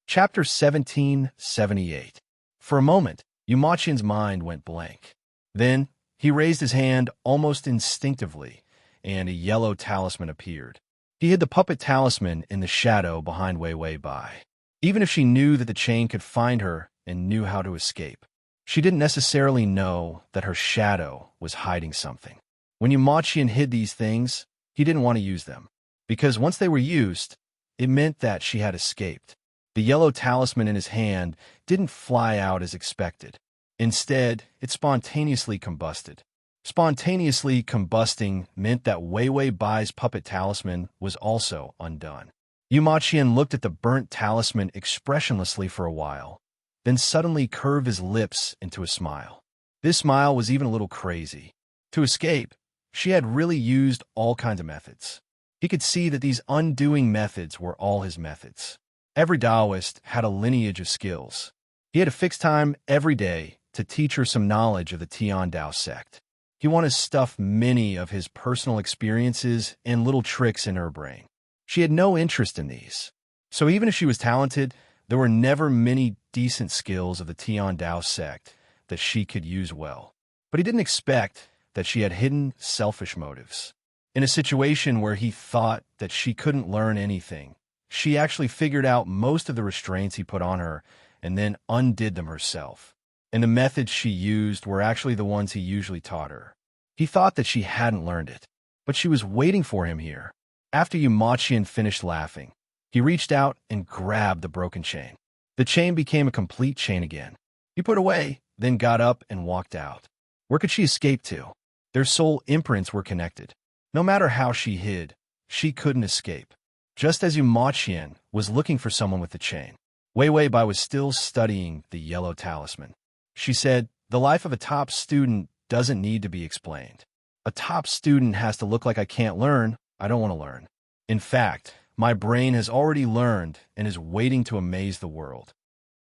Chapter 1778. For a moment, Yumachian's mind went blank. Then, he raised his hand almost instinctively, and a yellow talisman appeared. He hid the puppet talisman in the shadow behind Wei Wei Bai. Even if she knew that the chain could find her and knew how to escape, she didn't necessarily know that her shadow was hiding something. When Yumachian hid these things, he didn't want to use them, because once they were used, it meant that she had escaped. The yellow talisman in his hand didn't fly out as expected. Instead, it spontaneously combusted. Spontaneously combusting meant that Wei Wei Bai's puppet talisman was also undone. Yumachian looked at the burnt talisman expressionlessly for a while, then suddenly curved his lips into a smile. This smile was even a little crazy. To escape, she had really used all kinds of methods. He could see that these undoing methods were all his methods. Every Taoist had a lineage of skills. He had a fixed time every day to teach her some knowledge of the Tian Dao sect. He wanted to stuff many of his personal experiences and little tricks in her brain. She had no interest in these. So even if she was talented, there were never many decent skills of the Tian Dao sect that she could use well. But he didn't expect that she had hidden selfish motives. In a situation where he thought that she couldn't learn anything, she actually figured out most of the restraints he put on her and then undid them herself. And the methods she used were actually the ones he usually taught her. He thought that she hadn't learned it, but she was waiting for him here. After Yumachian finished laughing, he reached out and grabbed the broken chain. The chain became a complete chain again. He put away, then got up and walked out. Where could she escape to? Their soul imprints were connected. No matter how she hid, she couldn't escape. Just as Yumachian was looking for someone with the chain, Wei Wei Bai was still studying the yellow talisman. She said, "The life of a top student doesn't need to be explained. A top student has to look like I can't learn. I don't want to learn. In fact, my brain has already learned and is waiting to amaze the world."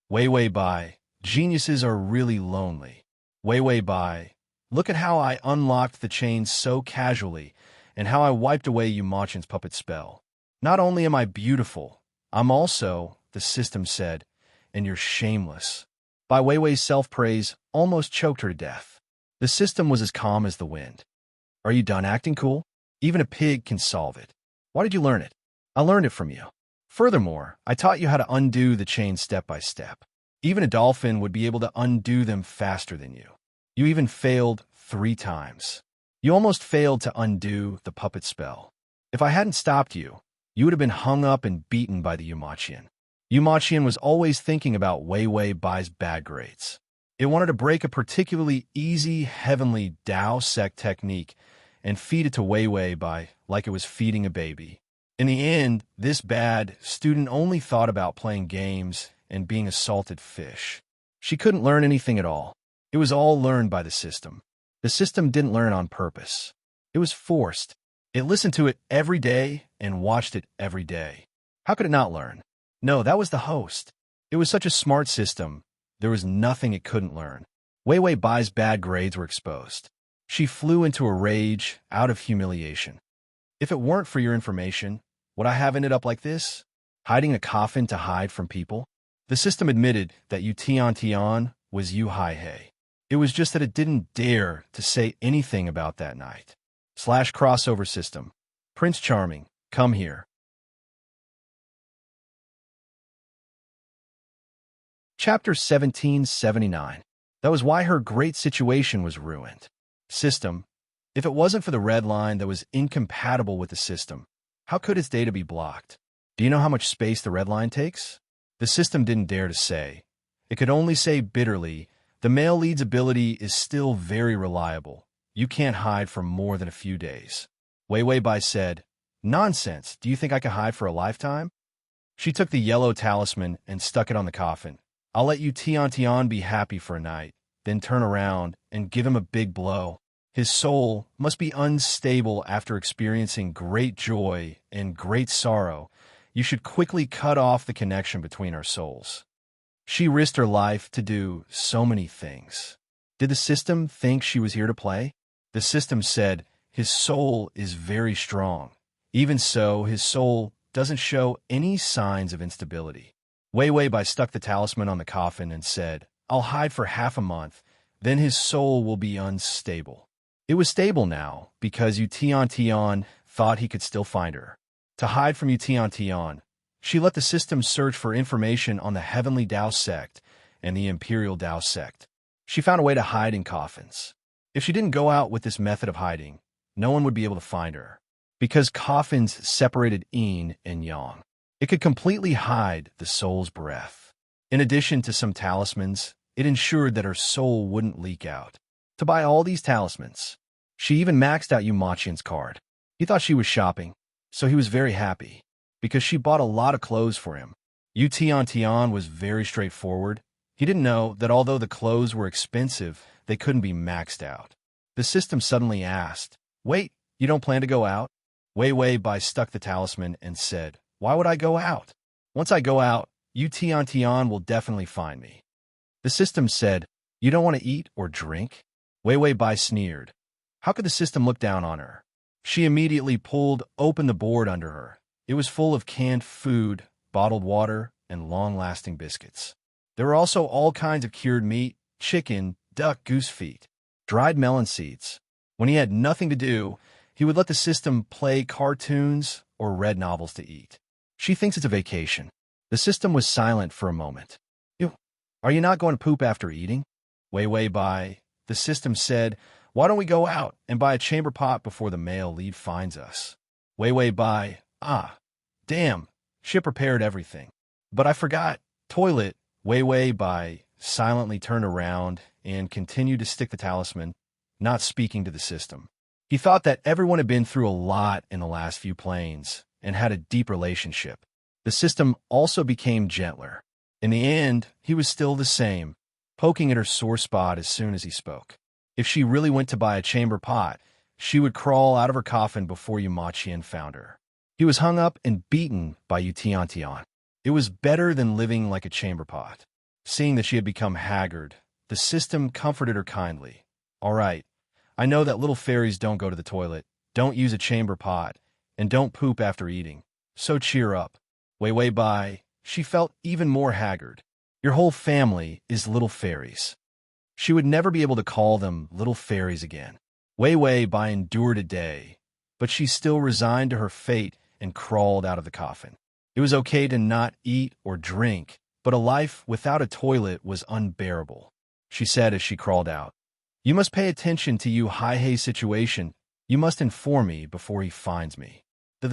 Wei Wei Bai, geniuses are really lonely. Wei Wei Bai, look at how I unlocked the chain so casually and how I wiped away Yumachian's puppet spell. Not only am I beautiful, I'm also, the system said, and you're shameless. Bai Weiwei's self-praise almost choked her to death. The system was as calm as the wind. Are you done acting cool? Even a pig can solve it. Why did you learn it? I learned it from you. Furthermore, I taught you how to undo the chain step by step. Even a dolphin would be able to undo them faster than you. You even failed 3 times. You almost failed to undo the puppet spell. If I hadn't stopped you, you would have been hung up and beaten by the Yumachian. Yumachian was always thinking about Wei Wei Bai's bad grades. It wanted to break a particularly easy, heavenly Dao sect technique and feed it to Wei Wei Bai like it was feeding a baby. In the end, this bad student only thought about playing games and being a salted fish. She couldn't learn anything at all. It was all learned by the system. The system didn't learn on purpose. It was forced. It listened to it every day and watched it every day. How could it not learn? No, that was the host. It was such a smart system, there was nothing it couldn't learn. Wei Wei Bai's bad grades were exposed. She flew into a rage out of humiliation. If it weren't for your information, would I have ended up like this? Hiding a coffin to hide from people? The system admitted that Yu Tian Tian was Yu Hai Hei. It was just that it didn't dare to say anything about that night. /crossover system. Prince Charming, come here. Chapter 1779. That was why her great situation was ruined. System. If it wasn't for the red line that was incompatible with the system, how could its data be blocked? Do you know how much space the red line takes? The system didn't dare to say. It could only say bitterly, the male lead's ability is still very reliable. You can't hide for more than a few days. Wei Bai said, nonsense, do you think I can hide for a lifetime? She took the yellow talisman and stuck it on the coffin. I'll let you Tian be happy for a night, then turn around and give him a big blow. His soul must be unstable after experiencing great joy and great sorrow. You should quickly cut off the connection between our souls. She risked her life to do so many things. Did the system think she was here to play? The system said, his soul is very strong. Even so, his soul doesn't show any signs of instability. Wei Bai stuck the talisman on the coffin and said, I'll hide for half a month, then his soul will be unstable. It was stable now, because Yu Tian thought he could still find her. To hide from Yu Tian, she let the system search for information on the Heavenly Tao sect and the Imperial Tao sect. She found a way to hide in coffins. If she didn't go out with this method of hiding, no one would be able to find her. Because coffins separated yin and yang, it could completely hide the soul's breath. In addition to some talismans, it ensured that her soul wouldn't leak out. To buy all these talismans, she even maxed out Yu Maqian's card. He thought she was shopping, so he was very happy, because she bought a lot of clothes for him. Yu Tian was very straightforward. He didn't know that although the clothes were expensive, they couldn't be maxed out. The system suddenly asked, wait, you don't plan to go out? Wei Bai stuck the talisman and said, why would I go out? Once I go out, Yu Tian will definitely find me. The system said, you don't want to eat or drink? Wei Bai sneered. How could the system look down on her? She immediately pulled open the board under her. It was full of canned food, bottled water, and long-lasting biscuits. There were also all kinds of cured meat, chicken, duck, goose feet, dried melon seeds. When he had nothing to do, he would let the system play cartoons or read novels to eat. She thinks it's a vacation. The system was silent for a moment. Are you not going to poop after eating? Wei Bai. The system said, why don't we go out and buy a chamber pot before the male lead finds us? Wei Bai. Damn, she prepared everything. But I forgot. Toilet. Wei Bai silently turned around and continued to stick the talisman, not speaking to the system. He thought that everyone had been through a lot in the last few planes and had a deep relationship. The system also became gentler. In the end, he was still the same, poking at her sore spot as soon as he spoke. If she really went to buy a chamber pot, she would crawl out of her coffin before Yu Maqian found her. He was hung up and beaten by Yu Tian. It was better than living like a chamber pot. Seeing that she had become haggard, the system comforted her kindly. All right, I know that little fairies don't go to the toilet, don't use a chamber pot, and don't poop after eating. So cheer up. Wei Bai. She felt even more haggard. Your whole family is little fairies. She would never be able to call them little fairies again. Wei Bai endured a day, but she still resigned to her fate and crawled out of the coffin. It was okay to not eat or drink, but a life without a toilet was unbearable. She said as she crawled out, you must pay attention to Yu Haihei's situation. You must inform me before he finds me. The.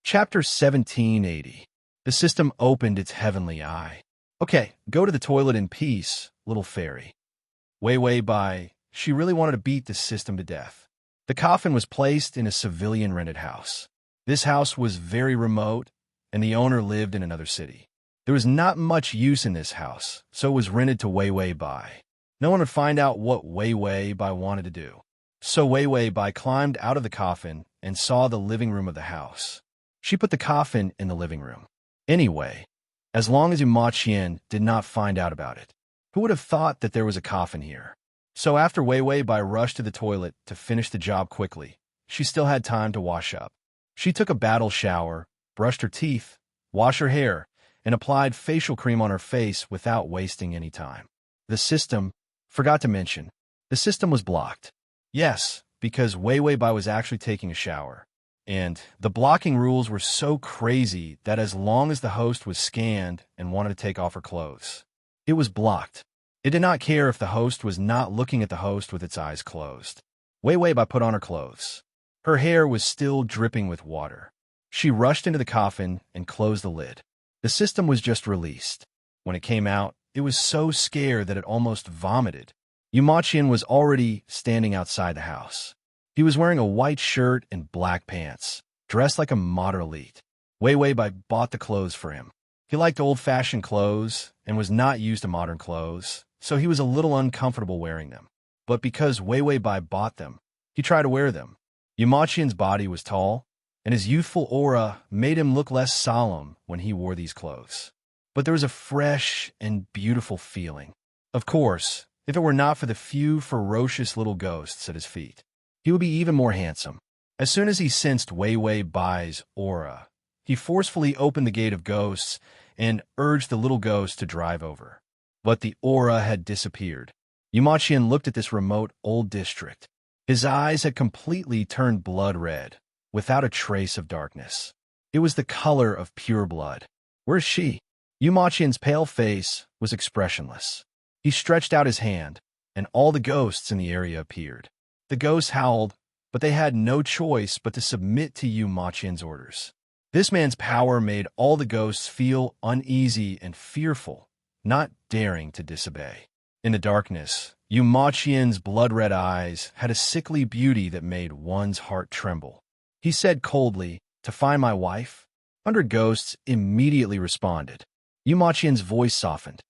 Chapter 1780. The system opened its heavenly eye. Okay, go to the toilet in peace, little fairy. Wei Bai. She really wanted to beat the system to death. The coffin was placed in a civilian rented house. This house was very remote, and the owner lived in another city. There was not much use in this house, so it was rented to Wei Bai. No one would find out what Wei Bai wanted to do. So Wei Bai climbed out of the coffin and saw the living room of the house. She put the coffin in the living room. Anyway, as long as Yu Maqian did not find out about it, who would have thought that there was a coffin here? So after Wei Bai rushed to the toilet to finish the job quickly, she still had time to wash up. She took a battle shower, brushed her teeth, washed her hair, and applied facial cream on her face without wasting any time. The system, forgot to mention, the system was blocked. Yes, because Wei Wei Bai was actually taking a shower. And the blocking rules were so crazy that as long as the host was scanned and wanted to take off her clothes, it was blocked. It did not care if the host was not looking at the host with its eyes closed. Wei Wei Bai put on her clothes. Her hair was still dripping with water. She rushed into the coffin and closed the lid. The system was just released. When it came out, it was so scared that it almost vomited. Yu Maqian was already standing outside the house. He was wearing a white shirt and black pants, dressed like a modern elite. Wei Wei Bai bought the clothes for him. He liked old-fashioned clothes and was not used to modern clothes, so he was a little uncomfortable wearing them. But because Wei Wei Bai bought them, he tried to wear them. Yu Maqian's body was tall, and his youthful aura made him look less solemn when he wore these clothes. But there was a fresh and beautiful feeling. Of course, if it were not for the few ferocious little ghosts at his feet, he would be even more handsome. As soon as he sensed Wei Wei Bai's aura, he forcefully opened the gate of ghosts and urged the little ghost to drive over. But the aura had disappeared. Yu Maqian looked at this remote old district. His eyes had completely turned blood red, without a trace of darkness. It was the color of pure blood. Where's she? Yu Maqian's pale face was expressionless. He stretched out his hand, and all the ghosts in the area appeared. The ghosts howled, but they had no choice but to submit to Yu Maqian's orders. This man's power made all the ghosts feel uneasy and fearful, not daring to disobey. In the darkness, Yu Maqian's blood-red eyes had a sickly beauty that made one's heart tremble. He said coldly, "To find my wife?" 100 ghosts immediately responded. Yu Maqian's voice softened.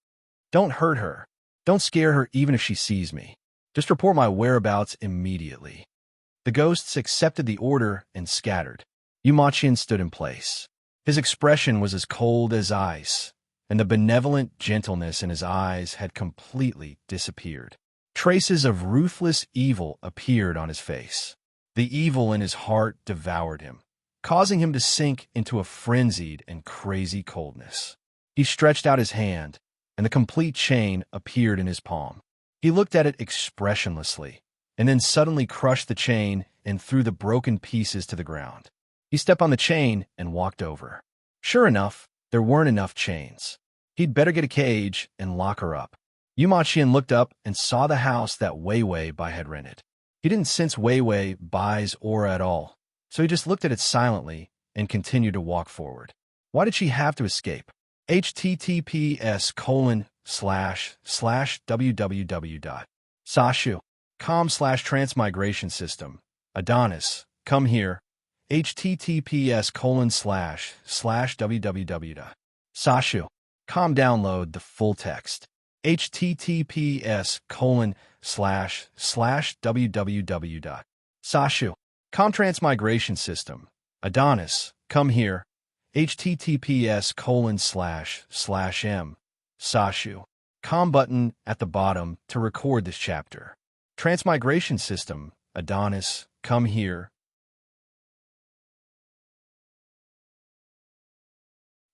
"Don't hurt her. Don't scare her even if she sees me. Just report my whereabouts immediately." The ghosts accepted the order and scattered. Yu Maqian stood in place. His expression was as cold as ice, and the benevolent gentleness in his eyes had completely disappeared. Traces of ruthless evil appeared on his face. The evil in his heart devoured him, causing him to sink into a frenzied and crazy coldness. He stretched out his hand, and the complete chain appeared in his palm. He looked at it expressionlessly, and then suddenly crushed the chain and threw the broken pieces to the ground. He stepped on the chain and walked over. Sure enough, there weren't enough chains. He'd better get a cage and lock her up. Yu Maqian looked up and saw the house that Wei Wei Bai had rented. He didn't sense Wei Wei Bai's aura at all, so he just looked at it silently and continued to walk forward. Why did she have to escape? https://www.sashu.com/transmigration system. Adonis, come here. https://www.sashu.com. Download the full text. https://www.sashu.com. Transmigration system. Adonis, come here. https://m/sashu.com button at the bottom to record this chapter. Transmigration system. Adonis, come here.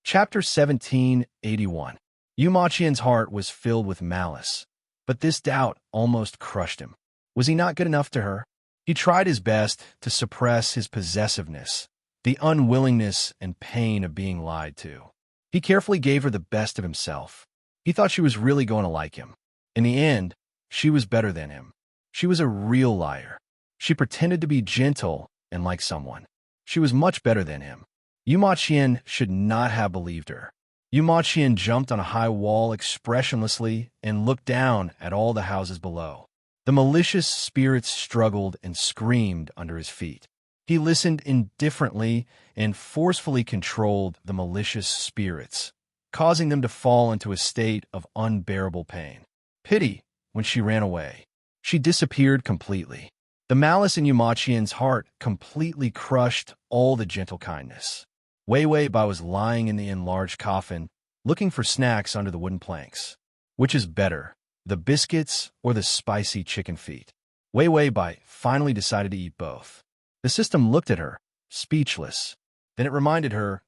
Chapter 1781. Yu Maqian's heart was filled with malice, but this doubt almost crushed him. Was he not good enough to her? He tried his best to suppress his possessiveness, the unwillingness and pain of being lied to. He carefully gave her the best of himself. He thought she was really going to like him. In the end, she was better than him. She was a real liar. She pretended to be gentle and like someone. She was much better than him. Yu Maqian should not have believed her. Yu Maqian jumped on a high wall expressionlessly and looked down at all the houses below. The malicious spirits struggled and screamed under his feet. He listened indifferently and forcefully controlled the malicious spirits, causing them to fall into a state of unbearable pain. Pity when she ran away. She disappeared completely. The malice in Yu Maqian's heart completely crushed all the gentle kindness. Wei Wei Bai was lying in the enlarged coffin, looking for snacks under the wooden planks. Which is better, the biscuits or the spicy chicken feet? Wei Wei Bai finally decided to eat both. The system looked at her, speechless. Then it reminded her,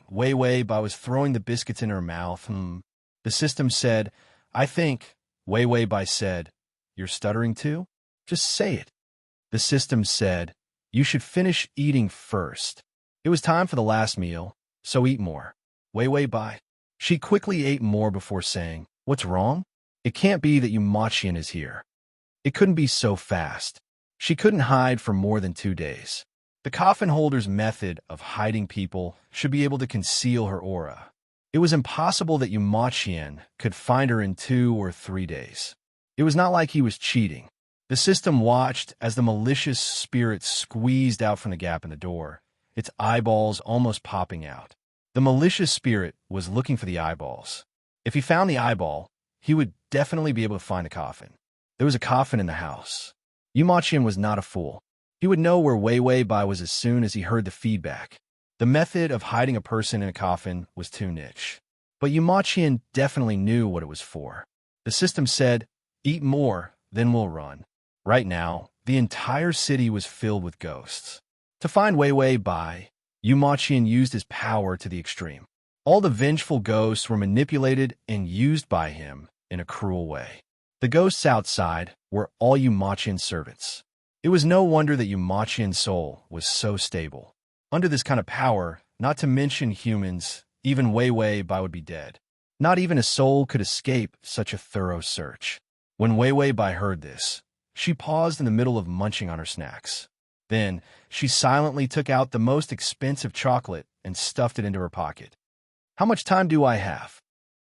Wei Wei Bai was throwing the biscuits in her mouth. The system said, "I think." Wei Wei Bai said, "You're stuttering too? Just say it." The system said, "You should finish eating first." It was time for the last meal, so eat more. Wei Wei Bai. She quickly ate more before saying, "What's wrong? It can't be that Yu Maqian is here. It couldn't be so fast." She couldn't hide for more than 2 days. The coffin holder's method of hiding people should be able to conceal her aura. It was impossible that Yu Maqian could find her in 2 or 3 days. It was not like he was cheating. The system watched as the malicious spirit squeezed out from the gap in the door, its eyeballs almost popping out. The malicious spirit was looking for the eyeballs. If he found the eyeball, he would definitely be able to find the coffin. There was a coffin in the house. Yu Maqian was not a fool. He would know where Wei Wei Bai was as soon as he heard the feedback. The method of hiding a person in a coffin was too niche. But Yu Maqian definitely knew what it was for. The system said, "Eat more, then we'll run." Right now, the entire city was filled with ghosts. To find Wei Wei Bai, Yu Maqian used his power to the extreme. All the vengeful ghosts were manipulated and used by him in a cruel way. The ghosts outside were all Yu Maqian's servants. It was no wonder that Yu Maqian's soul was so stable. Under this kind of power, not to mention humans, even Wei Wei Bai would be dead. Not even a soul could escape such a thorough search. When Wei Wei Bai heard this, she paused in the middle of munching on her snacks. Then, she silently took out the most expensive chocolate and stuffed it into her pocket. "How much time do I have?"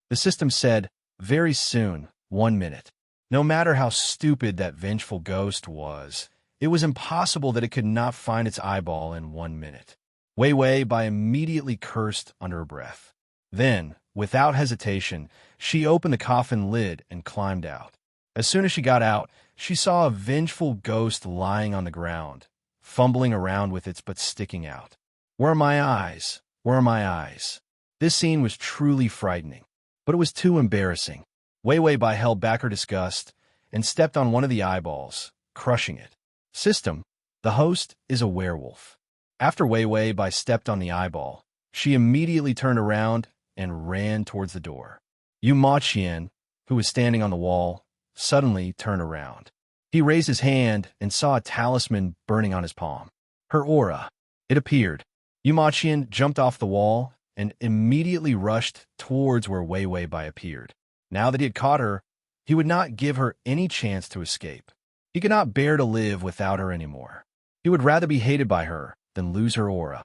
The system said, "Very soon, 1 minute." No matter how stupid that vengeful ghost was, it was impossible that it could not find its eyeball in 1 minute. Wei Wei Bai immediately cursed under her breath. Then, without hesitation, she opened the coffin lid and climbed out. As soon as she got out, she saw a vengeful ghost lying on the ground, fumbling around with its butt sticking out. "Where are my eyes? Where are my eyes?" This scene was truly frightening, but it was too embarrassing. Wei Wei Bai held back her disgust and stepped on one of the eyeballs, crushing it. System, the host is a werewolf. After Wei Wei Bai stepped on the eyeball, she immediately turned around and ran towards the door. Yu Maqian, who was standing on the wall, suddenly turned around. He raised his hand and saw a talisman burning on his palm. Her aura. It appeared. Yu Maqian jumped off the wall and immediately rushed towards where Wei Wei Bai appeared. Now that he had caught her, he would not give her any chance to escape. He could not bear to live without her anymore. He would rather be hated by her than lose her aura.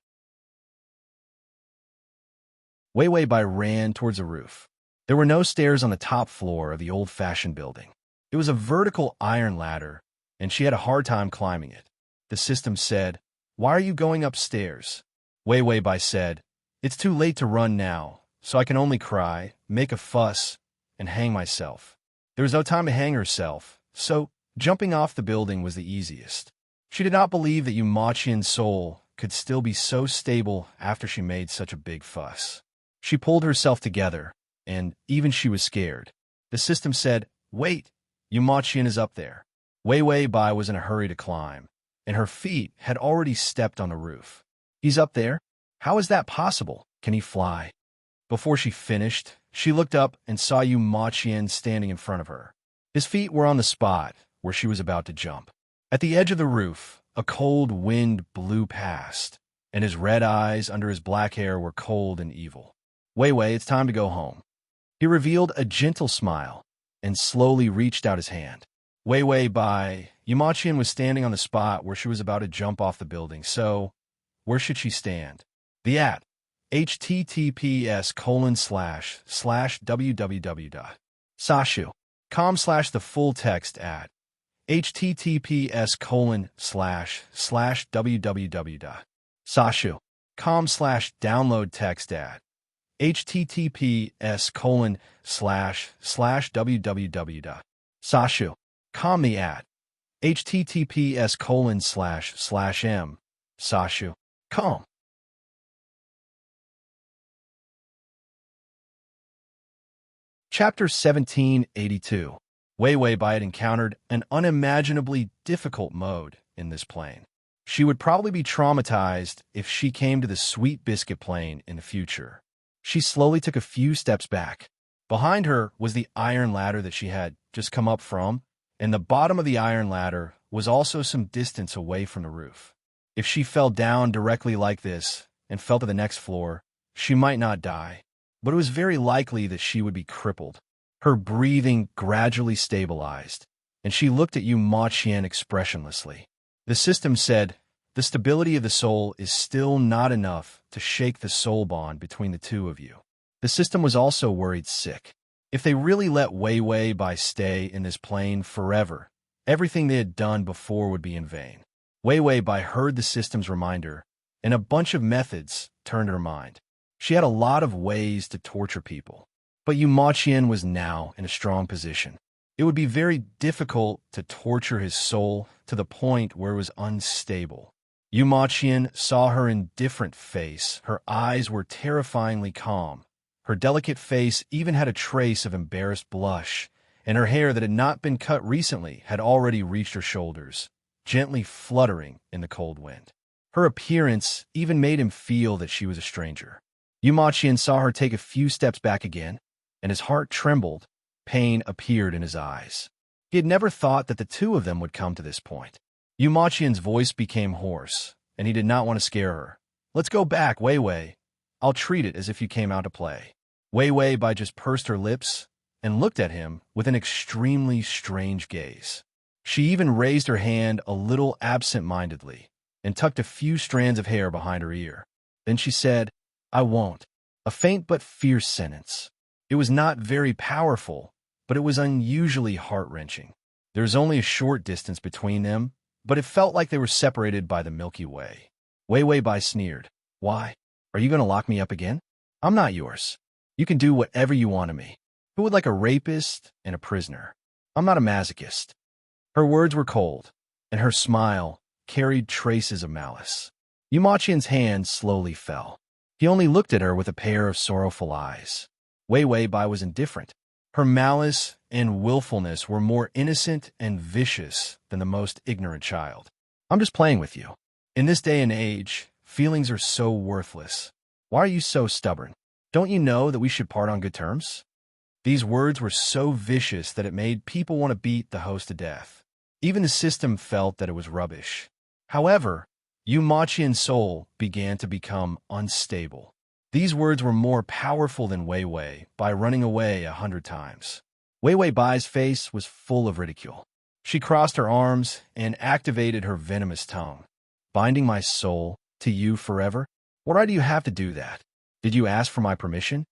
Wei Wei Bai ran towards the roof. There were no stairs on the top floor of the old-fashioned building. It was a vertical iron ladder, and she had a hard time climbing it. The system said, "Why are you going upstairs?" Wei Wei Bai said, "It's too late to run now, so I can only cry, make a fuss, and hang myself." There was no time to hang herself, so jumping off the building was the easiest. She did not believe that Yu Maqian's soul could still be so stable after she made such a big fuss. She pulled herself together, and even she was scared. The system said, "Wait, Yu Maqian is up there." Wei Wei Bai was in a hurry to climb, and her feet had already stepped on the roof. "He's up there? How is that possible? Can he fly?" Before she finished, she looked up and saw Yu Maqian standing in front of her. His feet were on the spot where she was about to jump. At the edge of the roof, a cold wind blew past, and his red eyes under his black hair were cold and evil. "Wei Wei, it's time to go home." He revealed a gentle smile and slowly reached out his hand. Wei Wei Bai, Yu Maqian was standing on the spot where she was about to jump off the building, so where should she stand? The at https://www.sashu.com/ the full text at https://www.sashu.com/ download text at https://www.sashu.com the at https://m/sashu.com. Chapter 1782. Wei Wei Bai had encountered an unimaginably difficult mode in this plane. She would probably be traumatized if she came to the Sweet Biscuit plane in the future. She slowly took a few steps back. Behind her was the iron ladder that she had just come up from, and the bottom of the iron ladder was also some distance away from the roof. If she fell down directly like this and fell to the next floor, she might not die, but it was very likely that she would be crippled. Her breathing gradually stabilized, and she looked at Yu Ma Qian expressionlessly. The system said, "The stability of the soul is still not enough to shake the soul bond between the two of you." The system was also worried sick. If they really let Wei Wei Bai stay in this plane forever, everything they had done before would be in vain. Wei Wei Bai heard the system's reminder, and a bunch of methods turned her mind. She had a lot of ways to torture people, but Yu Ma Qian was now in a strong position. It would be very difficult to torture his soul to the point where it was unstable. Yu Ma Qian saw her indifferent face. Her eyes were terrifyingly calm. Her delicate face even had a trace of embarrassed blush, and her hair that had not been cut recently had already reached her shoulders, gently fluttering in the cold wind. Her appearance even made him feel that she was a stranger. Yu Ma Qian saw her take a few steps back again, and his heart trembled. Pain appeared in his eyes. He had never thought that the two of them would come to this point. Yu Ma Qian's voice became hoarse, and he did not want to scare her. "Let's go back, Wei Wei. I'll treat it as if you came out to play." Wei Wei Bai just pursed her lips and looked at him with an extremely strange gaze. She even raised her hand a little absent-mindedly and tucked a few strands of hair behind her ear. Then she said, "I won't." A faint but fierce sentence. It was not very powerful, but it was unusually heart-wrenching. There was only a short distance between them, but it felt like they were separated by the Milky Way. Wei Wei Bai sneered. "Why? Are you going to lock me up again? I'm not yours. You can do whatever you want to me. Who would like a rapist and a prisoner? I'm not a masochist." Her words were cold, and her smile carried traces of malice. Yu Ma Qian's hand slowly fell. He only looked at her with a pair of sorrowful eyes. Wei Wei Bai was indifferent. Her malice and willfulness were more innocent and vicious than the most ignorant child. "I'm just playing with you. In this day and age, feelings are so worthless. Why are you so stubborn? Don't you know that we should part on good terms?" These words were so vicious that it made people want to beat the host to death. Even the system felt that it was rubbish. However, Yu Ma Qian's soul began to become unstable. These words were more powerful than Wei Wei Bai running away 100 times. Wei Wei Bai's face was full of ridicule. She crossed her arms and activated her venomous tongue. "Binding my soul to you forever? What right do you have to do that? Did you ask for my permission?"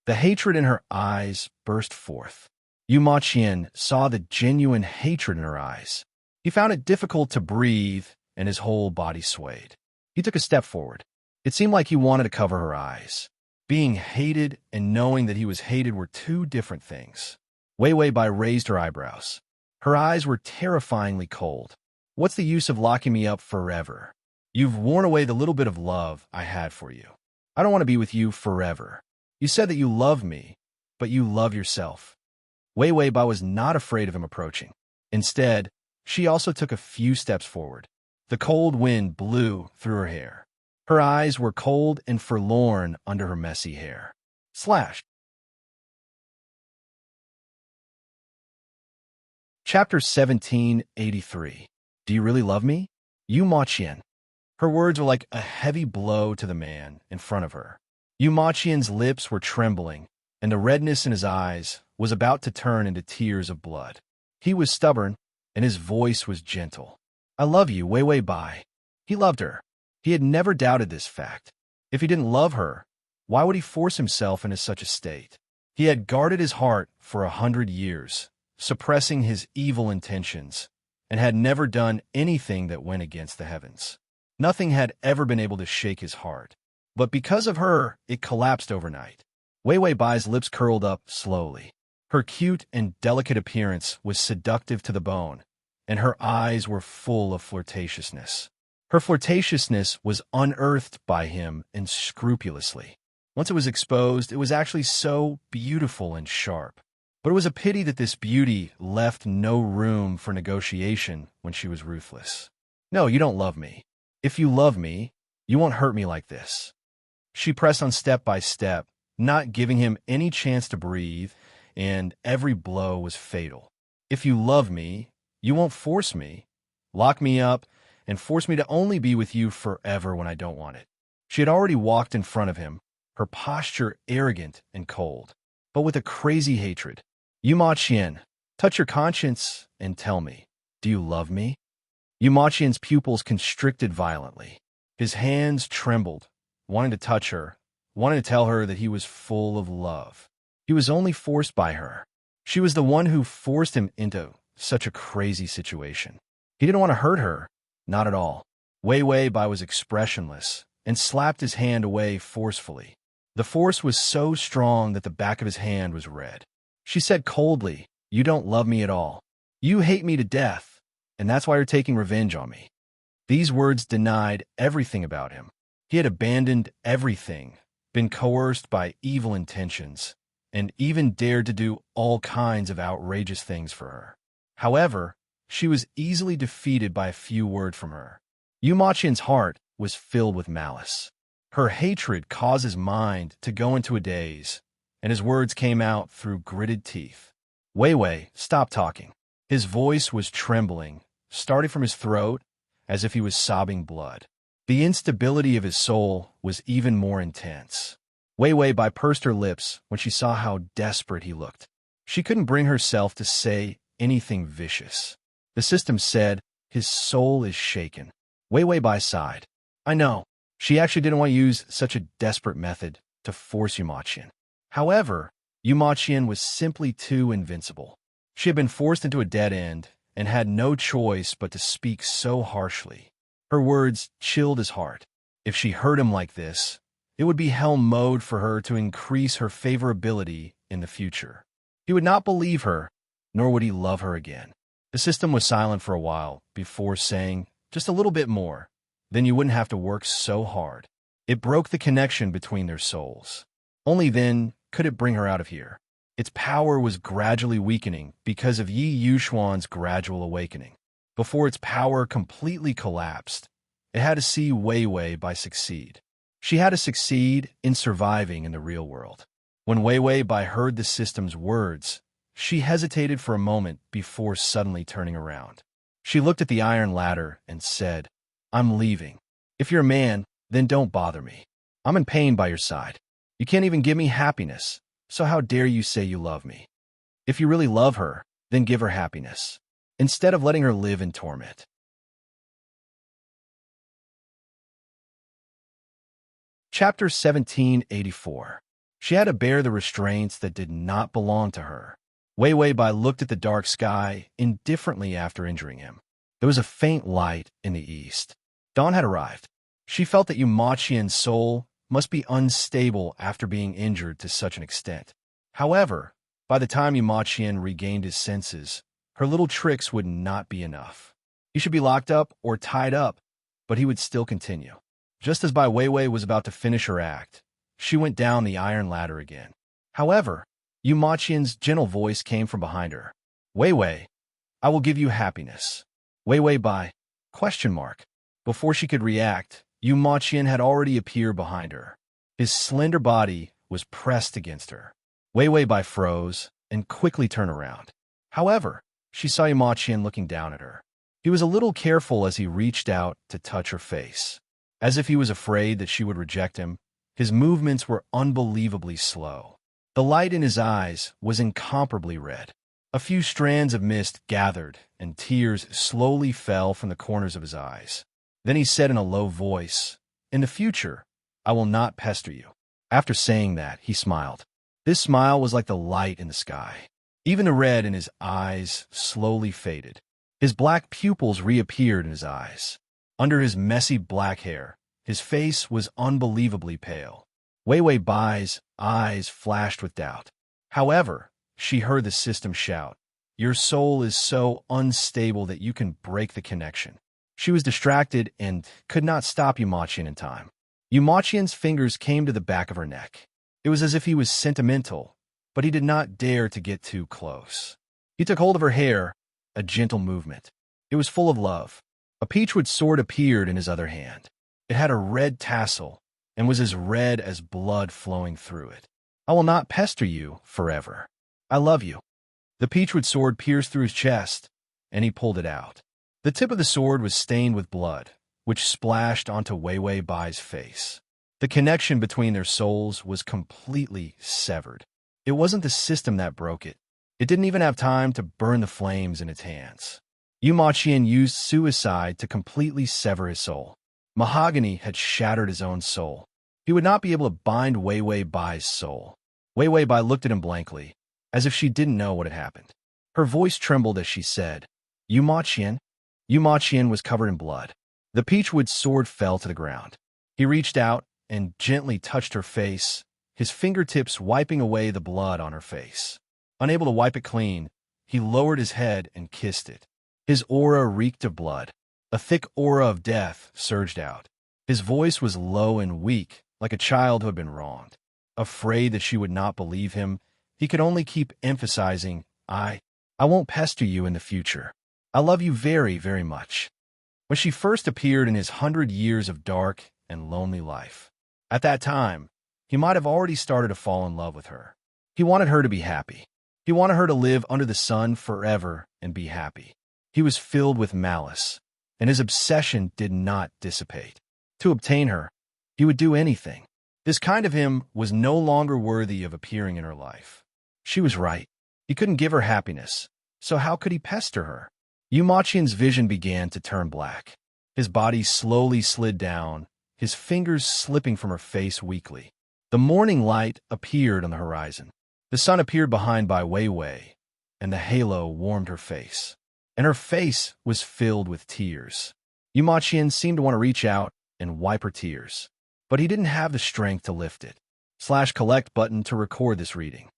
The hatred in her eyes burst forth. Yu Ma Qian saw the genuine hatred in her eyes. He found it difficult to breathe, and his whole body swayed. He took a step forward. It seemed like he wanted to cover her eyes. Being hated and knowing that he was hated were two different things. Wei Wei Bai raised her eyebrows. Her eyes were terrifyingly cold. "What's the use of locking me up forever? You've worn away the little bit of love I had for you. I don't want to be with you forever. You said that you love me, but you love yourself." Wei Wei Bai was not afraid of him approaching. Instead, she also took a few steps forward. The cold wind blew through her hair. Her eyes were cold and forlorn under her messy hair. Slash. Chapter 1783. Do you really love me? Yu Ma Qian. Her words were like a heavy blow to the man in front of her. Yu Ma Qian's lips were trembling, and the redness in his eyes was about to turn into tears of blood. He was stubborn, and his voice was gentle. "I love you, Wei Wei Bai." He loved her. He had never doubted this fact. If he didn't love her, why would he force himself into such a state? He had guarded his heart for 100 years, suppressing his evil intentions, and had never done anything that went against the heavens. Nothing had ever been able to shake his heart. But because of her, it collapsed overnight. Wei Wei Bai's lips curled up slowly. Her cute and delicate appearance was seductive to the bone, and her eyes were full of flirtatiousness. Her flirtatiousness was unearthed by him unscrupulously. Once it was exposed, it was actually so beautiful and sharp. But it was a pity that this beauty left no room for negotiation when she was ruthless. "No, you don't love me. If you love me, you won't hurt me like this." She pressed on step by step, not giving him any chance to breathe, and every blow was fatal. "If you love me, you won't force me. lock me up, and force me to only be with you forever when I don't want it. She had already walked in front of him, her posture arrogant and cold, but with a crazy hatred. Yu Ma Qian, touch your conscience and tell me, do you love me? Yu Ma Qian's pupils constricted violently. His hands trembled, wanting to touch her, wanting to tell her that he was full of love. He was only forced by her. She was the one who forced him into such a crazy situation. He didn't want to hurt her, not at all. Wei Wei Bai was expressionless and slapped his hand away forcefully. The force was so strong that the back of his hand was red. She said coldly, "You don't love me at all. You hate me to death, and that's why you're taking revenge on me." These words denied everything about him. He had abandoned everything, been coerced by evil intentions, and even dared to do all kinds of outrageous things for her. However, she was easily defeated by a few words from her. Yu Ma Qian's heart was filled with malice. Her hatred caused his mind to go into a daze, and his words came out through gritted teeth. Wei Wei, stop talking. His voice was trembling, starting from his throat as if he was sobbing blood. The instability of his soul was even more intense. Wei Wei Bai pursed her lips when she saw how desperate he looked. She couldn't bring herself to say anything vicious. The system said, "His soul is shaken." Wei Wei Bai sighed. I know. She actually didn't want to use such a desperate method to force Yu Ma Qian. However, Yu Ma Qian was simply too invincible. She had been forced into a dead end and had no choice but to speak so harshly. Her words chilled his heart. If she hurt him like this, it would be hell mode for her to increase her favorability in the future. He would not believe her, nor would he love her again. The system was silent for a while before saying, just a little bit more, then you wouldn't have to work so hard. It broke the connection between their souls. Only then could it bring her out of here. Its power was gradually weakening because of Yi Yuxuan's gradual awakening. Before its power completely collapsed, it had to see Wei Wei Bai succeed. She had to succeed in surviving in the real world. When Wei Wei Bai heard the system's words, she hesitated for a moment before suddenly turning around. She looked at the iron ladder and said, I'm leaving. If you're a man, then don't bother me. I'm in pain by your side. You can't even give me happiness, so how dare you say you love me? If you really love her, then give her happiness, instead of letting her live in torment. Chapter 1784. She had to bear the restraints that did not belong to her. Wei Wei Bai looked at the dark sky indifferently after injuring him. There was a faint light in the east. Dawn had arrived. She felt that Yu Ma Qian's soul must be unstable after being injured to such an extent. However, by the time Yu Ma Qian regained his senses, her little tricks would not be enough. He should be locked up or tied up, but he would still continue. Just as Bai Weiwei was about to finish her act, she went down the iron ladder again. However, Yu Ma Qian's gentle voice came from behind her. Weiwei, I will give you happiness. Weiwei Bai, ? Before she could react, Yu Ma Qian had already appeared behind her. His slender body was pressed against her. Weiwei Bai froze and quickly turned around. However, she saw Yu Ma Qian looking down at her. He was a little careful as he reached out to touch her face. As if he was afraid that she would reject him, his movements were unbelievably slow. The light in his eyes was incomparably red. A few strands of mist gathered, and tears slowly fell from the corners of his eyes. Then he said in a low voice, In the future, I will not pester you. After saying that, he smiled. This smile was like the light in the sky. Even the red in his eyes slowly faded. His black pupils reappeared in his eyes. Under his messy black hair, his face was unbelievably pale. Weiwei Bai's eyes flashed with doubt. However, she heard the system shout, Your soul is so unstable that you can break the connection. She was distracted and could not stop Yu Ma Qian in time. Yu Ma Qian's fingers came to the back of her neck. It was as if he was sentimental, but he did not dare to get too close. He took hold of her hair, a gentle movement. It was full of love. A peachwood sword appeared in his other hand. It had a red tassel and was as red as blood flowing through it. I will not pester you forever. I love you. The peachwood sword pierced through his chest, and he pulled it out. The tip of the sword was stained with blood, which splashed onto Wei Wei Bai's face. The connection between their souls was completely severed. It wasn't the system that broke it. It didn't even have time to burn the flames in its hands. Yu Maqian used suicide to completely sever his soul. Mahogany had shattered his own soul. He would not be able to bind Wei Wei Bai's soul. Wei Wei Bai looked at him blankly, as if she didn't know what had happened. Her voice trembled as she said, "Yu Maqian?" Yu Maqian was covered in blood. The peachwood sword fell to the ground. He reached out and gently touched her face, his fingertips wiping away the blood on her face. Unable to wipe it clean, he lowered his head and kissed it. His aura reeked of blood. A thick aura of death surged out. His voice was low and weak, like a child who had been wronged. Afraid that she would not believe him, he could only keep emphasizing, I won't pester you in the future. I love you very, very much." When she first appeared in his 100 years of dark and lonely life. At that time, he might have already started to fall in love with her. He wanted her to be happy. He wanted her to live under the sun forever and be happy. He was filled with malice, and his obsession did not dissipate. To obtain her, he would do anything. This kind of him was no longer worthy of appearing in her life. She was right. He couldn't give her happiness, so how could he pester her? Yu Maqian's vision began to turn black. His body slowly slid down, his fingers slipping from her face weakly. The morning light appeared on the horizon. The sun appeared behind Bai Wei Wei, and the halo warmed her face. And her face was filled with tears. Yu Maqian seemed to want to reach out and wipe her tears, but he didn't have the strength to lift it. /collect button to record this reading.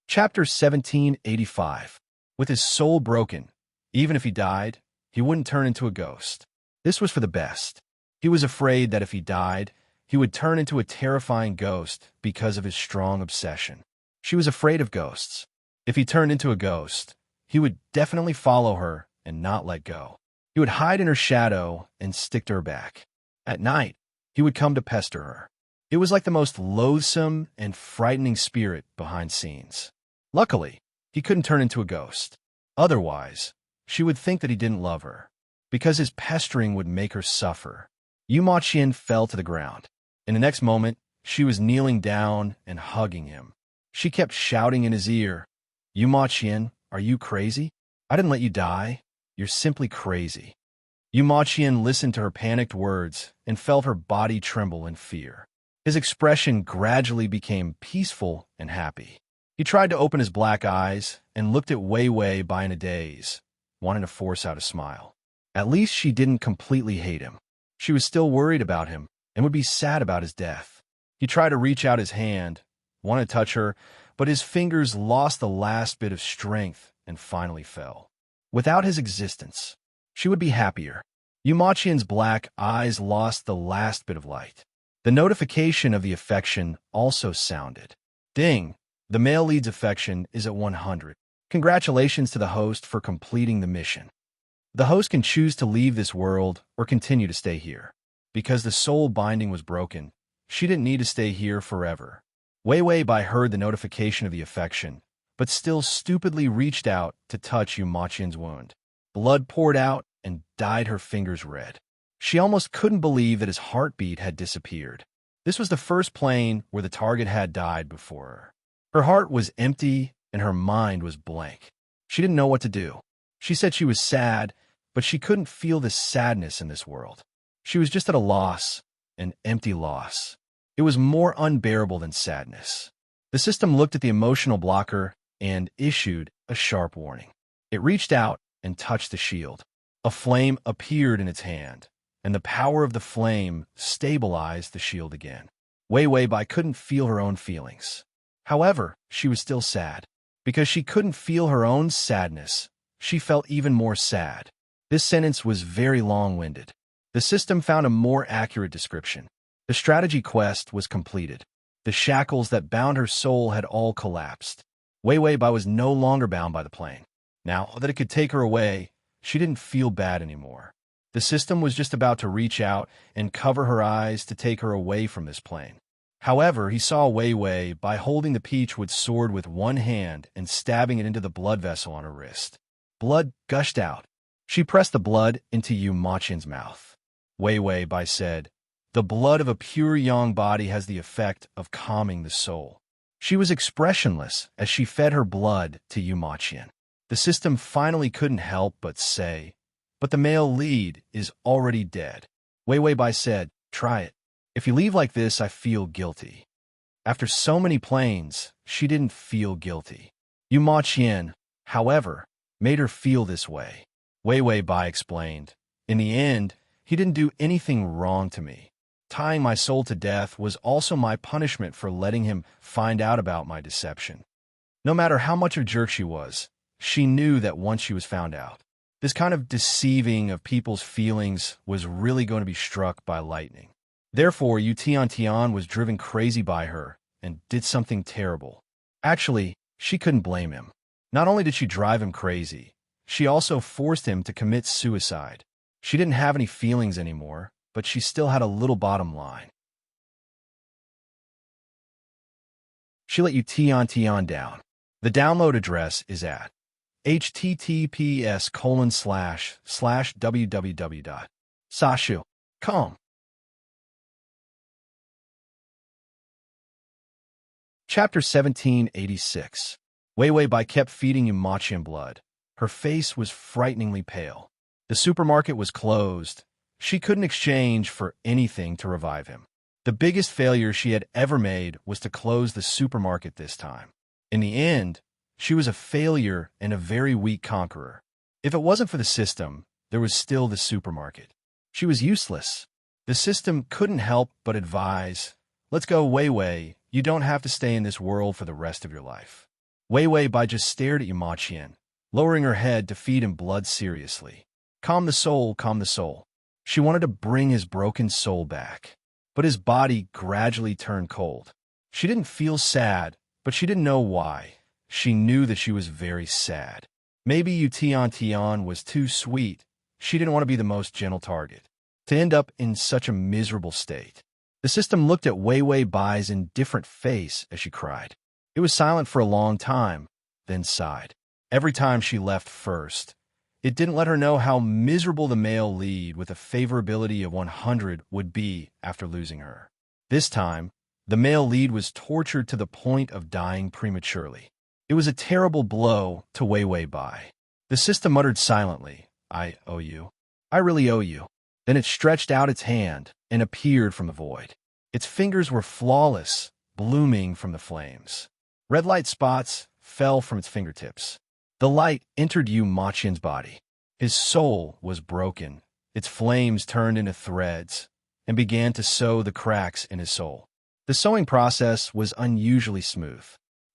Chapter 1785. With his soul broken, even if he died, he wouldn't turn into a ghost. This was for the best. He was afraid that if he died, he would turn into a terrifying ghost because of his strong obsession. She was afraid of ghosts. If he turned into a ghost, he would definitely follow her and not let go. He would hide in her shadow and stick to her back. At night, he would come to pester her. It was like the most loathsome and frightening spirit behind scenes. Luckily, he couldn't turn into a ghost. Otherwise, she would think that he didn't love her, because his pestering would make her suffer. Yu Maqian fell to the ground. In the next moment, she was kneeling down and hugging him. She kept shouting in his ear, "Yu Maqian, are you crazy? I didn't let you die. You're simply crazy." Yu Maqian listened to her panicked words and felt her body tremble in fear. His expression gradually became peaceful and happy. He tried to open his black eyes and looked at Wei Wei Bai in a daze, wanting to force out a smile. At least she didn't completely hate him. She was still worried about him and would be sad about his death. He tried to reach out his hand, wanted to touch her, but his fingers lost the last bit of strength and finally fell. Without his existence, she would be happier. Yu Maqian's black eyes lost the last bit of light. The notification of the affection also sounded. Ding! The male lead's affection is at 100. Congratulations to the host for completing the mission. The host can choose to leave this world or continue to stay here. Because the soul binding was broken, she didn't need to stay here forever. Wei Wei Bai heard the notification of the affection, but still stupidly reached out to touch Yu Maqian's wound. Blood poured out and dyed her fingers red. She almost couldn't believe that his heartbeat had disappeared. This was the first plane where the target had died before her. Her heart was empty and her mind was blank. She didn't know what to do. She said she was sad, but she couldn't feel the sadness in this world. She was just at a loss, an empty loss. It was more unbearable than sadness. The system looked at the emotional blocker and issued a sharp warning. It reached out and touched the shield. A flame appeared in its hand, and the power of the flame stabilized the shield again. Wei Wei Bai couldn't feel her own feelings. However, she was still sad. Because she couldn't feel her own sadness, she felt even more sad. This sentence was very long-winded. The system found a more accurate description. The strategy quest was completed. The shackles that bound her soul had all collapsed. Wei Wei Bai was no longer bound by the plane. Now that it could take her away, she didn't feel bad anymore. The system was just about to reach out and cover her eyes to take her away from this plane. However, he saw Wei Wei by holding the peachwood sword with one hand and stabbing it into the blood vessel on her wrist. Blood gushed out. She pressed the blood into Yu Maqian's mouth. Wei Wei Bai said, "The blood of a pure young body has the effect of calming the soul." She was expressionless as she fed her blood to Yu Maqian. The system finally couldn't help but say, "But the male lead is already dead." Wei Wei Bai said, "Try it. If you leave like this, I feel guilty." After so many planes, she didn't feel guilty. Yu Maqian, however, made her feel this way. Wei Wei Bai explained, "In the end, he didn't do anything wrong to me. Tying my soul to death was also my punishment for letting him find out about my deception." No matter how much of a jerk she was, she knew that once she was found out, this kind of deceiving of people's feelings was really going to be struck by lightning. Therefore, Yu Tian was driven crazy by her and did something terrible. Actually, she couldn't blame him. Not only did she drive him crazy, she also forced him to commit suicide. She didn't have any feelings anymore, but she still had a little bottom line. She let Yu Tian down. The download address is at https://www.sashu.com. Chapter 1786. Wei Wei Bai kept feeding Yu Maqian blood. Her face was frighteningly pale. The supermarket was closed. She couldn't exchange for anything to revive him. The biggest failure she had ever made was to close the supermarket this time. In the end, she was a failure and a very weak conqueror. If it wasn't for the system, there was still the supermarket. She was useless. The system couldn't help but advise, "Let's go, Wei Wei. You don't have to stay in this world for the rest of your life." Wei Wei Bai just stared at Yu Maqian, lowering her head to feed him blood seriously. Calm the soul, calm the soul. She wanted to bring his broken soul back. But his body gradually turned cold. She didn't feel sad, but she didn't know why. She knew that she was very sad. Maybe Yu Tian was too sweet. She didn't want to be the most gentle target, to end up in such a miserable state. The system looked at Wei Wei Bai's indifferent face as she cried. It was silent for a long time, then sighed. Every time she left first, it didn't let her know how miserable the male lead with a favorability of 100 would be after losing her. This time, the male lead was tortured to the point of dying prematurely. It was a terrible blow to Wei Wei Bai. The system muttered silently, "I owe you. I really owe you." Then it stretched out its hand and appeared from the void. Its fingers were flawless, blooming from the flames. Red light spots fell from its fingertips. The light entered Yu Maqian's body. His soul was broken. Its flames turned into threads and began to sew the cracks in his soul. The sewing process was unusually smooth.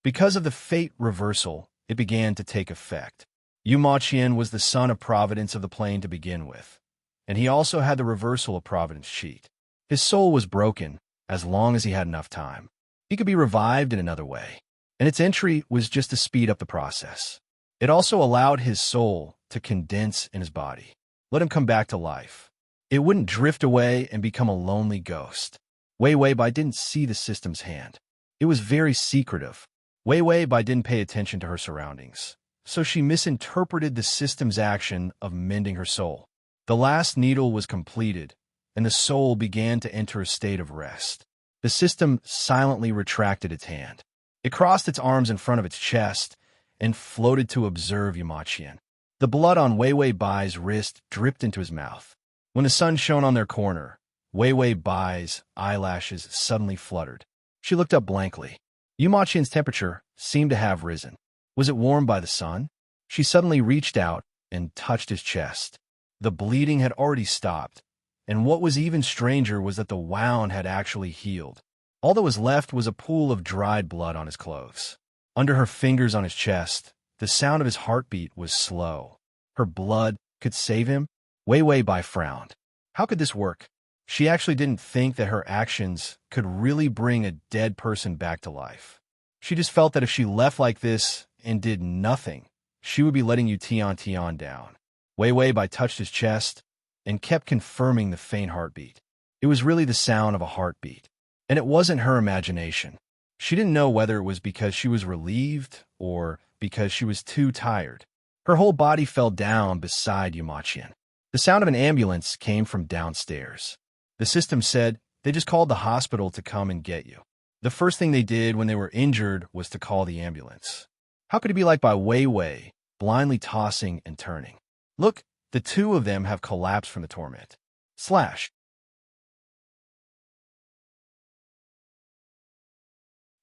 Because of the fate reversal, it began to take effect. Yu Maqian was the son of Providence of the plane to begin with, and he also had the reversal of Providence sheet. His soul was broken as long as he had enough time. He could be revived in another way, and its entry was just to speed up the process. It also allowed his soul to condense in his body, let him come back to life. It wouldn't drift away and become a lonely ghost. Wei Wei Bai didn't see the system's hand. It was very secretive. Wei Wei Bai didn't pay attention to her surroundings, so she misinterpreted the system's action of mending her soul. The last needle was completed, and the soul began to enter a state of rest. The system silently retracted its hand. It crossed its arms in front of its chest and floated to observe Yu Maqian. The blood on Wei Wei Bai's wrist dripped into his mouth. When the sun shone on their corner, Wei Wei Bai's eyelashes suddenly fluttered. She looked up blankly. Yu Maqian's temperature seemed to have risen. Was it warmed by the sun? She suddenly reached out and touched his chest. The bleeding had already stopped, and what was even stranger was that the wound had actually healed. All that was left was a pool of dried blood on his clothes. Under her fingers on his chest, the sound of his heartbeat was slow. Her blood could save him? Wei Wei Bai frowned. How could this work? She actually didn't think that her actions could really bring a dead person back to life. She just felt that if she left like this and did nothing, she would be letting Yu Tian down. Wei Wei Bai touched his chest and kept confirming the faint heartbeat. It was really the sound of a heartbeat. And it wasn't her imagination. She didn't know whether it was because she was relieved or because she was too tired. Her whole body fell down beside Yumachian. The sound of an ambulance came from downstairs. The system said they just called the hospital to come and get you. The first thing they did when they were injured was to call the ambulance. How could it be like by Wei Wei, blindly tossing and turning? Look, the two of them have collapsed from the torment.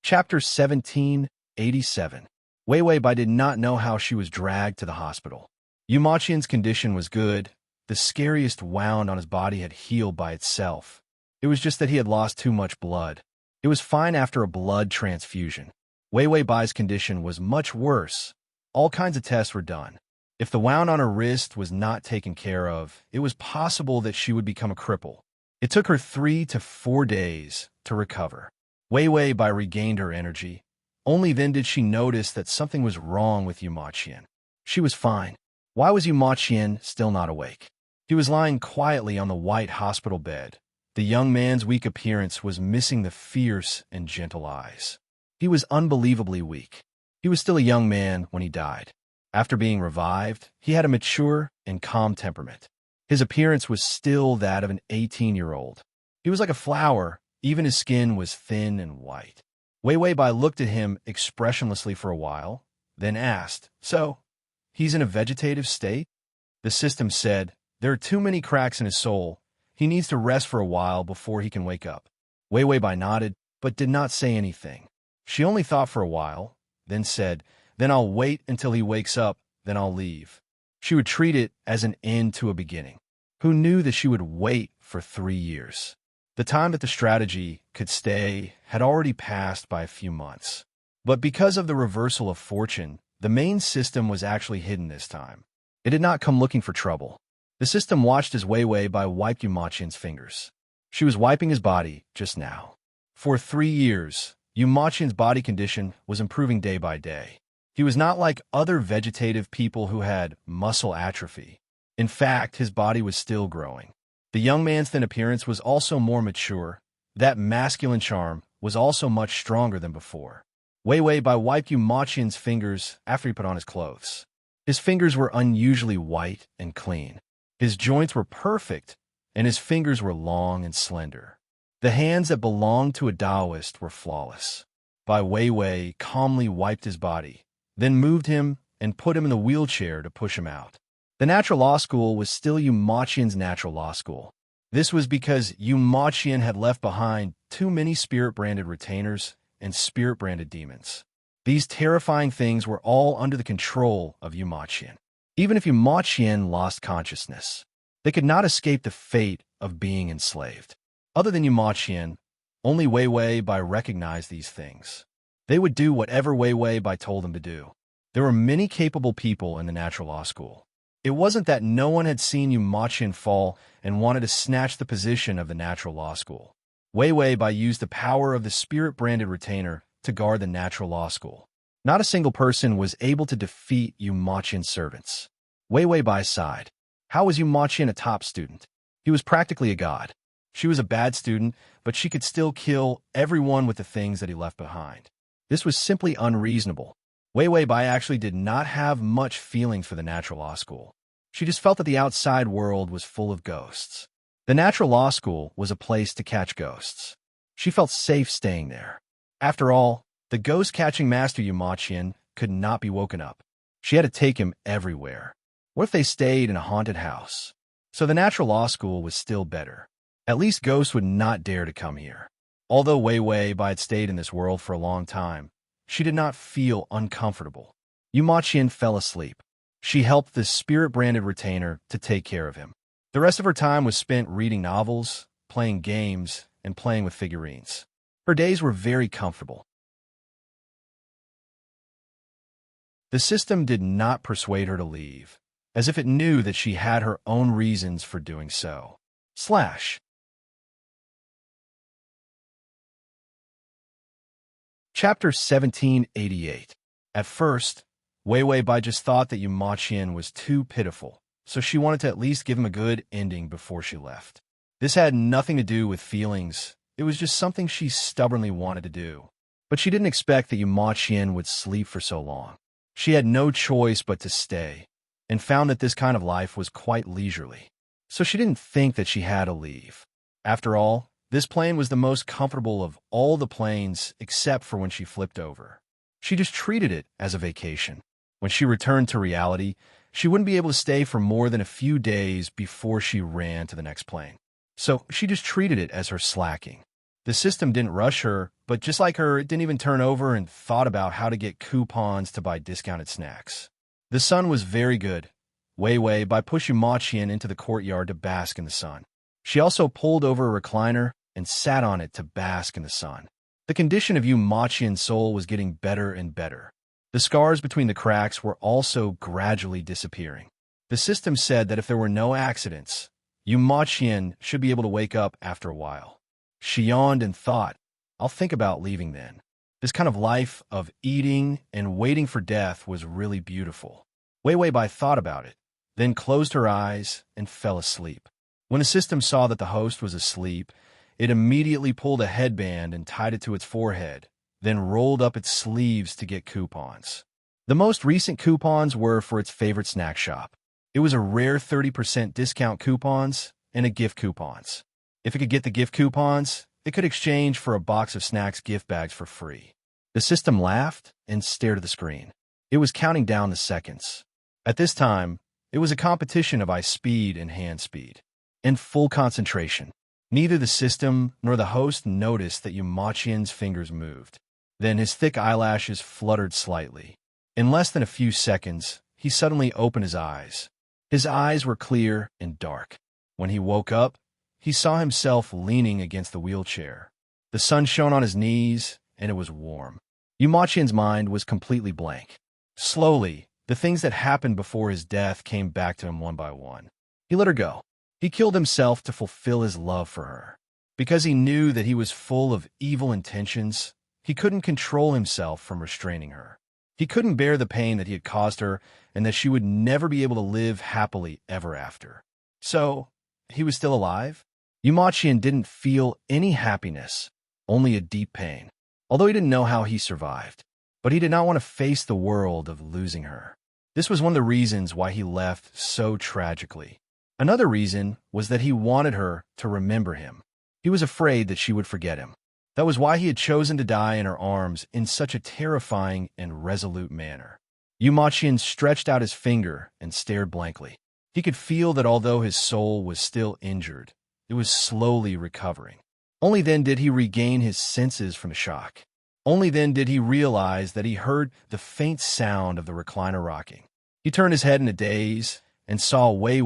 Chapter 1787. Wei Wei Bai did not know how she was dragged to the hospital. Yumachian's condition was good. The scariest wound on his body had healed by itself. It was just that he had lost too much blood. It was fine after a blood transfusion. Wei Wei Bai's condition was much worse. All kinds of tests were done. If the wound on her wrist was not taken care of, it was possible that she would become a cripple. It took her 3 to 4 days to recover. Wei Wei Bai regained her energy. Only then did she notice that something was wrong with Yumachian. She was fine. Why was Yumachian still not awake? He was lying quietly on the white hospital bed. The young man's weak appearance was missing the fierce and gentle eyes. He was unbelievably weak. He was still a young man when he died. After being revived, he had a mature and calm temperament. His appearance was still that of an 18-year-old. He was like a flower. Even his skin was thin and white. Wei Wei Bai looked at him expressionlessly for a while, then asked, "So, he's in a vegetative state?" The system said, "There are too many cracks in his soul. He needs to rest for a while before he can wake up." Wei Wei Bai nodded, but did not say anything. She only thought for a while, then said, "Then I'll wait until he wakes up, then I'll leave." She would treat it as an end to a beginning. Who knew that she would wait for 3 years? The time that the strategy could stay had already passed by a few months. But because of the reversal of fortune, the main system was actually hidden this time. It did not come looking for trouble. The system watched as Wei Wei Bai wiped Yumachian's fingers. She was wiping his body just now. For 3 years, Yumachian's body condition was improving day by day. He was not like other vegetative people who had muscle atrophy. In fact, his body was still growing. The young man's thin appearance was also more mature. That masculine charm was also much stronger than before. Wei Wei Bai wiped Yumachian's fingers after he put on his clothes. His fingers were unusually white and clean. His joints were perfect, and his fingers were long and slender. The hands that belonged to a Taoist were flawless. Bai Wei Wei calmly wiped his body, then moved him and put him in the wheelchair to push him out. The natural law school was still Yumachian's natural law school. This was because Yumachian had left behind too many spirit-branded retainers and spirit-branded demons. These terrifying things were all under the control of Yumachian. Even if Yumachian lost consciousness, they could not escape the fate of being enslaved. Other than Yumachian, only Wei Wei Bai recognized these things. They would do whatever Wei Wei Bai told them to do. There were many capable people in the natural law school. It wasn't that no one had seen Yumachian fall and wanted to snatch the position of the natural law school. Wei Wei Bai used the power of the spirit-branded retainer to guard the natural law school. Not a single person was able to defeat Yumachian's servants. Wei Wei Bai sighed. How was Yumachian a top student? He was practically a god. She was a bad student, but she could still kill everyone with the things that he left behind. This was simply unreasonable. Wei Wei Bai actually did not have much feeling for the natural law school. She just felt that the outside world was full of ghosts. The natural law school was a place to catch ghosts. She felt safe staying there. After all, the ghost-catching master Yumachian could not be woken up. She had to take him everywhere. What if they stayed in a haunted house? So the natural law school was still better. At least ghosts would not dare to come here. Although Wei Wei Bai had stayed in this world for a long time, she did not feel uncomfortable. Yumachian fell asleep. She helped the spirit-branded retainer to take care of him. The rest of her time was spent reading novels, playing games, and playing with figurines. Her days were very comfortable. The system did not persuade her to leave, as if it knew that she had her own reasons for doing so. Chapter 1788. At first, Wei Wei Bai just thought that Yumachian was too pitiful, so she wanted to at least give him a good ending before she left. This had nothing to do with feelings. It was just something she stubbornly wanted to do. But she didn't expect that Ma Qian would sleep for so long. She had no choice but to stay, and found that this kind of life was quite leisurely. So she didn't think that she had to leave. After all, this plane was the most comfortable of all the planes except for when she flipped over. She just treated it as a vacation. When she returned to reality, she wouldn't be able to stay for more than a few days before she ran to the next plane. So she just treated it as her slacking. The system didn't rush her, but just like her, it didn't even turn over and thought about how to get coupons to buy discounted snacks. The sun was very good, Wei by pushing Ma Qian into the courtyard to bask in the sun. She also pulled over a recliner and sat on it to bask in the sun. The condition of Ma Qian's soul was getting better and better. The scars between the cracks were also gradually disappearing. The system said that if there were no accidents, Ma Qian should be able to wake up after a while. She yawned and thought, I'll think about leaving then. This kind of life of eating and waiting for death was really beautiful. Wei Bai thought about it, then closed her eyes and fell asleep. When the system saw that the host was asleep, it immediately pulled a headband and tied it to its forehead, then rolled up its sleeves to get coupons. The most recent coupons were for its favorite snack shop. It was a rare 30% discount coupons and a gift coupons. If it could get the gift coupons, it could exchange for a box of snacks gift bags for free. The system laughed and stared at the screen. It was counting down the seconds. At this time, it was a competition of eye speed and hand speed. In full concentration, neither the system nor the host noticed that Ma Qian's fingers moved. Then his thick eyelashes fluttered slightly. In less than a few seconds, he suddenly opened his eyes. His eyes were clear and dark. When he woke up, he saw himself leaning against the wheelchair. The sun shone on his knees, and it was warm. Ma Qian's mind was completely blank. Slowly, the things that happened before his death came back to him one by one. He let her go. He killed himself to fulfill his love for her. Because he knew that he was full of evil intentions, he couldn't control himself from restraining her. He couldn't bear the pain that he had caused her and that she would never be able to live happily ever after. So, he was still alive? Ma Qian didn't feel any happiness, only a deep pain, although he didn't know how he survived. But he did not want to face the world of losing her. This was one of the reasons why he left so tragically. Another reason was that he wanted her to remember him. He was afraid that she would forget him. That was why he had chosen to die in her arms in such a terrifying and resolute manner. Ma Qian stretched out his finger and stared blankly. He could feel that although his soul was still injured, it was slowly recovering. Only then did he regain his senses from the shock. Only then did he realize that he heard the faint sound of the recliner rocking. He turned his head in a daze and saw Wei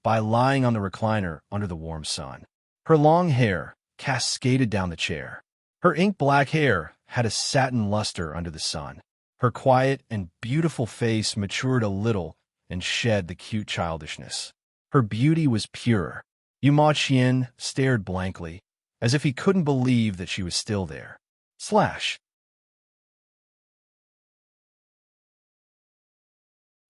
Bai lying on the recliner under the warm sun. Her long hair cascaded down the chair. Her ink-black hair had a satin luster under the sun. Her quiet and beautiful face matured a little and shed the cute childishness. Her beauty was pure. Ma Qian stared blankly, as if he couldn't believe that she was still there.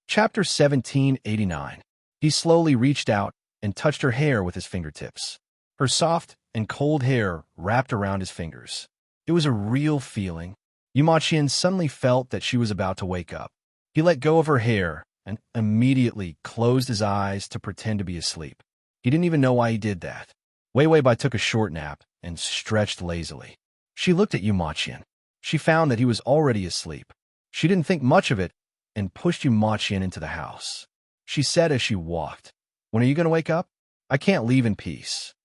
Chapter 1789. He slowly reached out and touched her hair with his fingertips. Her soft and cold hair wrapped around his fingers. It was a real feeling. Ma Qian suddenly felt that she was about to wake up. He let go of her hair and immediately closed his eyes to pretend to be asleep. He didn't even know why he did that. Wei Bai took a short nap and stretched lazily. She looked at Ma Qian. She found that he was already asleep. She didn't think much of it and pushed Ma Qian into the house. She said as she walked, "When are you going to wake up? I can't leave in peace."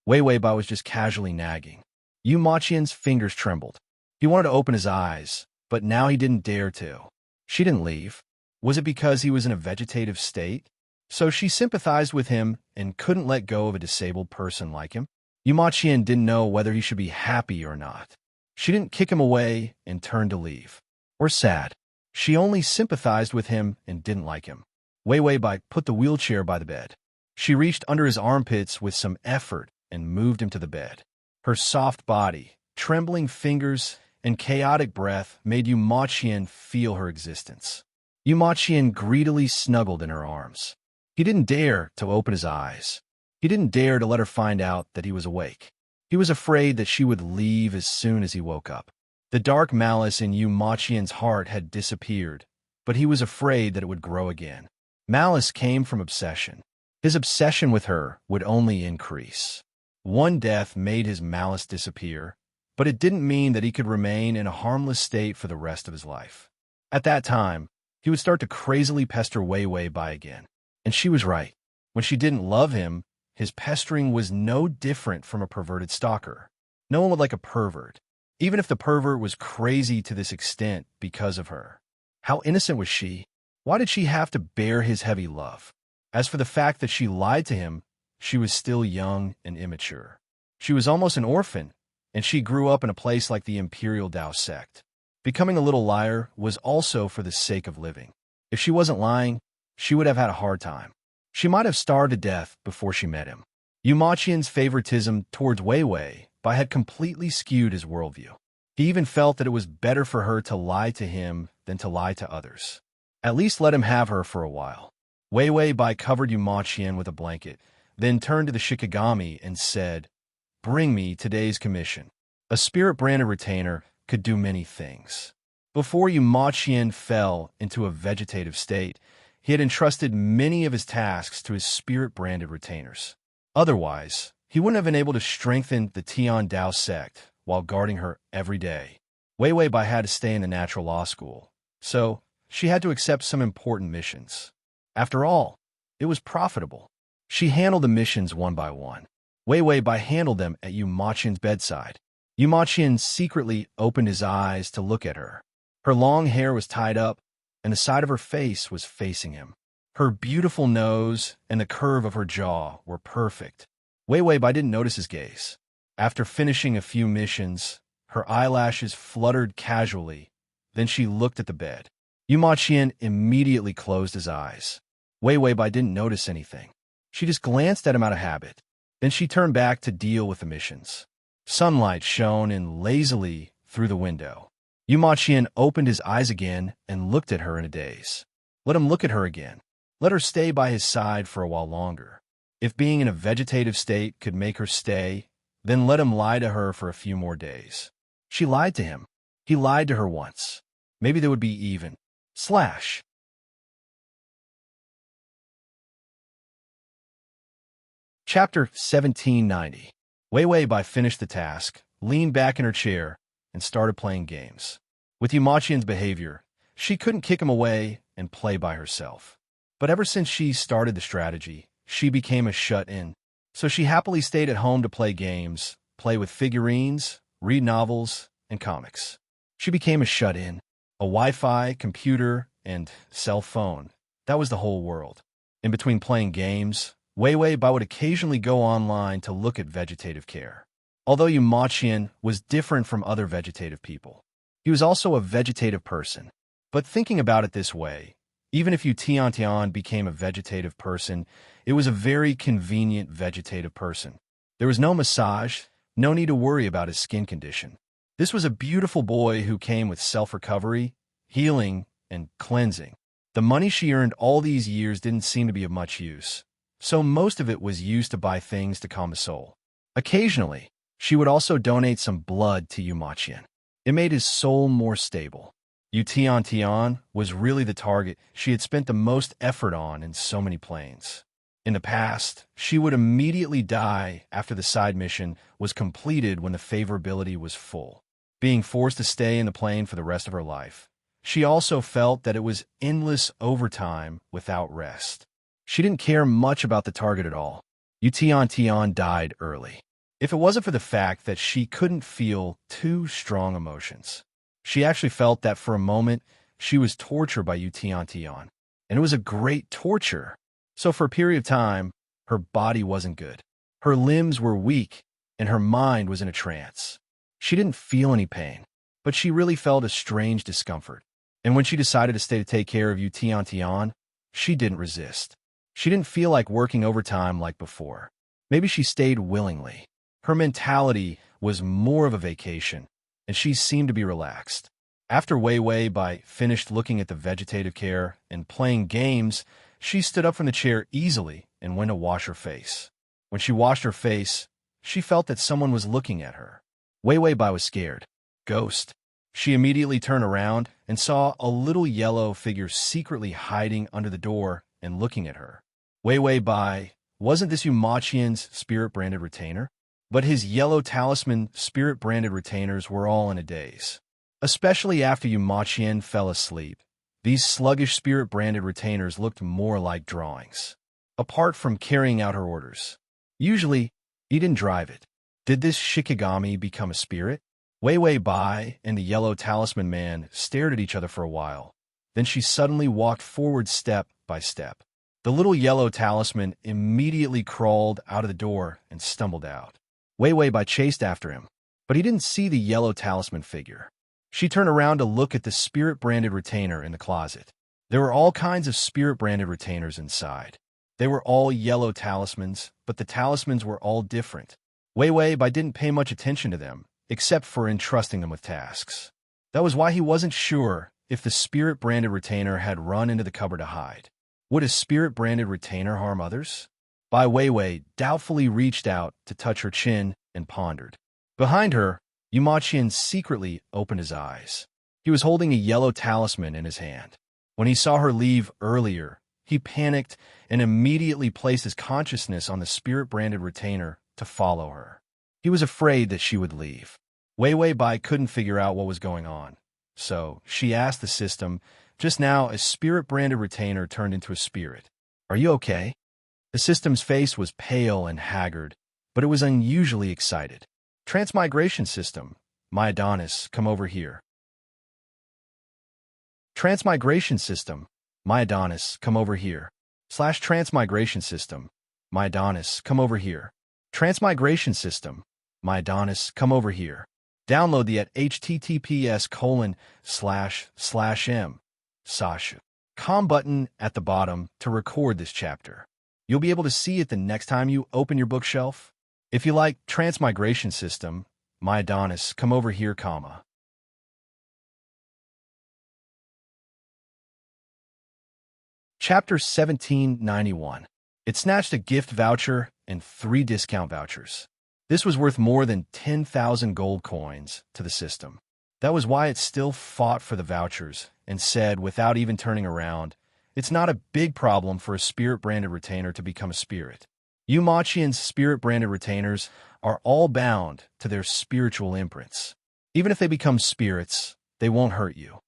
Wei Bai was just casually nagging. Ma Qian's fingers trembled. He wanted to open his eyes, but now he didn't dare to. She didn't leave. Was it because he was in a vegetative state? So she sympathized with him and couldn't let go of a disabled person like him. Ma Qian didn't know whether he should be happy or not. She didn't kick him away and turn to leave. Or sad. She only sympathized with him and didn't like him. Wei Bai put the wheelchair by the bed. She reached under his armpits with some effort and moved him to the bed. Her soft body, trembling fingers, and chaotic breath made Ma Qian feel her existence. Ma Qian greedily snuggled in her arms. He didn't dare to open his eyes. He didn't dare to let her find out that he was awake. He was afraid that she would leave as soon as he woke up. The dark malice in Yu Maqian's heart had disappeared, but he was afraid that it would grow again. Malice came from obsession. His obsession with her would only increase. One death made his malice disappear, but it didn't mean that he could remain in a harmless state for the rest of his life. At that time, he would start to crazily pester Wei Wei Bai again. And she was right. When she didn't love him, his pestering was no different from a perverted stalker. No one would like a pervert, even if the pervert was crazy to this extent because of her. How innocent was she? Why did she have to bear his heavy love? As for the fact that she lied to him, she was still young and immature. She was almost an orphan, and she grew up in a place like the Imperial Tao sect. Becoming a little liar was also for the sake of living. If she wasn't lying, she would have had a hard time. She might have starved to death before she met him. Yu Maqian's favoritism towards Wei Wei Bai had completely skewed his worldview. He even felt that it was better for her to lie to him than to lie to others. At least let him have her for a while. Wei Wei Bai covered Yu Maqian with a blanket, then turned to the Shikigami and said, "Bring me today's commission." A spirit-branded retainer could do many things. Before Yu Maqian fell into a vegetative state, he had entrusted many of his tasks to his spirit-branded retainers. Otherwise, he wouldn't have been able to strengthen the Tian Dao sect while guarding her every day. Wei Wei Bai had to stay in the natural law school, so she had to accept some important missions. After all, it was profitable. She handled the missions one by one. Wei Wei Bai handled them at Yu Maqian's bedside. Yu Maqian secretly opened his eyes to look at her. Her long hair was tied up, and the side of her face was facing him. Her beautiful nose and the curve of her jaw were perfect. Wei Wei Bai didn't notice his gaze. After finishing a few missions, her eyelashes fluttered casually. Then she looked at the bed. Yu Maqian immediately closed his eyes. Wei Wei Bai didn't notice anything. She just glanced at him out of habit. Then she turned back to deal with the missions. Sunlight shone in lazily through the window. Yu Maqian opened his eyes again and looked at her in a daze. Let him look at her again. Let her stay by his side for a while longer. If being in a vegetative state could make her stay, then let him lie to her for a few more days. She lied to him. He lied to her once. Maybe they would be even. Slash. Chapter 1790. Wei Wei Bai finished the task, leaned back in her chair, and started playing games. With Yu Maqian's behavior, she couldn't kick him away and play by herself. But ever since she started the strategy, she became a shut-in. So she happily stayed at home to play games, play with figurines, read novels, and comics. She became a shut-in. A Wi-Fi, computer, and cell phone. That was the whole world. In between playing games, Wei Wei Bai would occasionally go online to look at vegetative care. Although Yu Maqian was different from other vegetative people, he was also a vegetative person. But thinking about it this way, even if Yu Tian became a vegetative person, it was a very convenient vegetative person. There was no massage, no need to worry about his skin condition. This was a beautiful boy who came with self-recovery, healing, and cleansing. The money she earned all these years didn't seem to be of much use, so most of it was used to buy things to calm his soul. Occasionally, she would also donate some blood to Yu Maqian. It made his soul more stable. Yu Tian was really the target she had spent the most effort on in so many planes. In the past, she would immediately die after the side mission was completed when the favorability was full. Being forced to stay in the plane for the rest of her life, she also felt that it was endless overtime without rest. She didn't care much about the target at all. Yu Tian died early. If it wasn't for the fact that she couldn't feel two strong emotions, she actually felt that for a moment she was tortured by Yu Tian, and it was a great torture. So for a period of time, her body wasn't good. Her limbs were weak, and her mind was in a trance. She didn't feel any pain, but she really felt a strange discomfort. And when she decided to stay to take care of Yu Tian, she didn't resist. She didn't feel like working overtime like before. Maybe she stayed willingly. Her mentality was more of a vacation, and she seemed to be relaxed. After Wei Wei Bai finished looking at the vegetative care and playing games, she stood up from the chair easily and went to wash her face. When she washed her face, she felt that someone was looking at her. Wei Wei Bai was scared. Ghost. She immediately turned around and saw a little yellow figure secretly hiding under the door and looking at her. Wei Wei Bai, wasn't this Yumachian's spirit-branded retainer? But his yellow talisman spirit-branded retainers were all in a daze. Especially after Yumachian fell asleep, these sluggish spirit-branded retainers looked more like drawings. Apart from carrying out her orders. Usually, he didn't drive it. Did this Shikigami become a spirit? Wei Wei Bai and the yellow talisman man stared at each other for a while. Then she suddenly walked forward step by step. The little yellow talisman immediately crawled out of the door and stumbled out. Wei Wei Bai chased after him, but he didn't see the yellow talisman figure. She turned around to look at the spirit-branded retainer in the closet. There were all kinds of spirit-branded retainers inside. They were all yellow talismans, but the talismans were all different. Wei Wei Bai didn't pay much attention to them, except for entrusting them with tasks. That was why he wasn't sure if the spirit-branded retainer had run into the cupboard to hide. Would a spirit-branded retainer harm others? Bai Weiwei doubtfully reached out to touch her chin and pondered. Behind her, Yumachian secretly opened his eyes. He was holding a yellow talisman in his hand. When he saw her leave earlier, he panicked and immediately placed his consciousness on the spirit-branded retainer to follow her. He was afraid that she would leave. Wei Wei Bai couldn't figure out what was going on, so she asked the system. Just now, a spirit-branded retainer turned into a spirit. "Are you okay?" The system's face was pale and haggard, but it was unusually excited. "Transmigration system, my Adonis, come over here." "Transmigration system, my Adonis, come over here." /transmigration system, my Adonis, come over here. Transmigration system, my Adonis, come over here. Download the at https://m/com button at the bottom to record this chapter. You'll be able to see it the next time you open your bookshelf. If you like Transmigration system, my Adonis, come over here, comma. Chapter 1791. It snatched a gift voucher and 3 discount vouchers. This was worth more than 10,000 gold coins to the system. That was why it still fought for the vouchers and said, without even turning around, it's not a big problem for a spirit-branded retainer to become a spirit. Yumachian's spirit-branded retainers are all bound to their spiritual imprints. Even if they become spirits, they won't hurt you.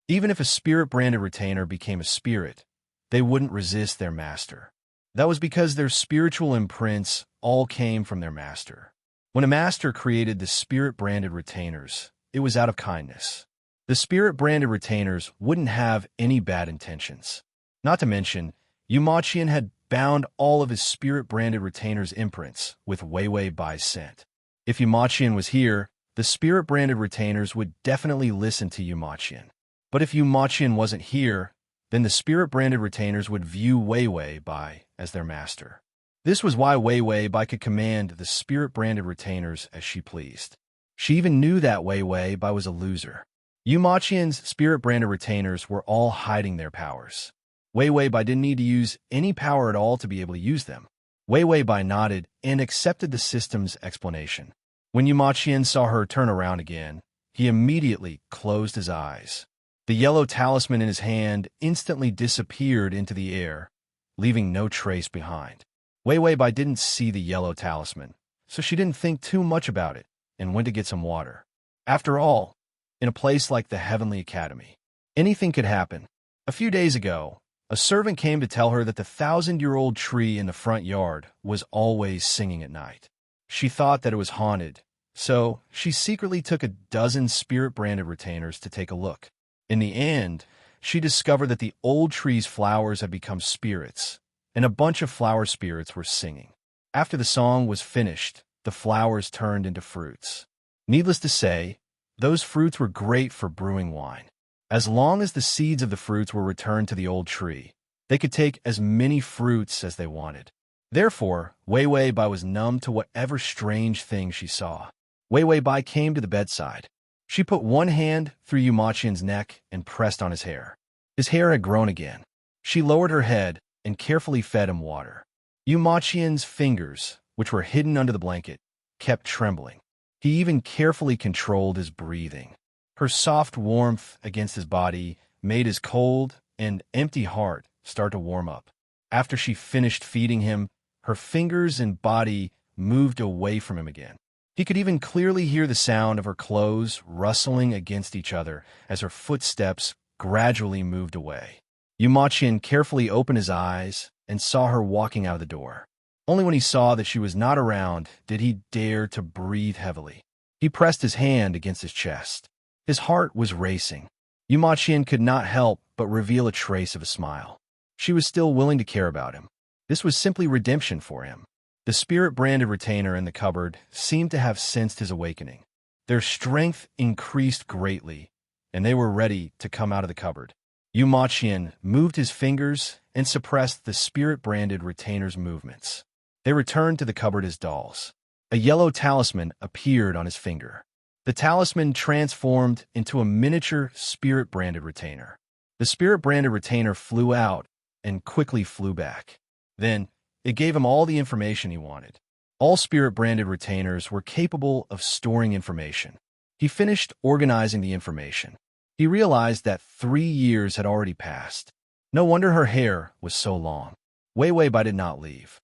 Even if a spirit-branded retainer became a spirit, they wouldn't resist their master. That was because their spiritual imprints all came from their master. When a master created the spirit-branded retainers, it was out of kindness. The spirit-branded retainers wouldn't have any bad intentions. Not to mention, Yumachian had bound all of his spirit-branded retainers' imprints with Wei Wei Bai's scent. If Yumachian was here, the spirit-branded retainers would definitely listen to Yumachian. But if Yumachian wasn't here, then the spirit-branded retainers would view Wei Wei Bai as their master. This was why Wei Wei Bai could command the spirit-branded retainers as she pleased. She even knew that Wei Wei Bai was a loser. Yumachian's spirit-branded retainers were all hiding their powers. Wei Wei Bai didn't need to use any power at all to be able to use them. Wei Wei Bai nodded and accepted the system's explanation. When Yumachian saw her turn around again, he immediately closed his eyes. The yellow talisman in his hand instantly disappeared into the air, leaving no trace behind. Wei Wei Bai didn't see the yellow talisman, so she didn't think too much about it and went to get some water. After all, in a place like the Heavenly Academy, anything could happen. A few days ago, a servant came to tell her that the 1,000-year-old tree in the front yard was always singing at night. She thought that it was haunted, so she secretly took a dozen spirit-branded retainers to take a look. In the end, she discovered that the old tree's flowers had become spirits, and a bunch of flower spirits were singing. After the song was finished, the flowers turned into fruits. Needless to say, those fruits were great for brewing wine. As long as the seeds of the fruits were returned to the old tree, they could take as many fruits as they wanted. Therefore, Wei Wei Bai was numb to whatever strange thing she saw. Wei Wei Bai came to the bedside. She put one hand through Yumachian's neck and pressed on his hair. His hair had grown again. She lowered her head and carefully fed him water. Yumachian's fingers, which were hidden under the blanket, kept trembling. He even carefully controlled his breathing. Her soft warmth against his body made his cold and empty heart start to warm up. After she finished feeding him, her fingers and body moved away from him again. He could even clearly hear the sound of her clothes rustling against each other as her footsteps gradually moved away. Yumachian carefully opened his eyes and saw her walking out of the door. Only when he saw that she was not around did he dare to breathe heavily. He pressed his hand against his chest. His heart was racing. Yumachian could not help but reveal a trace of a smile. She was still willing to care about him. This was simply redemption for him. The spirit-branded retainer in the cupboard seemed to have sensed his awakening. Their strength increased greatly, and they were ready to come out of the cupboard. Yumachian moved his fingers and suppressed the spirit-branded retainer's movements. They returned to the cupboard as dolls. A yellow talisman appeared on his finger. The talisman transformed into a miniature spirit-branded retainer. The spirit-branded retainer flew out and quickly flew back. Then, it gave him all the information he wanted. All spirit-branded retainers were capable of storing information. He finished organizing the information. He realized that 3 years had already passed. No wonder her hair was so long. Wei Bai did not leave.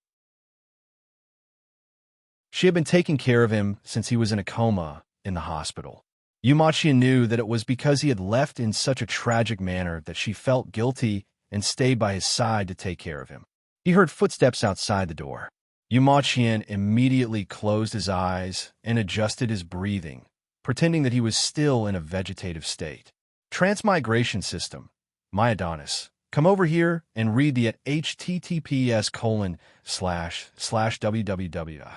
She had been taking care of him since he was in a coma in the hospital. Yumachian knew that it was because he had left in such a tragic manner that she felt guilty and stayed by his side to take care of him. He heard footsteps outside the door. Yumachian immediately closed his eyes and adjusted his breathing, pretending that he was still in a vegetative state. Transmigration system. My Adonis. Come over here and read the at https://www.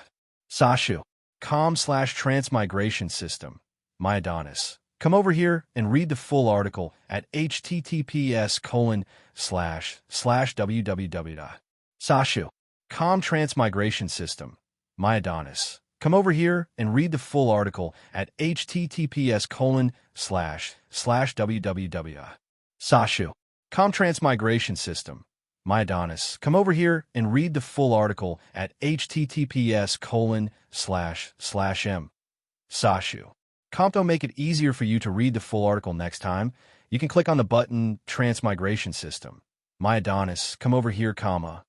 Sashu.com/transmigration system. My Adonis. Come over here and read the full article at https://www. Sashu.com transmigration system. My Adonis. Come over here and read the full article at https://www. Sashu.com transmigration system. My Adonis. Come over here and read the full article at https://m. Sashu. Compto make it easier for you to read the full article next time. You can click on the button Transmigration System. My Adonis. Come over here, comma.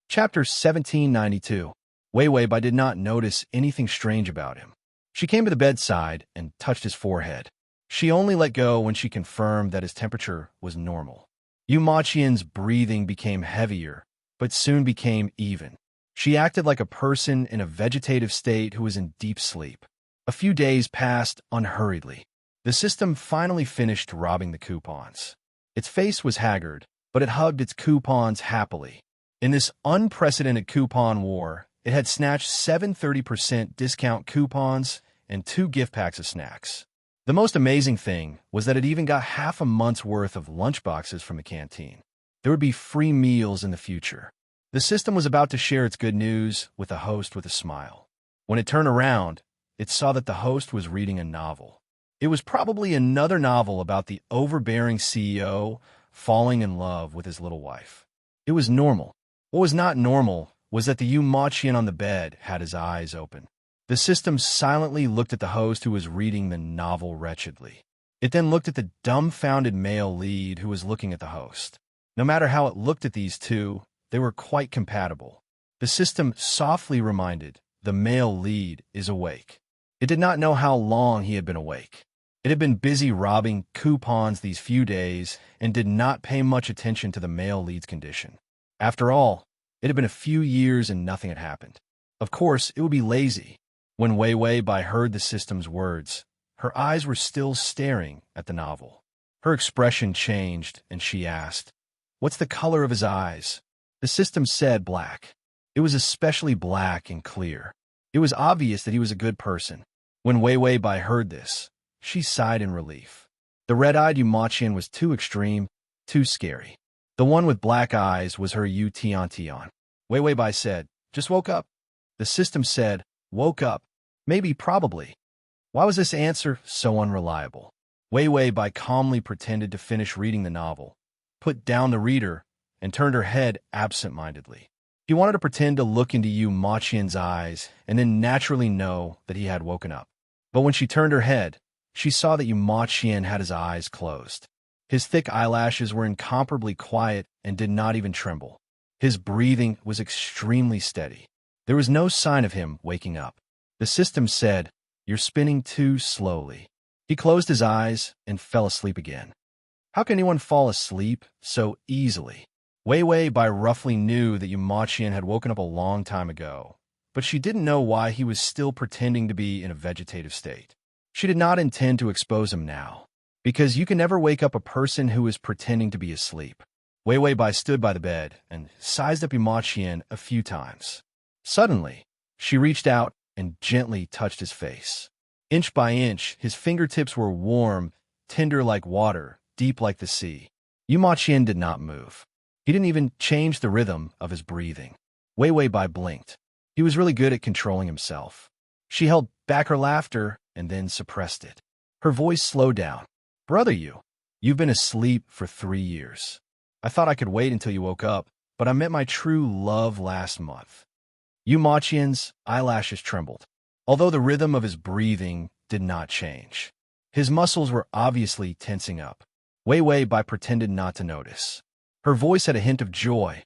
Chapter 1792. Wei Bai did not notice anything strange about him. She came to the bedside and touched his forehead. She only let go when she confirmed that his temperature was normal. Yumachian's breathing became heavier, but soon became even. She acted like a person in a vegetative state who was in deep sleep. A few days passed unhurriedly. The system finally finished robbing the coupons. Its face was haggard, but it hugged its coupons happily. In this unprecedented coupon war, it had snatched 7 30% discount coupons and 2 gift packs of snacks. The most amazing thing was that it even got half a month's worth of lunchboxes from the canteen. There would be free meals in the future. The system was about to share its good news with the host with a smile. When it turned around, it saw that the host was reading a novel. It was probably another novel about the overbearing CEO falling in love with his little wife. It was normal. What was not normal was that the Yumachian on the bed had his eyes open. The system silently looked at the host who was reading the novel wretchedly. It then looked at the dumbfounded male lead who was looking at the host. No matter how it looked at these two, they were quite compatible. The system softly reminded, the male lead is awake. It did not know how long he had been awake. It had been busy robbing coupons these few days and did not pay much attention to the male lead's condition. After all, it had been a few years and nothing had happened. Of course, it would be lazy. When Wei Bai heard the system's words, her eyes were still staring at the novel. Her expression changed, and she asked, "What's the color of his eyes?" The system said black. It was especially black and clear. It was obvious that he was a good person. When Wei Bai heard this, she sighed in relief. The red-eyed Yumachian was too extreme, too scary. The one with black eyes was her Yu Tian Tian. Wei Bai said, "Just woke up." The system said, "Woke up. Maybe, probably." Why was this answer so unreliable? Wei Bai calmly pretended to finish reading the novel, put down the reader, and turned her head absent-mindedly. He wanted to pretend to look into Yu Maqian's eyes and then naturally know that he had woken up. But when she turned her head, she saw that Yu Maqian had his eyes closed. His thick eyelashes were incomparably quiet and did not even tremble. His breathing was extremely steady. There was no sign of him waking up. The system said, "You're spinning too slowly." He closed his eyes and fell asleep again. How can anyone fall asleep so easily? Wei Wei Bai roughly knew that Yu Maqian had woken up a long time ago, but she didn't know why he was still pretending to be in a vegetative state. She did not intend to expose him now, because you can never wake up a person who is pretending to be asleep. Wei Wei Bai stood by the bed and sized up Yu Maqian a few times. Suddenly, she reached out and gently touched his face. Inch by inch, his fingertips were warm, tender like water, deep like the sea. Yu Maqian did not move. He didn't even change the rhythm of his breathing. Wei Wei Bai blinked. He was really good at controlling himself. She held back her laughter and then suppressed it. Her voice slowed down. "Brother Yu, you've been asleep for 3 years. I thought I could wait until you woke up, but I met my true love last month." Yu Maqian's eyelashes trembled, although the rhythm of his breathing did not change. His muscles were obviously tensing up. Wei Wei Bai pretended not to notice. Her voice had a hint of joy.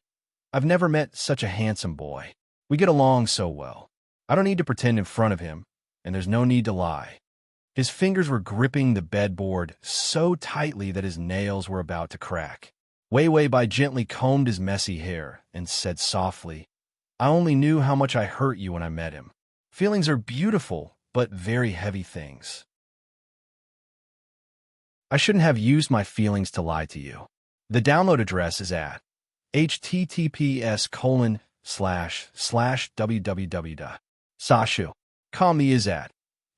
"I've never met such a handsome boy. We get along so well. I don't need to pretend in front of him, and there's no need to lie." His fingers were gripping the bedboard so tightly that his nails were about to crack. Wei Wei Bai gently combed his messy hair and said softly, "I only knew how much I hurt you when I met him. Feelings are beautiful, but very heavy things. I shouldn't have used my feelings to lie to you." The download address is at https://www.sashu.com. The is at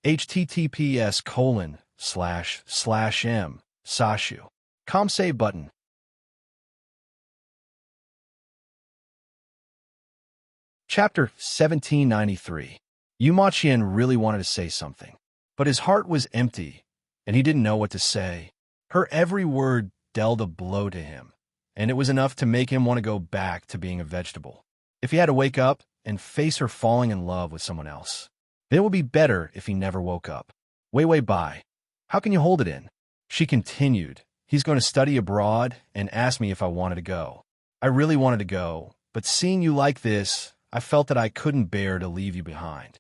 https://m/sashu.com. Save button. Chapter 1793. Yu Maqian really wanted to say something, but his heart was empty, and he didn't know what to say. Her every word dealt a blow to him, and it was enough to make him want to go back to being a vegetable. If he had to wake up and face her falling in love with someone else, then it would be better if he never woke up. "Wei Wei Bai, how can you hold it in?" She continued. "He's going to study abroad and asked me if I wanted to go. I really wanted to go, but seeing you like this, I felt that I couldn't bear to leave you behind."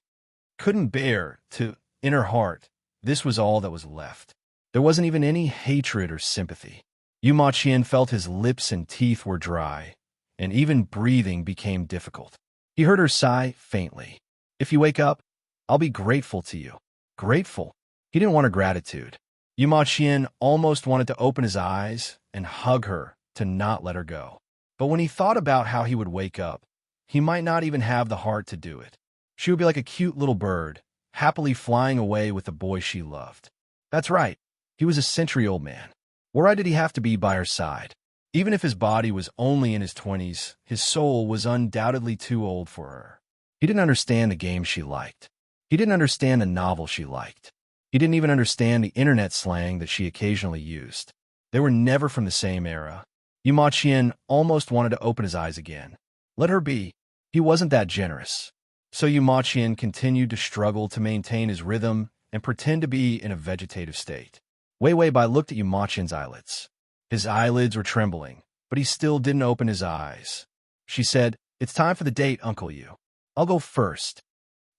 Couldn't bear to, in her heart, this was all that was left. There wasn't even any hatred or sympathy. Yu Maqian felt his lips and teeth were dry, and even breathing became difficult. He heard her sigh faintly. "If you wake up, I'll be grateful to you." Grateful? He didn't want her gratitude. Yu Maqian almost wanted to open his eyes and hug her to not let her go. But when he thought about how he would wake up, he might not even have the heart to do it. She would be like a cute little bird, happily flying away with the boy she loved. That's right. He was a century-old man. Why did he have to be by her side? Even if his body was only in his 20s, his soul was undoubtedly too old for her. He didn't understand the game she liked. He didn't understand the novel she liked. He didn't even understand the internet slang that she occasionally used. They were never from the same era. Yu Maqian almost wanted to open his eyes again. Let her be. He wasn't that generous. So Yu Maqian continued to struggle to maintain his rhythm and pretend to be in a vegetative state. Wei Wei Bai looked at Yu Maqian's eyelids. His eyelids were trembling, but he still didn't open his eyes. She said, "It's time for the date, Uncle Yu. I'll go first."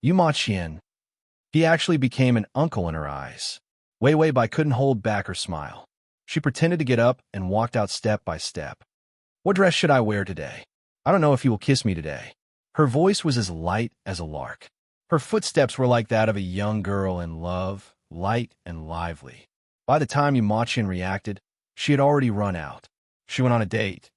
Yu Maqian. He actually became an uncle in her eyes. Wei Wei Bai couldn't hold back her smile. She pretended to get up and walked out step by step. "What dress should I wear today? I don't know if you will kiss me today." Her voice was as light as a lark. Her footsteps were like that of a young girl in love, light and lively. By the time Yu Maqian reacted, she had already run out. She went on a date.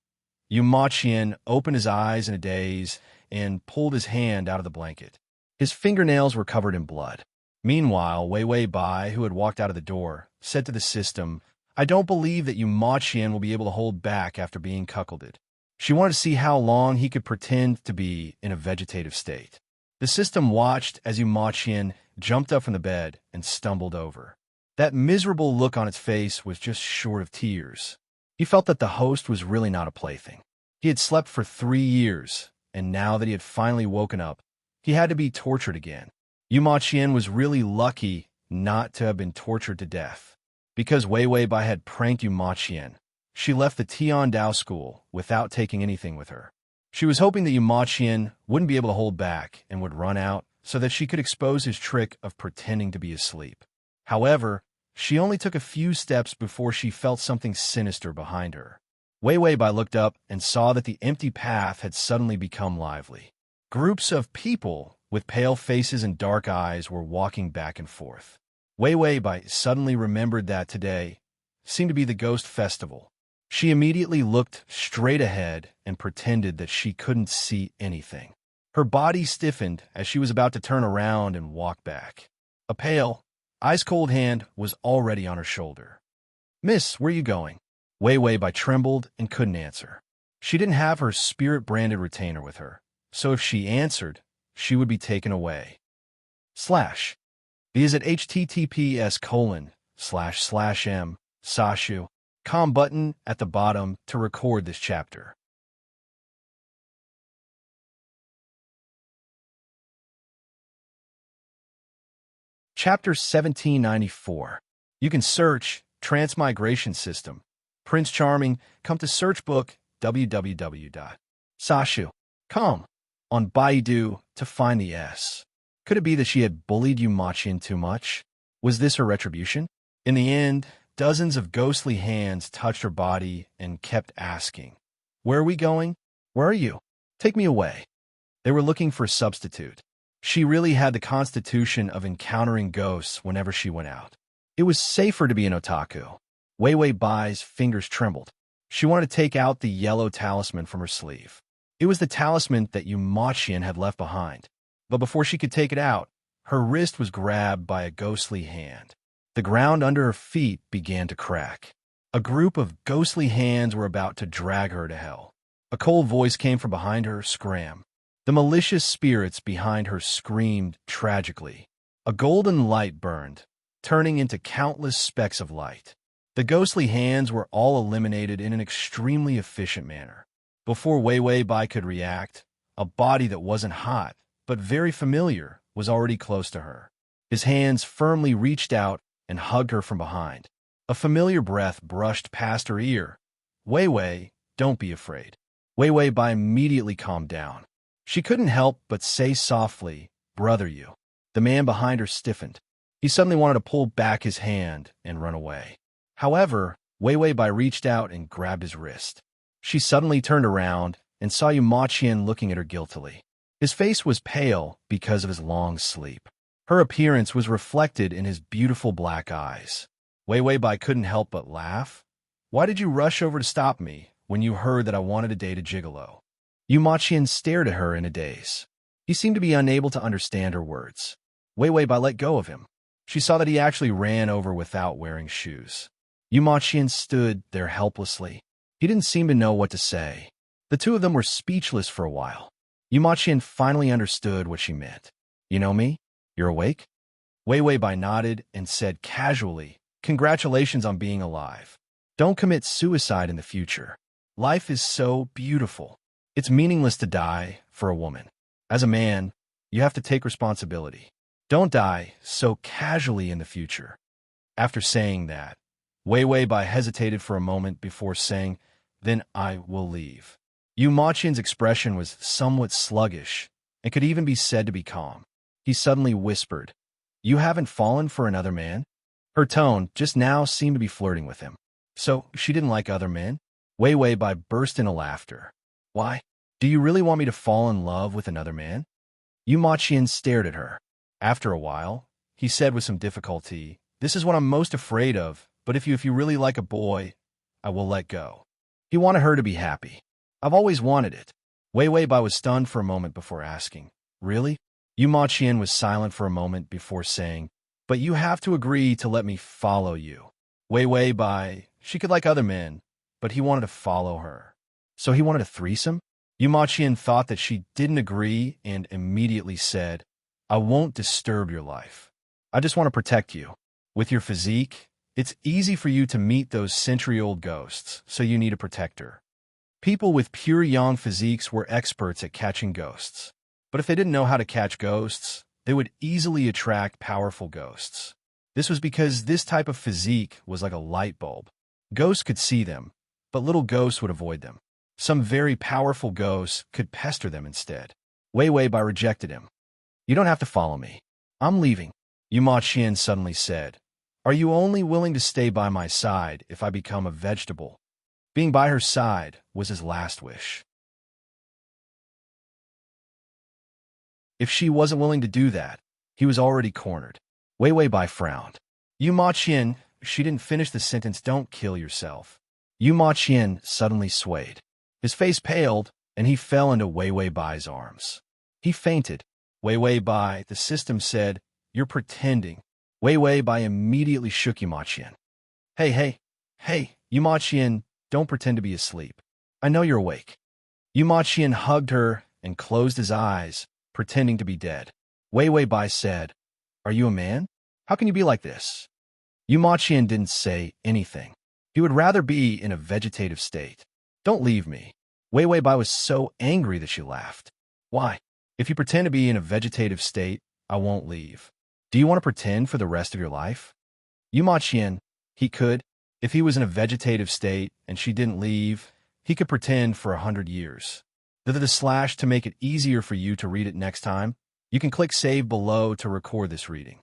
Yu Maqian opened his eyes in a daze and pulled his hand out of the blanket. His fingernails were covered in blood. Meanwhile, Wei Wei Bai, who had walked out of the door, said to the system, "I don't believe that Yu Maqian will be able to hold back after being cuckolded." She wanted to see how long he could pretend to be in a vegetative state. The system watched as Yu Maqian jumped up from the bed and stumbled over. That miserable look on its face was just short of tears. He felt that the host was really not a plaything. He had slept for 3 years, and now that he had finally woken up, he had to be tortured again. Yu Ma Qian was really lucky not to have been tortured to death. Because Wei Wei Bai had pranked Yu Ma Qian, she left the Tian Dao school without taking anything with her. She was hoping that Yu Ma Qian wouldn't be able to hold back and would run out so that she could expose his trick of pretending to be asleep. However, she only took a few steps before she felt something sinister behind her. Wei Wei Bai looked up and saw that the empty path had suddenly become lively. Groups of people with pale faces and dark eyes were walking back and forth. Wei Wei Bai suddenly remembered that today seemed to be the ghost festival. She immediately looked straight ahead and pretended that she couldn't see anything. Her body stiffened as she was about to turn around and walk back. A pale, ice-cold hand was already on her shoulder. "Miss, where are you going?" Wei Wei Bai trembled and couldn't answer. She didn't have her spirit-branded retainer with her, so if she answered, she would be taken away. Visit https://m sashu com button at the bottom to record this chapter. Chapter 1794. You can search Transmigration System. Prince Charming, come to search book www.sashu.com on Baidu to find the S. Could it be that she had bullied Yu Ma Qian too much? Was this her retribution? In the end, dozens of ghostly hands touched her body and kept asking, "Where are we going? Where are you? Take me away." They were looking for a substitute. She really had the constitution of encountering ghosts whenever she went out. It was safer to be an otaku. Wei Wei Bai's fingers trembled. She wanted to take out the yellow talisman from her sleeve. It was the talisman that Yu Ma Qian had left behind. But before she could take it out, her wrist was grabbed by a ghostly hand. The ground under her feet began to crack. A group of ghostly hands were about to drag her to hell. A cold voice came from behind her, scram. The malicious spirits behind her screamed tragically. A golden light burned, turning into countless specks of light. The ghostly hands were all eliminated in an extremely efficient manner. Before Wei Wei Bai could react, a body that wasn't hot, but very familiar, was already close to her. His hands firmly reached out and hugged her from behind. A familiar breath brushed past her ear. "Wei Wei, don't be afraid." Wei Wei Bai immediately calmed down. She couldn't help but say softly, "Brother you." The man behind her stiffened. He suddenly wanted to pull back his hand and run away. However, Wei Wei Bai reached out and grabbed his wrist. She suddenly turned around and saw Yu Ma Qian looking at her guiltily. His face was pale because of his long sleep. Her appearance was reflected in his beautiful black eyes. Wei Wei Bai couldn't help but laugh. "Why did you rush over to stop me when you heard that I wanted to date a gigolo?" Yu Ma Qian stared at her in a daze. He seemed to be unable to understand her words. Wei Wei Bai let go of him. She saw that he actually ran over without wearing shoes. Yu Ma Qian stood there helplessly. He didn't seem to know what to say. The two of them were speechless for a while. Yu Ma Qian finally understood what she meant. "You know me? You're awake?" Wei Wei Bai nodded and said casually, "Congratulations on being alive. Don't commit suicide in the future. Life is so beautiful. It's meaningless to die for a woman. As a man, you have to take responsibility. Don't die so casually in the future." After saying that, Wei Wei Bai hesitated for a moment before saying, "Then I will leave." Yu Ma Qian's expression was somewhat sluggish and could even be said to be calm. He suddenly whispered, "You haven't fallen for another man?" Her tone just now seemed to be flirting with him. So she didn't like other men? Wei Wei Bai burst into laughter. "Why? Do you really want me to fall in love with another man?" Yu Ma Qian stared at her. After a while, he said with some difficulty, "This is what I'm most afraid of, but if you really like a boy, I will let go." He wanted her to be happy. "I've always wanted it." Wei Wei Bai was stunned for a moment before asking, "Really?" Yu Ma Qian was silent for a moment before saying, "But you have to agree to let me follow you." Wei Wei Bai, she could like other men, but he wanted to follow her. So he wanted a threesome? Yu Ma Qian thought that she didn't agree and immediately said, "I won't disturb your life. I just want to protect you. With your physique, it's easy for you to meet those century-old ghosts, so you need a protector." People with pure yang physiques were experts at catching ghosts. But if they didn't know how to catch ghosts, they would easily attract powerful ghosts. This was because this type of physique was like a light bulb. Ghosts could see them, but little ghosts would avoid them. Some very powerful ghosts could pester them instead. Wei Weibai rejected him. "You don't have to follow me. I'm leaving," Yu Ma Qian suddenly said. "Are you only willing to stay by my side if I become a vegetable?" Being by her side was his last wish. If she wasn't willing to do that, he was already cornered. Wei Weibai frowned. "Yu Ma Qian," she didn't finish the sentence, "don't kill yourself." Yu Ma Qian suddenly swayed. His face paled, and he fell into Wei Weibai's arms. He fainted. "Wei Weibai," the system said, "you're pretending." Wei Weibai immediately shook Yu Ma Qian. Hey, Yu Ma Qian, don't pretend to be asleep. I know you're awake." Yu Ma Qian hugged her and closed his eyes, pretending to be dead. Wei Weibai said, "Are you a man? How can you be like this?" Yu Ma Qian didn't say anything. He would rather be in a vegetative state. "Don't leave me." Wei Weibai was so angry that she laughed. "Why? If you pretend to be in a vegetative state, I won't leave. Do you want to pretend for the rest of your life?" Yu Ma Qian, he could. If he was in a vegetative state and she didn't leave, he could pretend for 100 years. / to make it easier for you to read it next time, you can click save below to record this reading.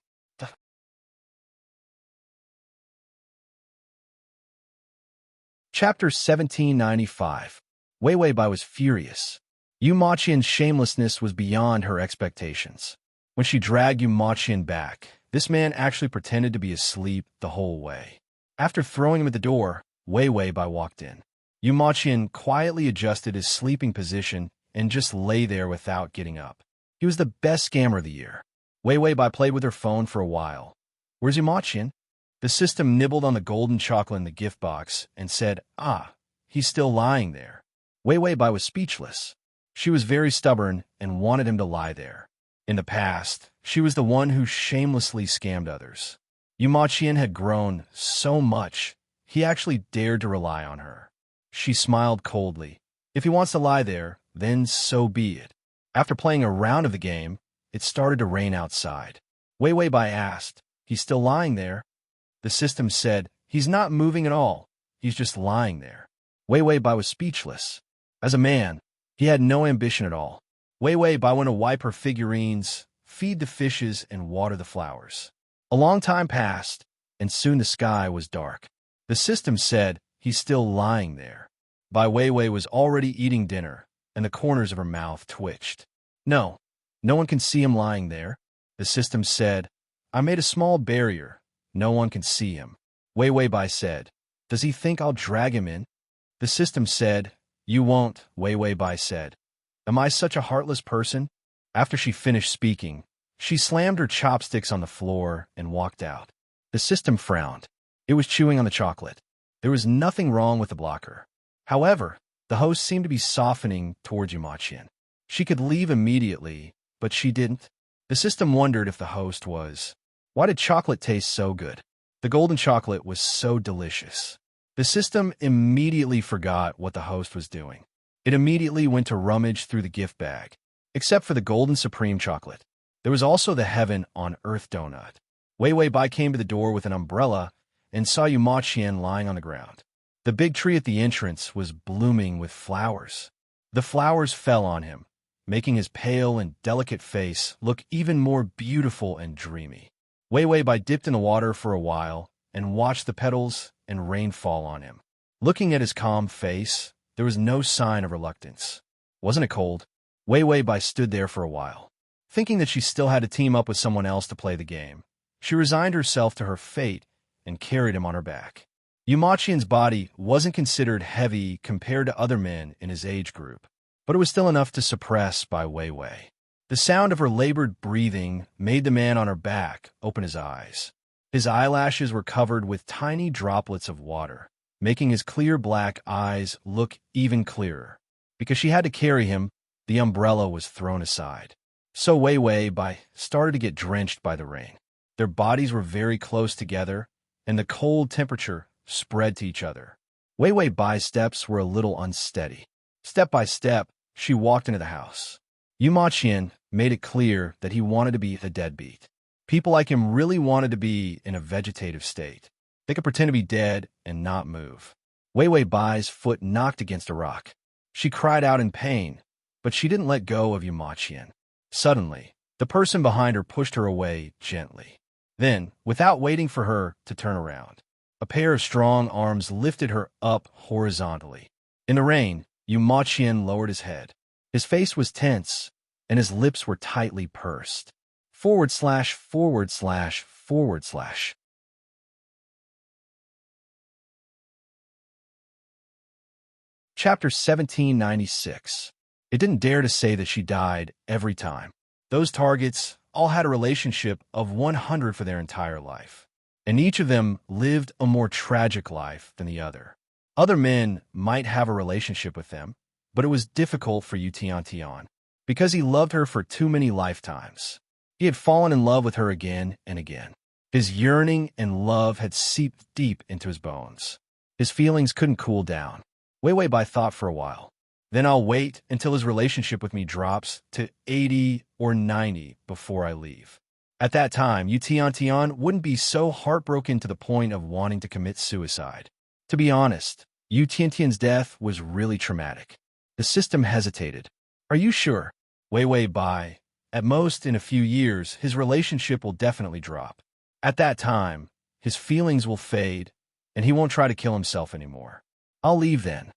Chapter 1795. Wei Weibai was furious. Yu Ma Qian's shamelessness was beyond her expectations. When she dragged Yu Ma Qian back, this man actually pretended to be asleep the whole way. After throwing him at the door, Wei Weibai walked in. Yu Ma Qian quietly adjusted his sleeping position and just lay there without getting up. He was the best scammer of the year. Wei Weibai played with her phone for a while. "Where's Yu Ma Qian?" The system nibbled on the golden chocolate in the gift box and said, "Ah, he's still lying there." Wei Weibai was speechless. She was very stubborn and wanted him to lie there. In the past, she was the one who shamelessly scammed others. Yu Ma Qian had grown so much, he actually dared to rely on her. She smiled coldly. If he wants to lie there, then so be it. After playing a round of the game, it started to rain outside. Wei Weibai asked, "He's still lying there?" The system said, "He's not moving at all. He's just lying there." Wei Weibai was speechless. As a man, he had no ambition at all. Wei Weibai went to wipe her figurines, feed the fishes, and water the flowers. A long time passed, and soon the sky was dark. The system said, "He's still lying there." Bai Weiwei was already eating dinner, and the corners of her mouth twitched. No one can see him lying there." The system said, "I made a small barrier. No one can see him." Wei Weibai said, "Does he think I'll drag him in?" The system said, "You won't," Wei Weibai said. "Am I such a heartless person?" After she finished speaking, she slammed her chopsticks on the floor and walked out. The system frowned. It was chewing on the chocolate. There was nothing wrong with the blocker. However, the host seemed to be softening towards Yu Ma Qian. She could leave immediately, but she didn't. The system wondered if the host was. Why did chocolate taste so good? The golden chocolate was so delicious. The system immediately forgot what the host was doing. It immediately went to rummage through the gift bag, except for the golden supreme chocolate. There was also the heaven on earth donut. Wei Weibai came to the door with an umbrella and saw Yu Ma Qian lying on the ground. The big tree at the entrance was blooming with flowers. The flowers fell on him, making his pale and delicate face look even more beautiful and dreamy. Wei Weibai dipped in the water for a while and watched the petals and rain fall on him. Looking at his calm face, there was no sign of reluctance. Wasn't it cold? Wei Weibai stood there for a while. Thinking that she still had to team up with someone else to play the game, she resigned herself to her fate and carried him on her back. Yu Ma Qian's body wasn't considered heavy compared to other men in his age group, but it was still enough to suppress Bai Weiwei. The sound of her labored breathing made the man on her back open his eyes. His eyelashes were covered with tiny droplets of water, making his clear black eyes look even clearer. Because she had to carry him, the umbrella was thrown aside. So Wei Weibai started to get drenched by the rain. Their bodies were very close together, and the cold temperature spread to each other. Wei Wei Bai's steps were a little unsteady. Step by step, she walked into the house. Yu Ma Qian made it clear that he wanted to be a deadbeat. People like him really wanted to be in a vegetative state. They could pretend to be dead and not move. Wei Wei Bai's foot knocked against a rock. She cried out in pain, but she didn't let go of Yu Ma Qian. Suddenly, the person behind her pushed her away gently. Then, without waiting for her to turn around, a pair of strong arms lifted her up horizontally. In the rain, Yu Ma Qian lowered his head. His face was tense, and his lips were tightly pursed. Forward slash, forward slash, forward slash. Chapter 1796. It didn't dare to say that she died every time. Those targets all had a relationship of 100 for their entire life, and each of them lived a more tragic life than the other. Other men might have a relationship with them, but it was difficult for Yu Tiantian, because he loved her for too many lifetimes. He had fallen in love with her again and again. His yearning and love had seeped deep into his bones. His feelings couldn't cool down. Wei Wei Bai thought for a while. Then I'll wait until his relationship with me drops to 80 or 90 before I leave. At that time, Yu Tiantian wouldn't be so heartbroken to the point of wanting to commit suicide. To be honest, Yu Tiantian's death was really traumatic. The system hesitated. Are you sure? Wei Wei Bai. At most, in a few years, his relationship will definitely drop. At that time, his feelings will fade, and he won't try to kill himself anymore. I'll leave then.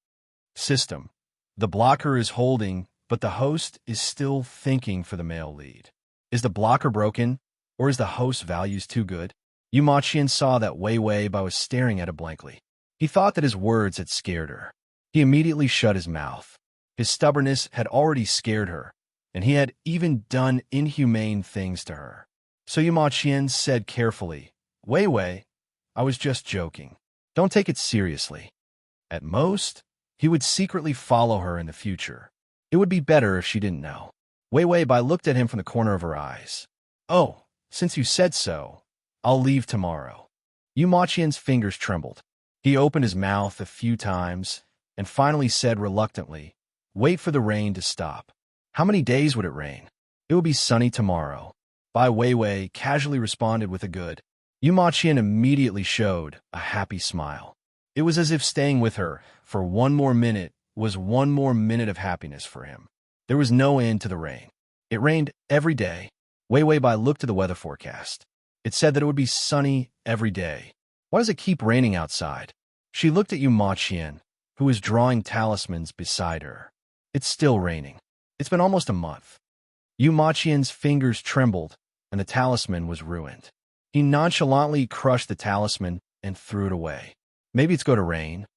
System. The blocker is holding, but the host is still thinking for the male lead. Is the blocker broken, or is the host's values too good? Yu Ma Qian saw that Wei Wei Bai was staring at it blankly. He thought that his words had scared her. He immediately shut his mouth. His stubbornness had already scared her, and he had even done inhumane things to her. So Yu Ma Qian said carefully, Wei Wei, I was just joking. Don't take it seriously. At most, he would secretly follow her in the future. It would be better if she didn't know. Wei Wei Bai looked at him from the corner of her eyes. Oh, since you said so, I'll leave tomorrow. Yu Ma Qian's fingers trembled. He opened his mouth a few times and finally said reluctantly, Wait for the rain to stop. How many days would it rain? It will be sunny tomorrow. Bai Wei Wei casually responded with a good. Yu Ma Qian immediately showed a happy smile. It was as if staying with her for one more minute was one more minute of happiness for him. There was no end to the rain. It rained every day. Wei Wei Bai looked at the weather forecast. It said that it would be sunny every day. Why does it keep raining outside? She looked at Yu Ma Qian, who was drawing talismans beside her. It's still raining. It's been almost a month. Yu Ma Qian's fingers trembled, and the talisman was ruined. He nonchalantly crushed the talisman and threw it away. Maybe it's going to rain.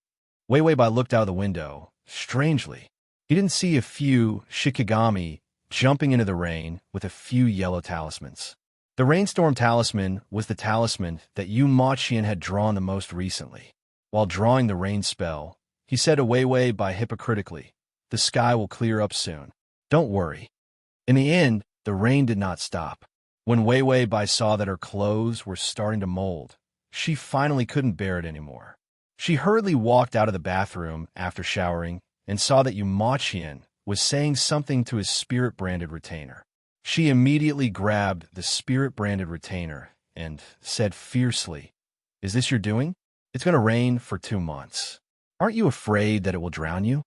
Wei Wei Bai looked out of the window. Strangely, he didn't see a few shikigami jumping into the rain with a few yellow talismans. The rainstorm talisman was the talisman that Yu Ma Qian had drawn the most recently. While drawing the rain spell, he said to Wei Wei Bai hypocritically, The sky will clear up soon. Don't worry. In the end, the rain did not stop. When Wei Wei Bai saw that her clothes were starting to mold, she finally couldn't bear it anymore. She hurriedly walked out of the bathroom after showering and saw that Yu Ma Qian was saying something to his spirit-branded retainer. She immediately grabbed the spirit-branded retainer and said fiercely, Is this your doing? It's going to rain for 2 months. Aren't you afraid that it will drown you?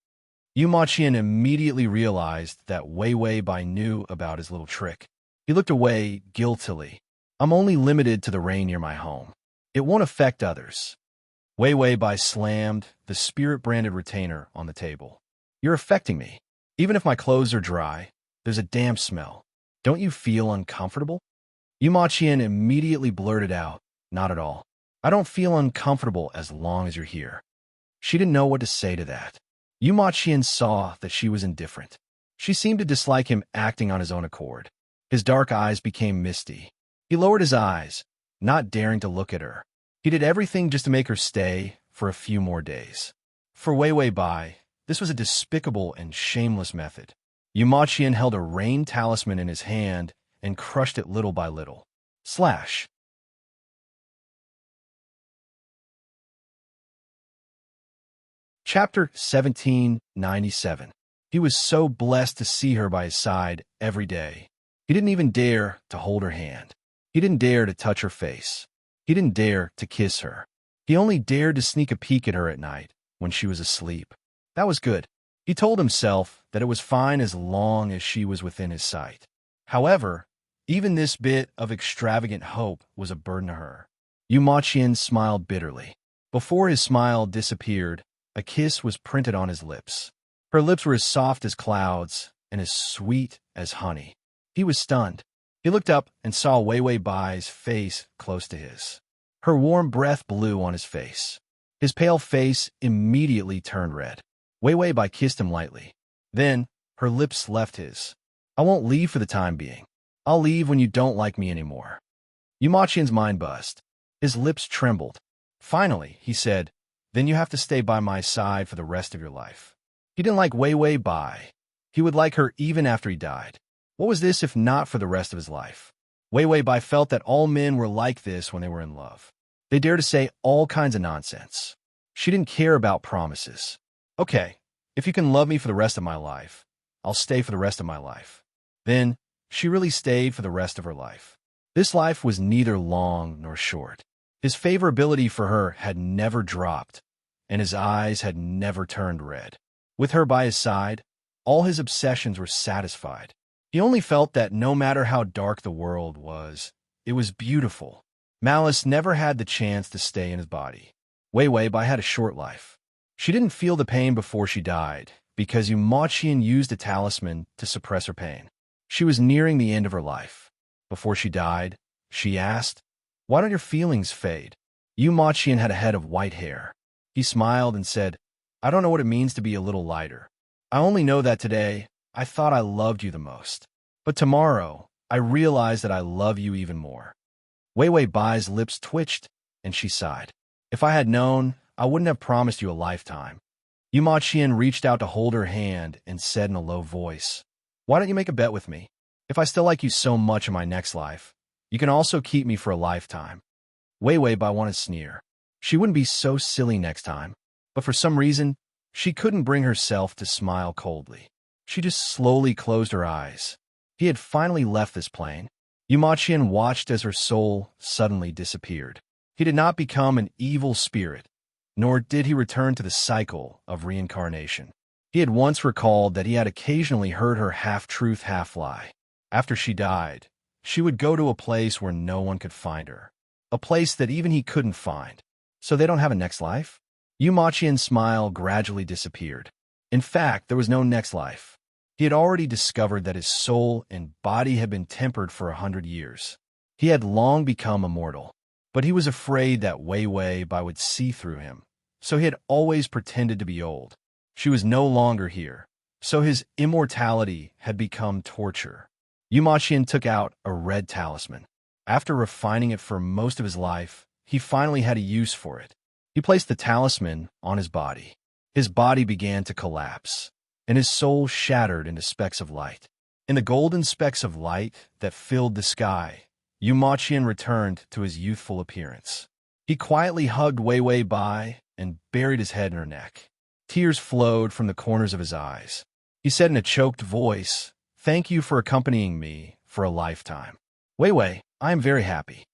Yu Ma Qian immediately realized that Wei Wei Bai knew about his little trick. He looked away guiltily. I'm only limited to the rain near my home. It won't affect others. Wei Wei Bai slammed the spirit-branded retainer on the table. You're affecting me. Even if my clothes are dry, there's a damp smell. Don't you feel uncomfortable? Yu Ma Qian immediately blurted out, Not at all. I don't feel uncomfortable as long as you're here. She didn't know what to say to that. Yu Ma Qian saw that she was indifferent. She seemed to dislike him acting on his own accord. His dark eyes became misty. He lowered his eyes, not daring to look at her. He did everything just to make her stay for a few more days. For Wei Wei Bai, this was a despicable and shameless method. Yu Ma Qian held a rain talisman in his hand and crushed it little by little. Slash. Chapter 1797. He was so blessed to see her by his side every day. He didn't even dare to hold her hand. He didn't dare to touch her face. He didn't dare to kiss her. He only dared to sneak a peek at her at night when she was asleep. That was good. He told himself that it was fine as long as she was within his sight. However, even this bit of extravagant hope was a burden to her. Yu Maqian smiled bitterly. Before his smile disappeared, a kiss was printed on his lips. Her lips were as soft as clouds and as sweet as honey. He was stunned. He looked up and saw Wei Wei Bai's face close to his. Her warm breath blew on his face. His pale face immediately turned red. Wei Wei Bai kissed him lightly. Then, her lips left his. I won't leave for the time being. I'll leave when you don't like me anymore. Yu Maqian's mind buzzed. His lips trembled. Finally, he said, then you have to stay by my side for the rest of your life. He didn't like Wei Wei Bai. He would like her even after he died. What was this if not for the rest of his life? Wei Wei Bai felt that all men were like this when they were in love. They dared to say all kinds of nonsense. She didn't care about promises. Okay, if you can love me for the rest of my life, I'll stay for the rest of my life. Then, she really stayed for the rest of her life. This life was neither long nor short. His favorability for her had never dropped, and his eyes had never turned red. With her by his side, all his obsessions were satisfied. He only felt that no matter how dark the world was, it was beautiful. Malice never had the chance to stay in his body. Wei Wei Bai had a short life. She didn't feel the pain before she died, because Yu Maqian used a talisman to suppress her pain. She was nearing the end of her life. Before she died, she asked, why don't your feelings fade? Yu Maqian had a head of white hair. He smiled and said, I don't know what it means to be a little lighter. I only know that today, I thought I loved you the most. But tomorrow, I realized that I love you even more. Wei Wei Bai's lips twitched, and she sighed. If I had known, I wouldn't have promised you a lifetime. Yu Maqian reached out to hold her hand and said in a low voice, why don't you make a bet with me? If I still like you so much in my next life, you can also keep me for a lifetime. Wei Wei Bai wanted to sneer. She wouldn't be so silly next time. But for some reason, she couldn't bring herself to smile coldly. She just slowly closed her eyes. He had finally left this plane. Yu Maqian watched as her soul suddenly disappeared. He did not become an evil spirit, nor did he return to the cycle of reincarnation. He had once recalled that he had occasionally heard her half-truth, half-lie. After she died, she would go to a place where no one could find her. A place that even he couldn't find. So they don't have a next life? Yu Maqian's smile gradually disappeared. In fact, there was no next life. He had already discovered that his soul and body had been tempered for 100 years. He had long become immortal. But he was afraid that Wei Wei Bai would see through him. So he had always pretended to be old. She was no longer here. So his immortality had become torture. Yu Maqian took out a red talisman. After refining it for most of his life, he finally had a use for it. He placed the talisman on his body. His body began to collapse, and his soul shattered into specks of light. In the golden specks of light that filled the sky, Yu Maqian returned to his youthful appearance. He quietly hugged Wei Wei Bai and buried his head in her neck. Tears flowed from the corners of his eyes. He said in a choked voice, thank you for accompanying me for a lifetime. Wei Wei, I am very happy.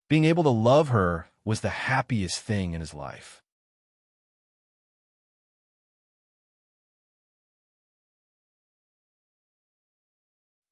Being able to love her was the happiest thing in his life.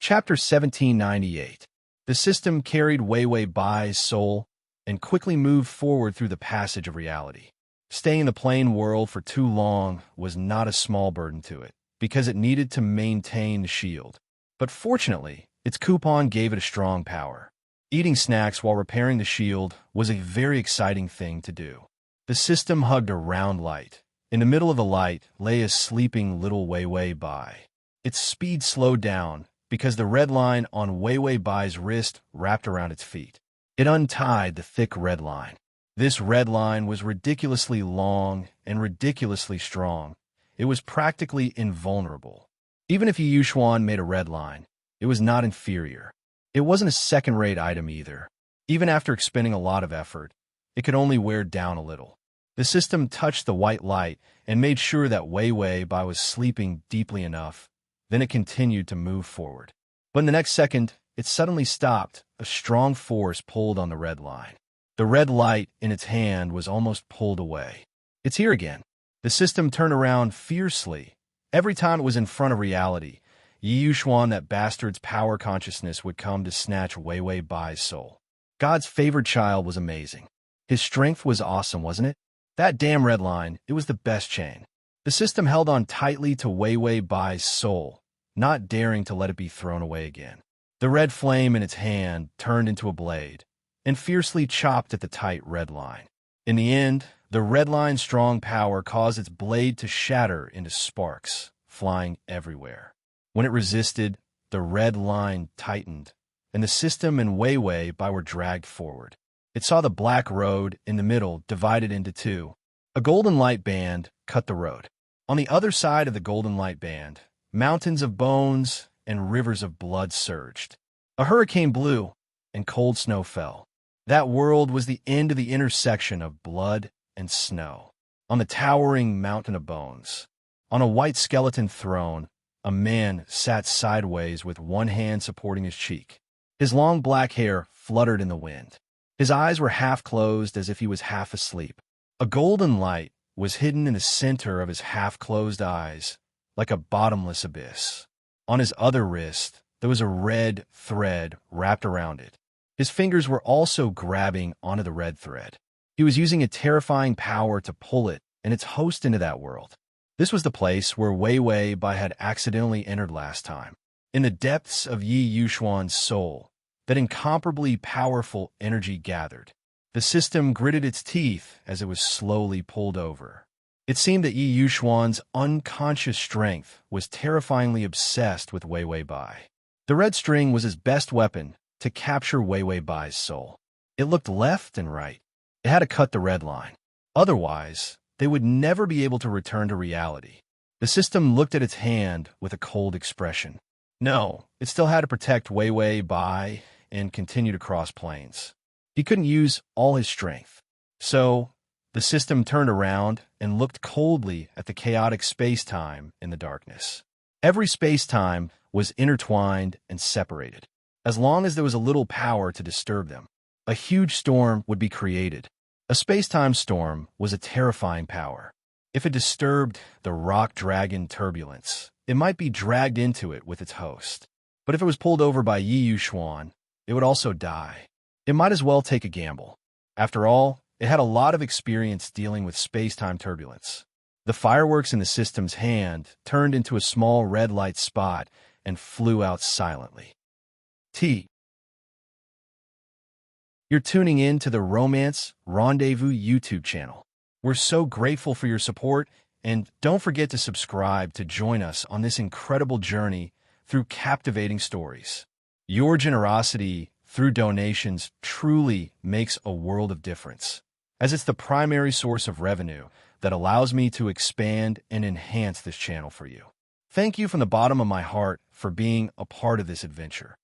Chapter 1798. The system carried Wei Wei Bai's soul and quickly moved forward through the passage of reality. Staying in the plane world for too long was not a small burden to it, because it needed to maintain the shield. But fortunately, its coupon gave it a strong power. Eating snacks while repairing the shield was a very exciting thing to do. The system hugged a round light. In the middle of the light lay a sleeping little Wei Wei Bai. Its speed slowed down because the red line on Wei Wei Bai's wrist wrapped around its feet. It untied the thick red line. This red line was ridiculously long and ridiculously strong. It was practically invulnerable. Even if Yu Xuan made a red line, it was not inferior. It wasn't a second-rate item either. Even after expending a lot of effort, it could only wear down a little. The system touched the white light and made sure that Wei Wei Bai was sleeping deeply enough. Then it continued to move forward. But in the next second, it suddenly stopped. A strong force pulled on the red line. The red light in its hand was almost pulled away. It's here again. The system turned around fiercely. Every time it was in front of reality, Yi Yuxuan, that bastard's power consciousness, would come to snatch Wei Wei Bai's soul. God's favored child was amazing. His strength was awesome, wasn't it? That damn red line, it was the best chain. The system held on tightly to Wei Wei Bai's soul, not daring to let it be thrown away again. The red flame in its hand turned into a blade and fiercely chopped at the tight red line. In the end, the red line's strong power caused its blade to shatter into sparks, flying everywhere. When it resisted, the red line tightened, and the system and Wei Wei Bai were dragged forward. It saw the black road in the middle divided into two. A golden light band cut the road. On the other side of the golden light band, mountains of bones and rivers of blood surged. A hurricane blew, and cold snow fell. That world was the end of the intersection of blood and snow. On the towering mountain of bones, on a white skeleton throne, a man sat sideways with one hand supporting his cheek. His long black hair fluttered in the wind. His eyes were half closed as if he was half asleep. A golden light was hidden in the center of his half-closed eyes, like a bottomless abyss. On his other wrist, there was a red thread wrapped around it. His fingers were also grabbing onto the red thread. He was using a terrifying power to pull it and its host into that world. This was the place where Wei Wei Bai had accidentally entered last time. In the depths of Yi Yuxuan's soul, that incomparably powerful energy gathered. The system gritted its teeth as it was slowly pulled over. It seemed that Yi Yuxuan's unconscious strength was terrifyingly obsessed with Wei Wei Bai. The red string was his best weapon to capture Wei Wei Bai's soul. It looked left and right. It had to cut the red line. Otherwise, they would never be able to return to reality. The system looked at its hand with a cold expression. No, it still had to protect Wei Wei Bai and continue to cross planes. He couldn't use all his strength. So, the system turned around and looked coldly at the chaotic space-time in the darkness. Every space-time was intertwined and separated. As long as there was a little power to disturb them, a huge storm would be created. A space-time storm was a terrifying power. If it disturbed the rock dragon turbulence, it might be dragged into it with its host. But if it was pulled over by Yi Yuxuan, it would also die. It might as well take a gamble. After all, it had a lot of experience dealing with space-time turbulence. The fireworks in the system's hand turned into a small red light spot and flew out silently. You're tuning in to the Romance Rendezvous YouTube channel. We're so grateful for your support, and don't forget to subscribe to join us on this incredible journey through captivating stories. Your generosity through donations truly makes a world of difference, as it's the primary source of revenue that allows me to expand and enhance this channel for you. Thank you from the bottom of my heart for being a part of this adventure.